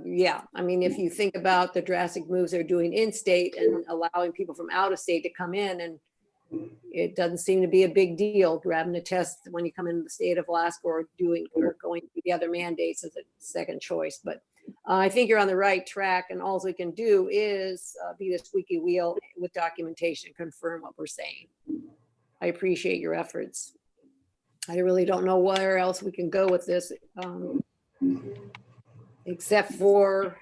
Yeah, I mean, if you think about the drastic moves they're doing in state and allowing people from out of state to come in, and it doesn't seem to be a big deal grabbing a test when you come into the state of Alaska or going through the other mandates as a second choice. But I think you're on the right track, and all we can do is be the squeaky wheel with documentation, confirm what we're saying. I appreciate your efforts. I really don't know where else we can go with this, except for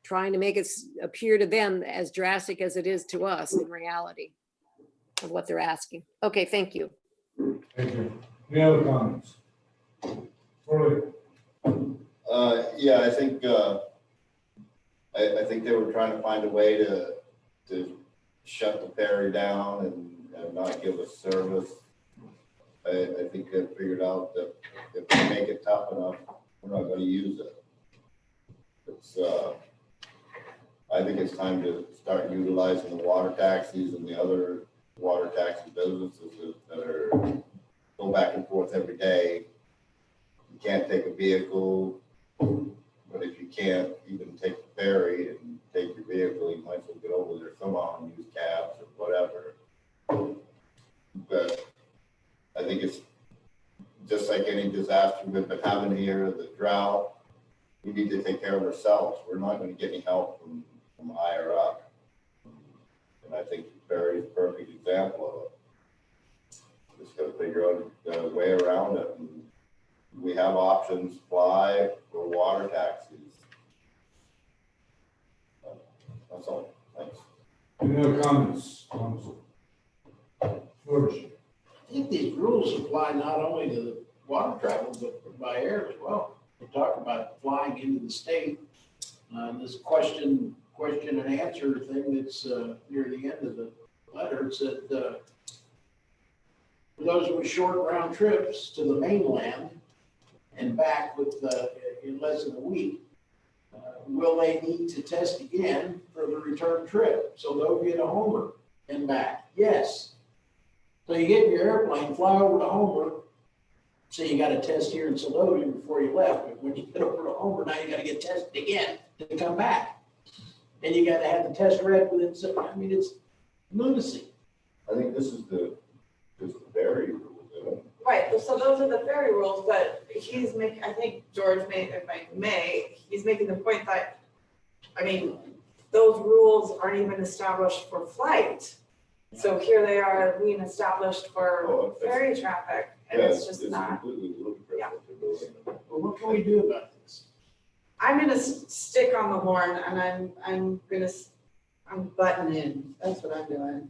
trying to make it appear to them as drastic as it is to us in reality of what they're asking. Okay, thank you. Thank you. Any other comments? Charlie? Yeah, I think, I I think they were trying to find a way to shut the ferry down and not give us service. I think they figured out that if we make it tough enough, we're not gonna use it. It's, I think it's time to start utilizing the water taxis and the other water taxi businesses that are go back and forth every day. You can't take a vehicle, but if you can't even take the ferry and take your vehicle, you might as well get over there somehow and use cabs or whatever. But I think it's just like any disaster we've been having here, the drought, we need to take care of ourselves. We're not going to get any help from higher up. And I think the ferry is a perfect example of it. Just got to figure out a way around it. And we have options, fly or water taxis. That's all. Thanks. Any other comments, council? George? I think these rules apply not only to the water travel, but by air as well. We talk about flying into the state. This question and answer thing that's near the end of the letter, it said, for those with short round trips to the mainland and back with in less than a week, will they need to test again for the return trip? So they'll get a Homer and back. Yes. So you get in your airplane, fly over to Homer. So you got to test here in Salovia before you left. But when you get over to Homer, now you got to get tested again to come back. And you got to have the test read within, I mean, it's lunacy. I think this is the ferry rules, isn't it? Right, so those are the ferry rules, but he's making, I think George made, if I may, he's making the point that, I mean, those rules aren't even established for flight. So here they are being established for ferry traffic, and it's just not. Yeah. Well, what can we do about this? I'm gonna stick on the horn, and I'm butting in. That's what I'm doing.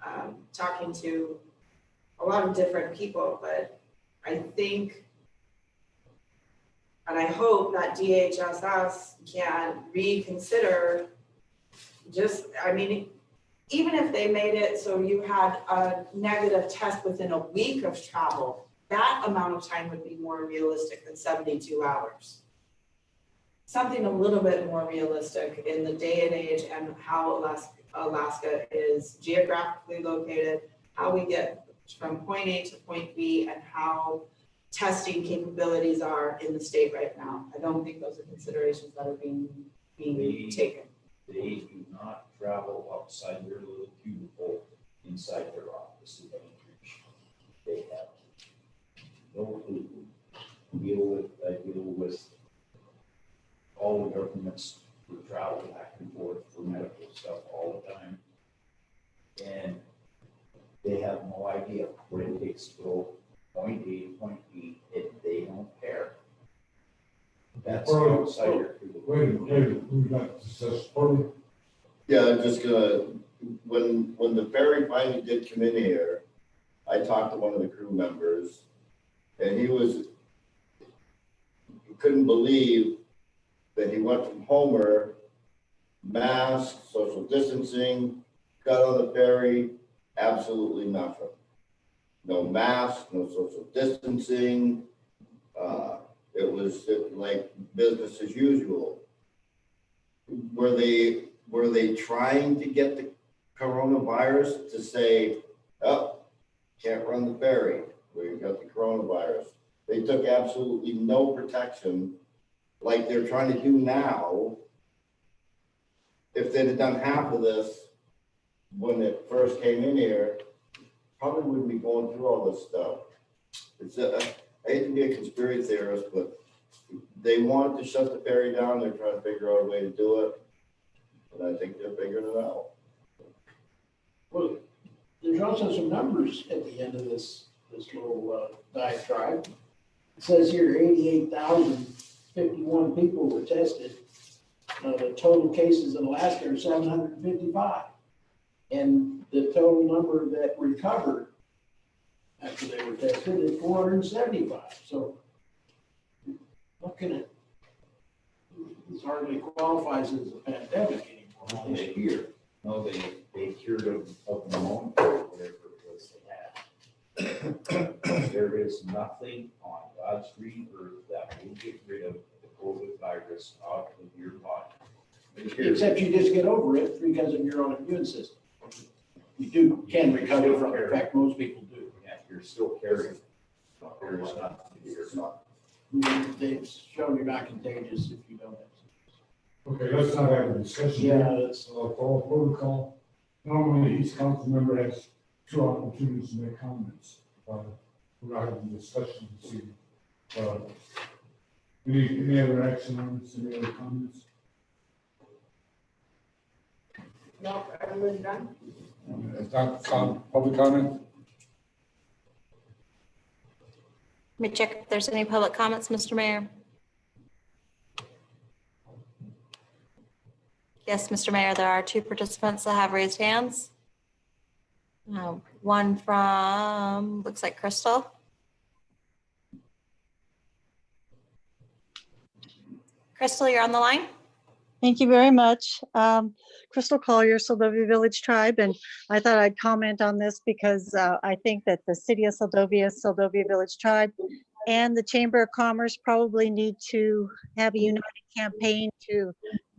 I'm talking to a lot of different people, but I think, and I hope that DHSS can reconsider just, I mean, even if they made it so you had a negative test within a week of travel, that amount of time would be more realistic than 72 hours. Something a little bit more realistic in the day and age and how Alaska is geographically located, how we get from point A to point B, and how testing capabilities are in the state right now. I don't think those are considerations that are being taken. They do not travel outside their little cubicle inside their office in Anchorage. They have no clue. I deal with all the governments who travel back and forth for medical stuff all the time. And they have no idea what it takes to go point A to point B, and they don't care. That's outside their cubicle. Wait a minute, we got success story. Yeah, I'm just gonna, when the ferry finally did come in here, I talked to one of the crew members, and he couldn't believe that he went from Homer, mask, social distancing, got on the ferry, absolutely nothing. No mask, no social distancing. It was like business as usual. Were they trying to get the coronavirus to say, oh, can't run the ferry, we got the coronavirus? They took absolutely no protection like they're trying to do now. If they'd have done half of this when it first came in here, probably wouldn't be going through all this stuff. It's I hate to be a conspiracy theorist, but they want to shut the ferry down. They're trying to figure out a way to do it. And I think they're figuring it out. Well, there's also some numbers at the end of this little diatribe. It says here 88,051 people were tested. The total cases in Alaska are 755. And the total number that recovered after they were tested is 475. So what can it, hardly qualifies as a pandemic anymore. They here, no, they cured of pneumonia, or whatever it was they had. There is nothing on God's green earth that will get rid of the COVID virus out of your body. Except you just get over it because of your own immune system. You can recover from it. In fact, most people do. Yeah, you're still carrying. There is nothing to your body. They've shown you're not contagious if you don't have. Okay, let's not have a discussion. Yeah, that's. Follow protocol. Normally, each council member has 2 opportunities to make comments. We're not having a discussion this evening. Any other action on this, any other comments? No, everyone's done? It's not public comment? Let me check if there's any public comments, Mr. Mayor. Yes, Mr. Mayor, there are 2 participants that have raised hands. One from, looks like Crystal. Crystal, you're on the line. Thank you very much. Crystal Collier, Seldovia Village Tribe, and I thought I'd comment on this because I think that the city of Seldovia Village Tribe, and the Chamber of Commerce probably need to have a united campaign to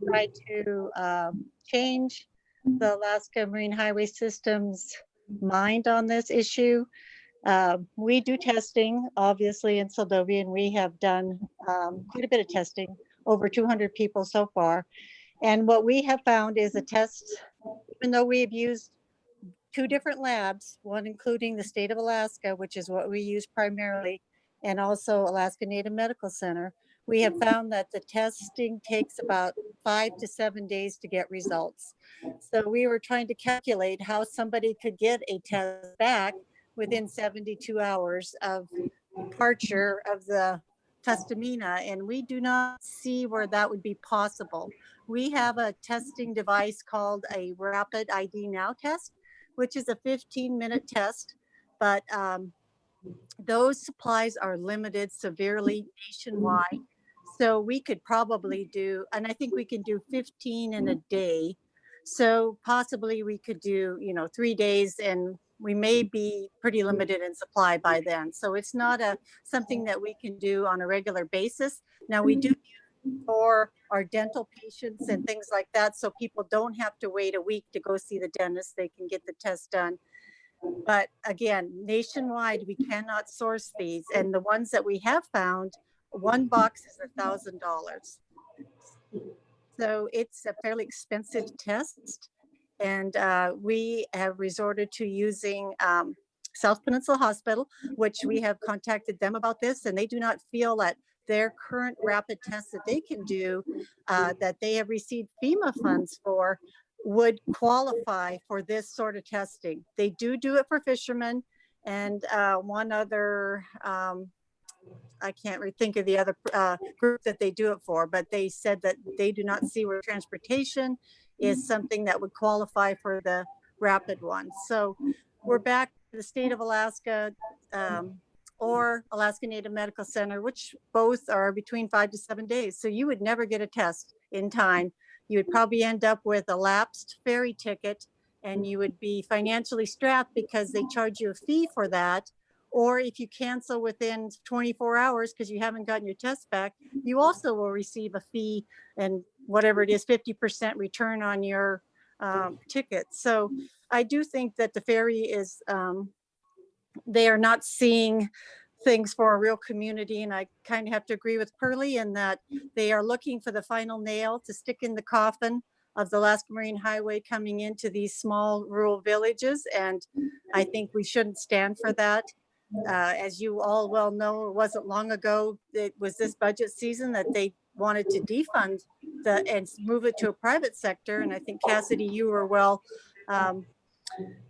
try to change the Alaska Marine Highway System's mind on this issue. We do testing, obviously, in Seldovia, and we have done quite a bit of testing, over 200 people so far. And what we have found is a test, even though we have used 2 different labs, one including the state of Alaska, which is what we use primarily, and also Alaska Native Medical Center, we have found that the testing takes about 5 to 7 days to get results. So we were trying to calculate how somebody could get a test back within 72 hours of departure of the Tustamina, and we do not see where that would be possible. We have a testing device called a Rapid ID Now test, which is a 15-minute test, but those supplies are limited severely nationwide. So we could probably do, and I think we can do 15 in a day. So possibly we could do, 3 days, and we may be pretty limited in supply by then. So it's not something that we can do on a regular basis. Now we do for our dental patients and things like that, so people don't have to wait a week to go see the dentist. They can get the test done. But again, nationwide, we cannot source these. And the ones that we have found, one box is $1,000. So it's a fairly expensive test. And we have resorted to using South Peninsula Hospital, which we have contacted them about this, and they do not feel that their current rapid tests that they can do, that they have received FEMA funds for, would qualify for this sort of testing. They do it for fishermen, and one other, I can't think of the other group that they do it for, but they said that they do not see where transportation is something that would qualify for the rapid one. So we're back to the state of Alaska or Alaska Native Medical Center, which both are between 5 to 7 days. So you would never get a test in time. You would probably end up with a lapsed ferry ticket, and you would be financially strapped because they charge you a fee for that. Or if you cancel within 24 hours because you haven't gotten your test back, you also will receive a fee and whatever it is, 50% return on your ticket. So I do think that the ferry is, they are not seeing things for a real community. And I kind of have to agree with Pearlie in that they are looking for the final nail to stick in the coffin of the Alaska Marine Highway coming into these small rural villages. And I think we shouldn't stand for that. As you all well know, it wasn't long ago, it was this budget season that they wanted to defund and move it to a private sector. And I think Cassidy, you were well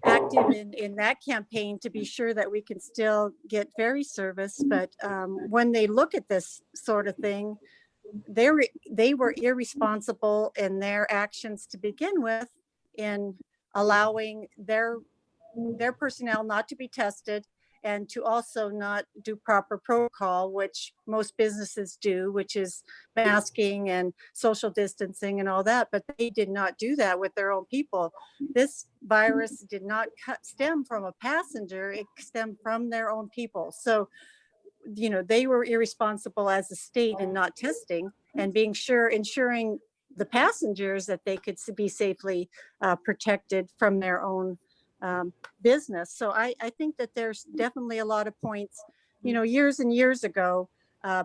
active in that campaign to be sure that we can still get ferry service. But when they look at this sort of thing, they were irresponsible in their actions to begin with in allowing their personnel not to be tested and to also not do proper protocol, which most businesses do, which is masking and social distancing and all that, but they did not do that with their own people. This virus did not stem from a passenger, it stemmed from their own people. So, you know, they were irresponsible as a state in not testing and ensuring the passengers that they could be safely protected from their own business. So I think that there's definitely a lot of points. You know, years and years ago,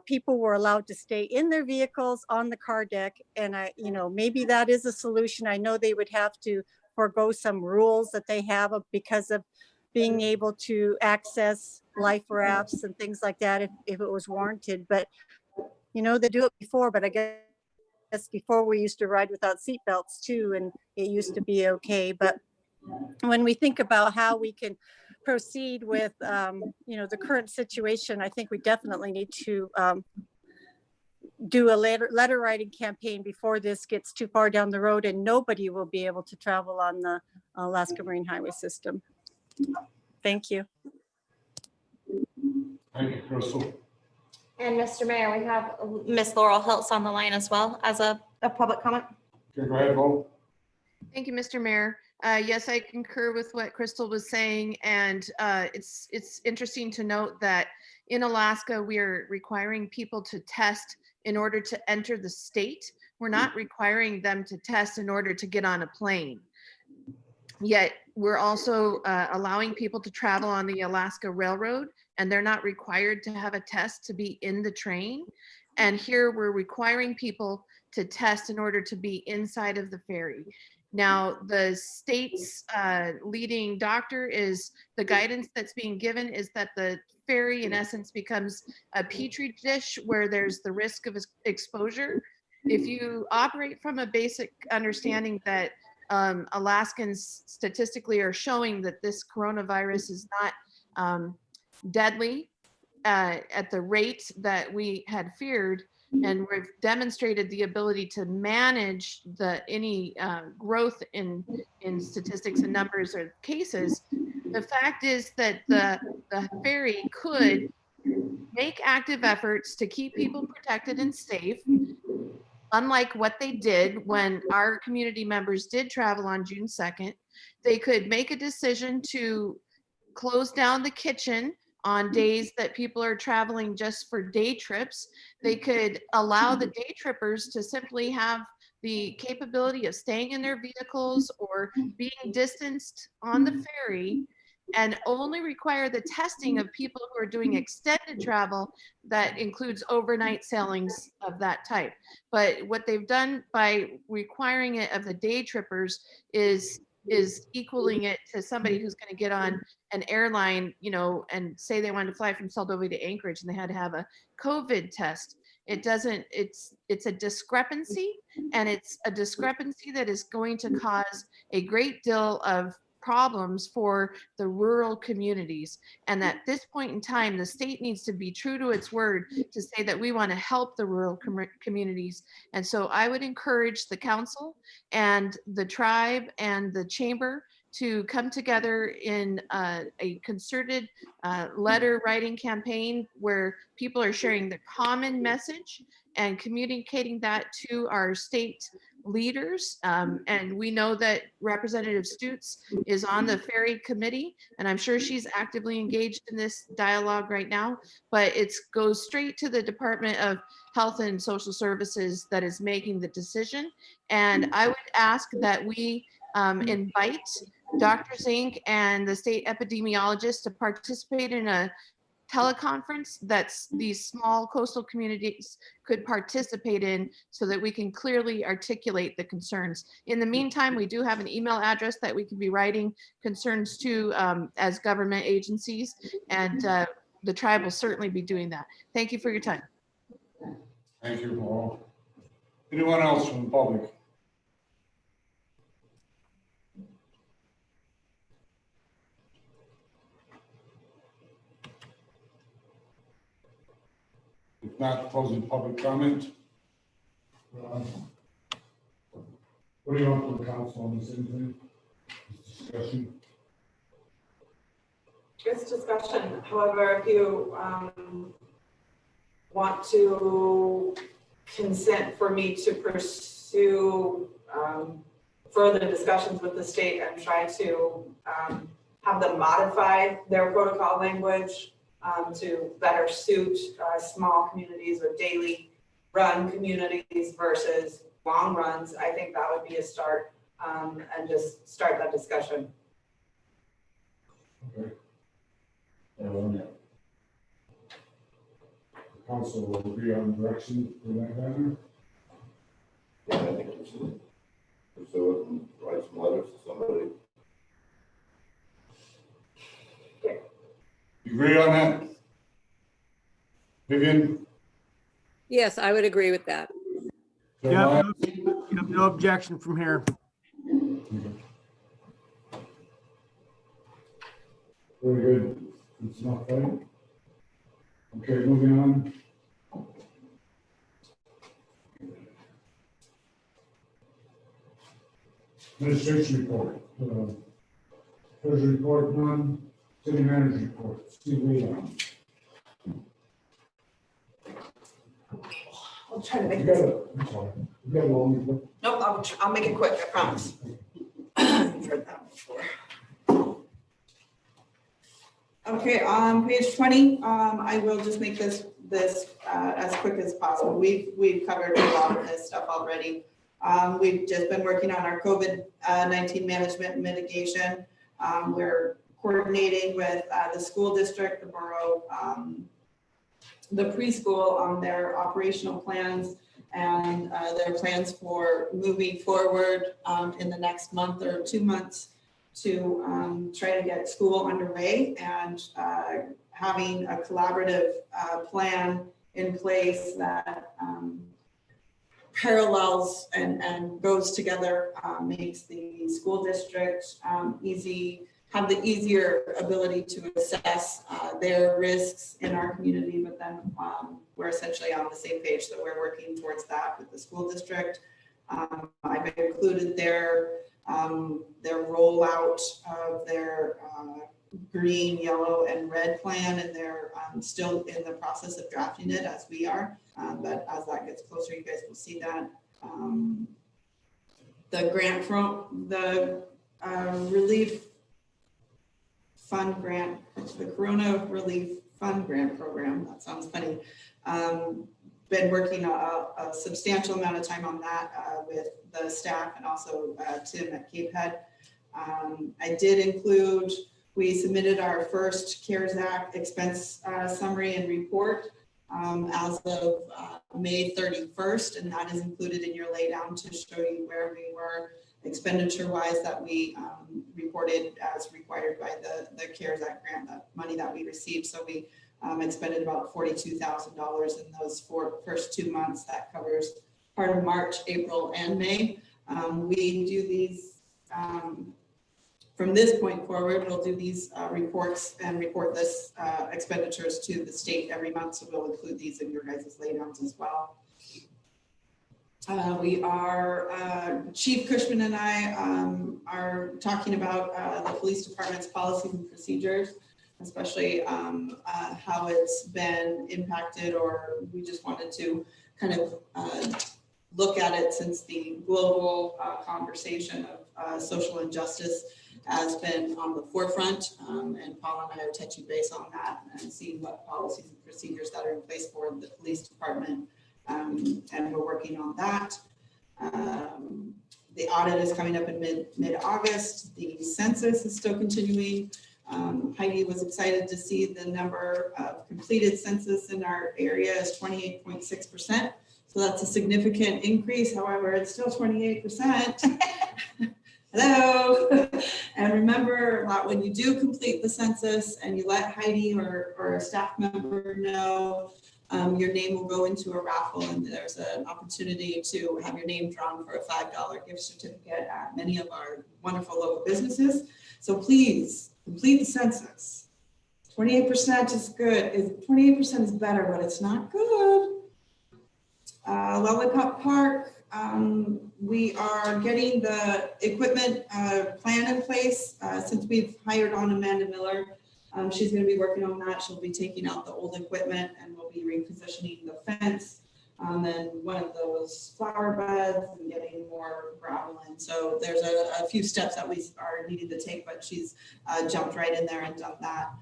people were allowed to stay in their vehicles on the car deck. And you know, maybe that is a solution. I know they would have to forego some rules that they have because of being able to access life rafts and things like that if it was warranted. But, you know, they do it before, but I guess before we used to ride without seatbelts too, and it used to be okay. But when we think about how we can proceed with, you know, the current situation, I think we definitely need to do a letter writing campaign before this gets too far down the road and nobody will be able to travel on the Alaska Marine Highway System. Thank you. Thank you, Crystal. And Mr. Mayor, we have Miss Laurel Hiltz on the line as well as a public comment. Okay, go ahead, Bo. Thank you, Mr. Mayor. Yes, I concur with what Crystal was saying, and it's interesting to note that in Alaska, we are requiring people to test in order to enter the state. We're not requiring them to test in order to get on a plane. Yet we're also allowing people to travel on the Alaska Railroad, and they're not required to have a test to be in the train. And here we're requiring people to test in order to be inside of the ferry. Now, the state's leading doctor is the guidance that's being given is that the ferry, in essence, becomes a petri dish where there's the risk of exposure. If you operate from a basic understanding that Alaskans statistically are showing that this coronavirus is not deadly at the rate that we had feared, and we've demonstrated the ability to manage any growth in statistics and numbers or cases. The fact is that the ferry could make active efforts to keep people protected and safe, unlike what they did when our community members did travel on June 2nd. They could make a decision to close down the kitchen on days that people are traveling just for day trips. They could allow the day trippers to simply have the capability of staying in their vehicles or being distanced on the ferry, and only require the testing of people who are doing extended travel that includes overnight sailings of that type. But what they've done by requiring it of the day trippers is equaling it to somebody who's going to get on an airline, you know, and say they wanted to fly from Seldovia to Anchorage and they had to have a COVID test. It doesn't, it's a discrepancy, and it's a discrepancy that is going to cause a great deal of problems for the rural communities. And at this point in time, the state needs to be true to its word to say that we want to help the rural communities. And so I would encourage the council and the tribe and the chamber to come together in a concerted letter writing campaign where people are sharing the common message and communicating that to our state leaders. And we know that Representative Stutes is on the ferry committee, and I'm sure she's actively engaged in this dialogue right now, but it goes straight to the Department of Health and Social Services that is making the decision. And I would ask that we invite Dr. Zink and the state epidemiologist to participate in a teleconference that's these small coastal communities could participate in, so that we can clearly articulate the concerns. In the meantime, we do have an email address that we can be writing concerns to as government agencies, and the tribe will certainly be doing that. Thank you for your time. Thank you, Laurel. Anyone else from the public? If not, closing public comment. What do you want from the council on this evening? Discussion. It's discussion. However, if you want to consent for me to pursue further discussions with the state and try to have them modify their protocol language to better suit small communities or daily run communities versus long runs, I think that would be a start, and just start that discussion. Okay. The council will agree on direction for that matter. Yeah, I think we should pursue it and write some letters to somebody. You agree on that? Vivian? Yes, I would agree with that. Yeah, no objection from here. Very good. It's not funny. Okay, moving on. Administration report. Treasury report none. City manager report. Steve Leon. I'll try to make You this. got it. I'm sorry. You got a long. Nope, I'll make it quick, I promise. You've heard that before. Okay, on page 20, I will just make this as quick as possible. We've covered a lot of this stuff already. We've just been working on our COVID-19 management and mitigation. We're coordinating with the school district, the borough, the preschool on their operational plans and their plans for moving forward in the next month or 2 months to try to get school underway and having a collaborative plan in place that parallels and goes together, makes the school district have the easier ability to assess their risks in our community, but then we're essentially on the same page, so we're working towards that with the school district. I've included their rollout of their green, yellow, and red plan, and they're still in the process of drafting it as we are, but as that gets closer, you guys will see that. The grant from the relief fund grant, the Corona Relief Fund Grant Program, that sounds funny. Been working a substantial amount of time on that with the staff and also Tim at Cape Head. I did include, we submitted our first CARES Act expense summary and report as of May 31st, and that is included in your laydown to show you where we were expenditure-wise that we reported as required by the CARES Act grant, that money that we received. So we expended about $42,000 in those first 2 months. That covers part of March, April, and May. We do these, from this point forward, we'll do these reports and report this expenditures to the state every month. So we'll include these in your guys' laydowns as well. We are, Chief Cushman and I are talking about the police department's policies and procedures, especially how it's been impacted, or we just wanted to kind of look at it since the global conversation of social injustice has been on the forefront. And Paul and I are touching base on that and seeing what policies and procedures that are in place for the police department. And we're working on that. The audit is coming up in mid-August. The census is still continuing. Heidi was excited to see the number of completed census in our area is 28.6%. So that's a significant increase. However, it's still 28%. Hello. And remember that when you do complete the census and you let Heidi or a staff member know, your name will go into a raffle, and there's an opportunity to have your name drawn for a $5 gift certificate at many of our wonderful local businesses. So please complete the census. 28% is good. 28% is better, but it's not good. Lollipop Park, we are getting the equipment plan in place since we've hired on Amanda Miller She's gonna be working on that. She'll be taking out the old equipment and we'll be repositioning the fence. And one of those flower beds and getting more gravel in. So there's a few steps that we are needing to take, but she's jumped right in there and done that.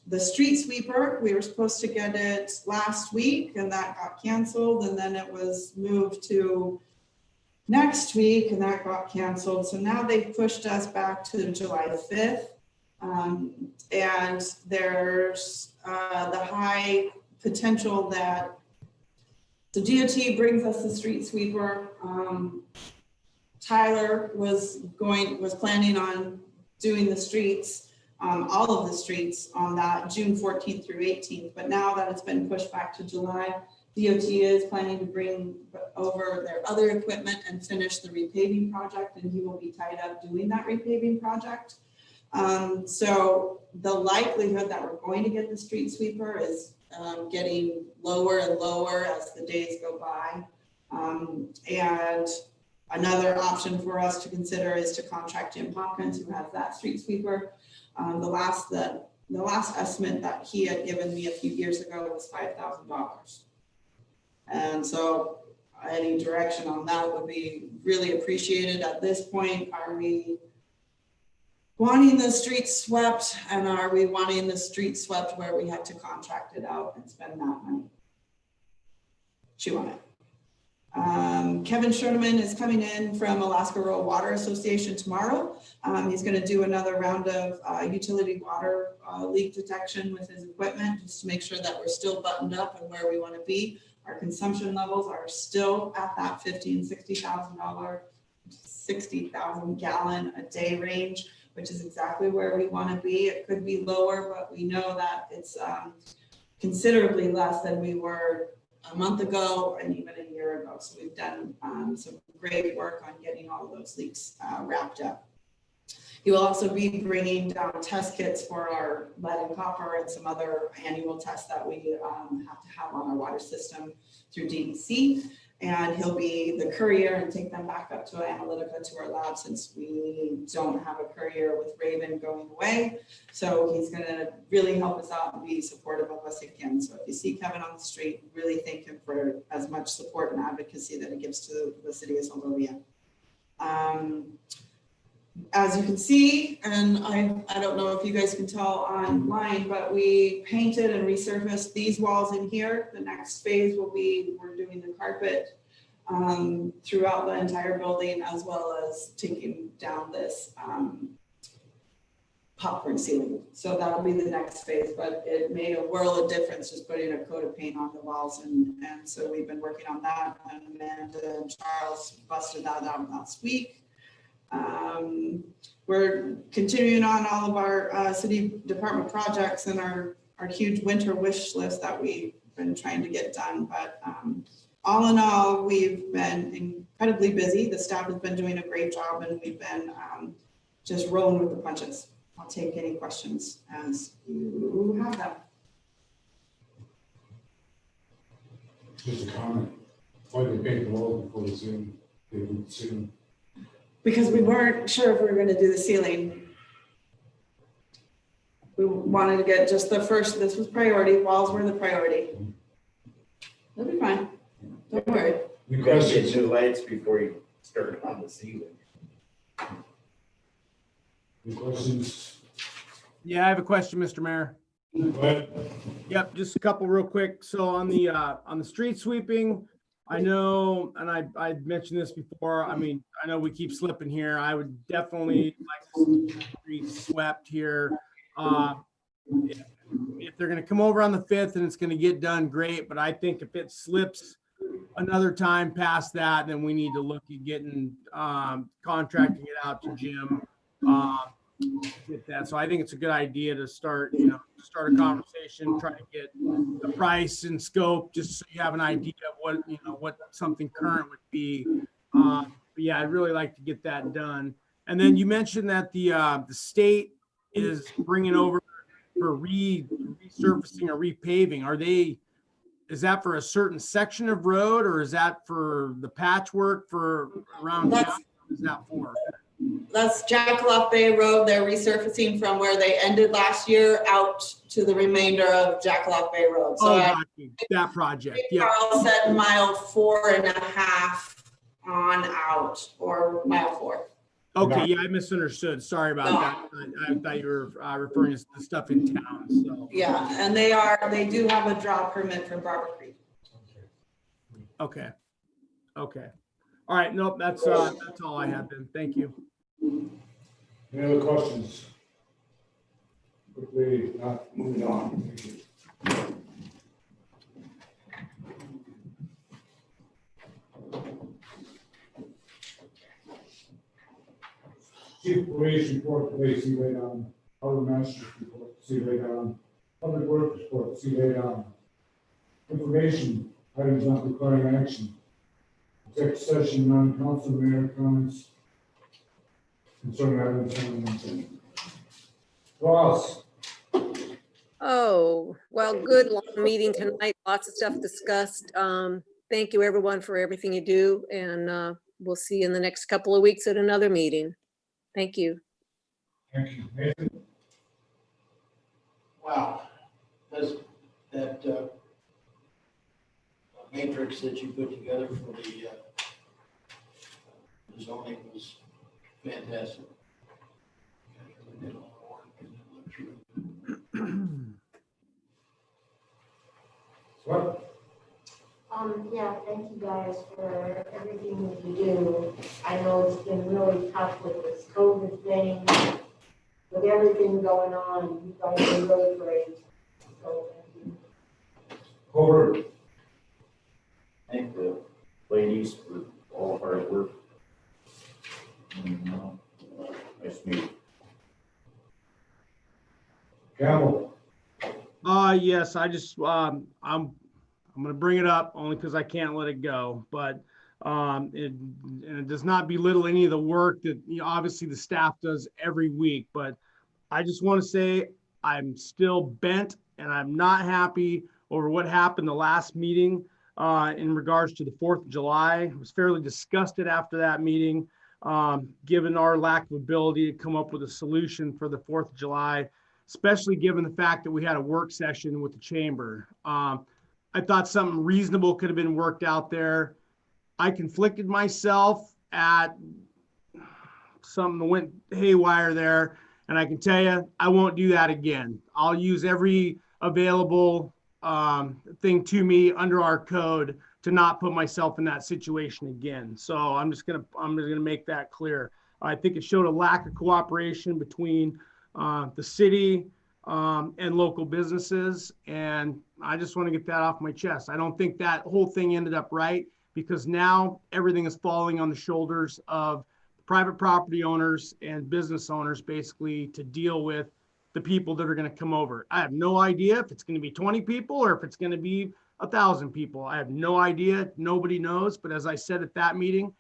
The street sweeper, we were supposed to get it last week and that got canceled, and then it was moved to next week and that got canceled. So now they've pushed us back to July 5th. And there's the high potential that the DOT brings us the street sweeper. Tyler was planning on doing the streets, all of the streets on that June 14th through 18th. But now that it's been pushed back to July, DOT is planning to bring over their other equipment and finish the repaving project, and he will be tied up doing that repaving project. So the likelihood that we're going to get the street sweeper is getting lower and lower as the days go by. And another option for us to consider is to contract Jim Hopkins, who has that street sweeper. The last estimate that he had given me a few years ago was $5,000. And so any direction on that would be really appreciated. At this point, are we wanting the streets swept, and are we wanting the street swept where we have to contract it out and spend that money? Chew on it. Kevin Scherneman is coming in from Alaska Rural Water Association tomorrow. He's going to do another round of utility water leak detection with his equipment, just to make sure that we're still buttoned up and where we want to be. Our consumption levels are still at that $50,000 and $60,000 gallon a day range, which is exactly where we want to be. It could be lower, but we know that it's considerably less than we were a month ago and even a year ago. So we've done some great work on getting all of those leaks wrapped up. He will also be bringing down test kits for our lead and copper and some other annual tests that we have to have on our water system through DEC. And he'll be the courier and take them back up to Analytica to our lab, since we don't have a courier with Raven going away. So he's going to really help us out and be supportive of us again. So if you see Kevin on the street, really thank him for as much support and advocacy that he gives to the city of Seldovia. As you can see, and I don't know if you guys can tell online, but we painted and resurfaced these walls in here. The next phase will be, we're doing the carpet throughout the entire building, as well as taking down this popcorn ceiling. So that'll be the next phase, but it made a world of difference just putting a coat of paint on the walls. And so we've been working on that, and Amanda and Charles busted that out last week. We're continuing on all of our city department projects and our huge winter wish list that we've been trying to get done. But all in all, we've been incredibly busy. The staff has been doing a great job, and we've been just rolling with the punches. I'll take any questions as you have them. Just a comment. Why did they paint the wall before the ceiling? They did the ceiling. Because we weren't sure if we were going to do the ceiling. We wanted to get just the first, this was priority, walls were the priority. It'll be fine, don't worry. You gotta get new lights before you start on the ceiling. Any questions? Yeah, I have a question, Mr. Mayor. Go ahead. Yep, just a couple real quick. So on the street sweeping, I know, and I mentioned this before, I mean, I know we keep slipping here. I would definitely like to see the streets swept here. If they're gonna come over on the 5th and it's gonna get done, great. But I think if it slips another time past that, then we need to look at getting, contracting it out to Jim. With that. So I think it's a good idea to start a conversation, try to get the price and scope, just so you have an idea of what something current would be. But yeah, I'd really like to get that done. And then you mentioned that the state is bringing over for resurfacing or repaving. Is that for a certain section of road, or is that for the patchwork for around town? What is that for? That's Jackalock Bay Road. They're resurfacing from where they ended last year out to the remainder of Jackalock Bay Road. So Oh, I got you. That project, yeah. Carl said mile 4.5 on out, or mile 4. Okay, yeah, I misunderstood. Sorry about that. I thought you were referring to the stuff in town, so. Yeah, and they do have a draw permit for Barber Creek. Okay. Okay. All right, nope, that's all I had then. Thank you. Any other questions? Quickly, not moving on. Thank you. Chief Police report today, see later on. Harbor Master's report, see later on. Public Works report, see later on. Information, items not requiring action. Executive session, non-council, mayor comments. Concerning items. Ross. Oh, well, good long meeting tonight. Lots of stuff discussed. Thank you, everyone, for everything you do. And we'll see you in the next couple of weeks at another meeting. Thank you. Thank you. Nathan? Wow, that matrix that you put together for the zoning was fantastic. What? Yeah, thank you guys for everything that you do. I know it's been really tough with this COVID thing, with everything going on. You guys are really great. So thank you. Over. Thank the ladies for all hard work. Nice to meet you. Campbell. Yes, I just, I'm going to bring it up only because I can't let it go, but it does not belittle any of the work that, you know, obviously the staff does every week, but I just want to say I'm still bent and I'm not happy over what happened the last meeting in regards to the 4th of July. I was fairly disgusted after that meeting, given our lack of ability to come up with a solution for the 4th of July, especially given the fact that we had a work session with the chamber. I thought something reasonable could have been worked out there. I conflicted myself at something that went haywire there. And I can tell you, I won't do that again. I'll use every available thing to me under our code to not put myself in that situation again. So I'm just gonna make that clear. I think it showed a lack of cooperation between the city and local businesses. And I just want to get that off my chest. I don't think that whole thing ended up right, because now everything is falling on the shoulders of private property owners and business owners, basically, to deal with the people that are going to come over. I have no idea if it's going to be 20 people or if it's going to be 1,000 people. I have no idea. Nobody knows. But as I said at that meeting,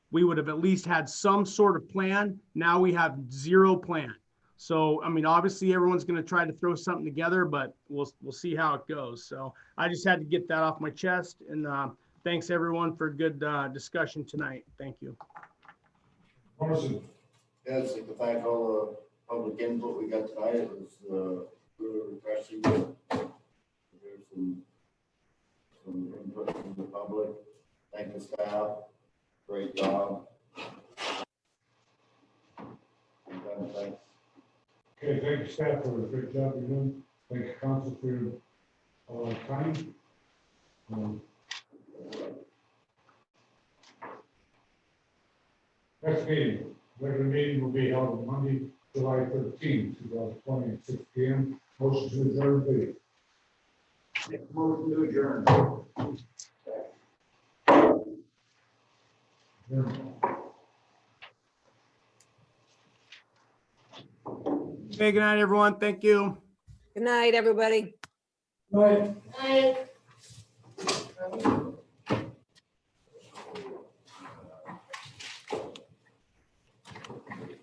we would have at least had some sort of plan. Now we have zero plan. So, I mean, obviously everyone's going to try to throw something together, but we'll see how it goes. So I just had to get that off my chest. And thanks everyone for a good discussion tonight. Thank you. Morrison. Yes, I'd like to thank all the public input we got tonight. It was really refreshing. There's some input from the public. Thank the staff. Great job. Thanks. Okay, thank you, staff, for the great job you're doing. Thank you, council, for your time. Next meeting, regular meeting will be held on Monday, July 13th, 2020 at 6 p.m. Motion to adjourn, please. Motion to adjourn. Hey, good night, everyone. Thank you. Good night, everybody. Night. Bye.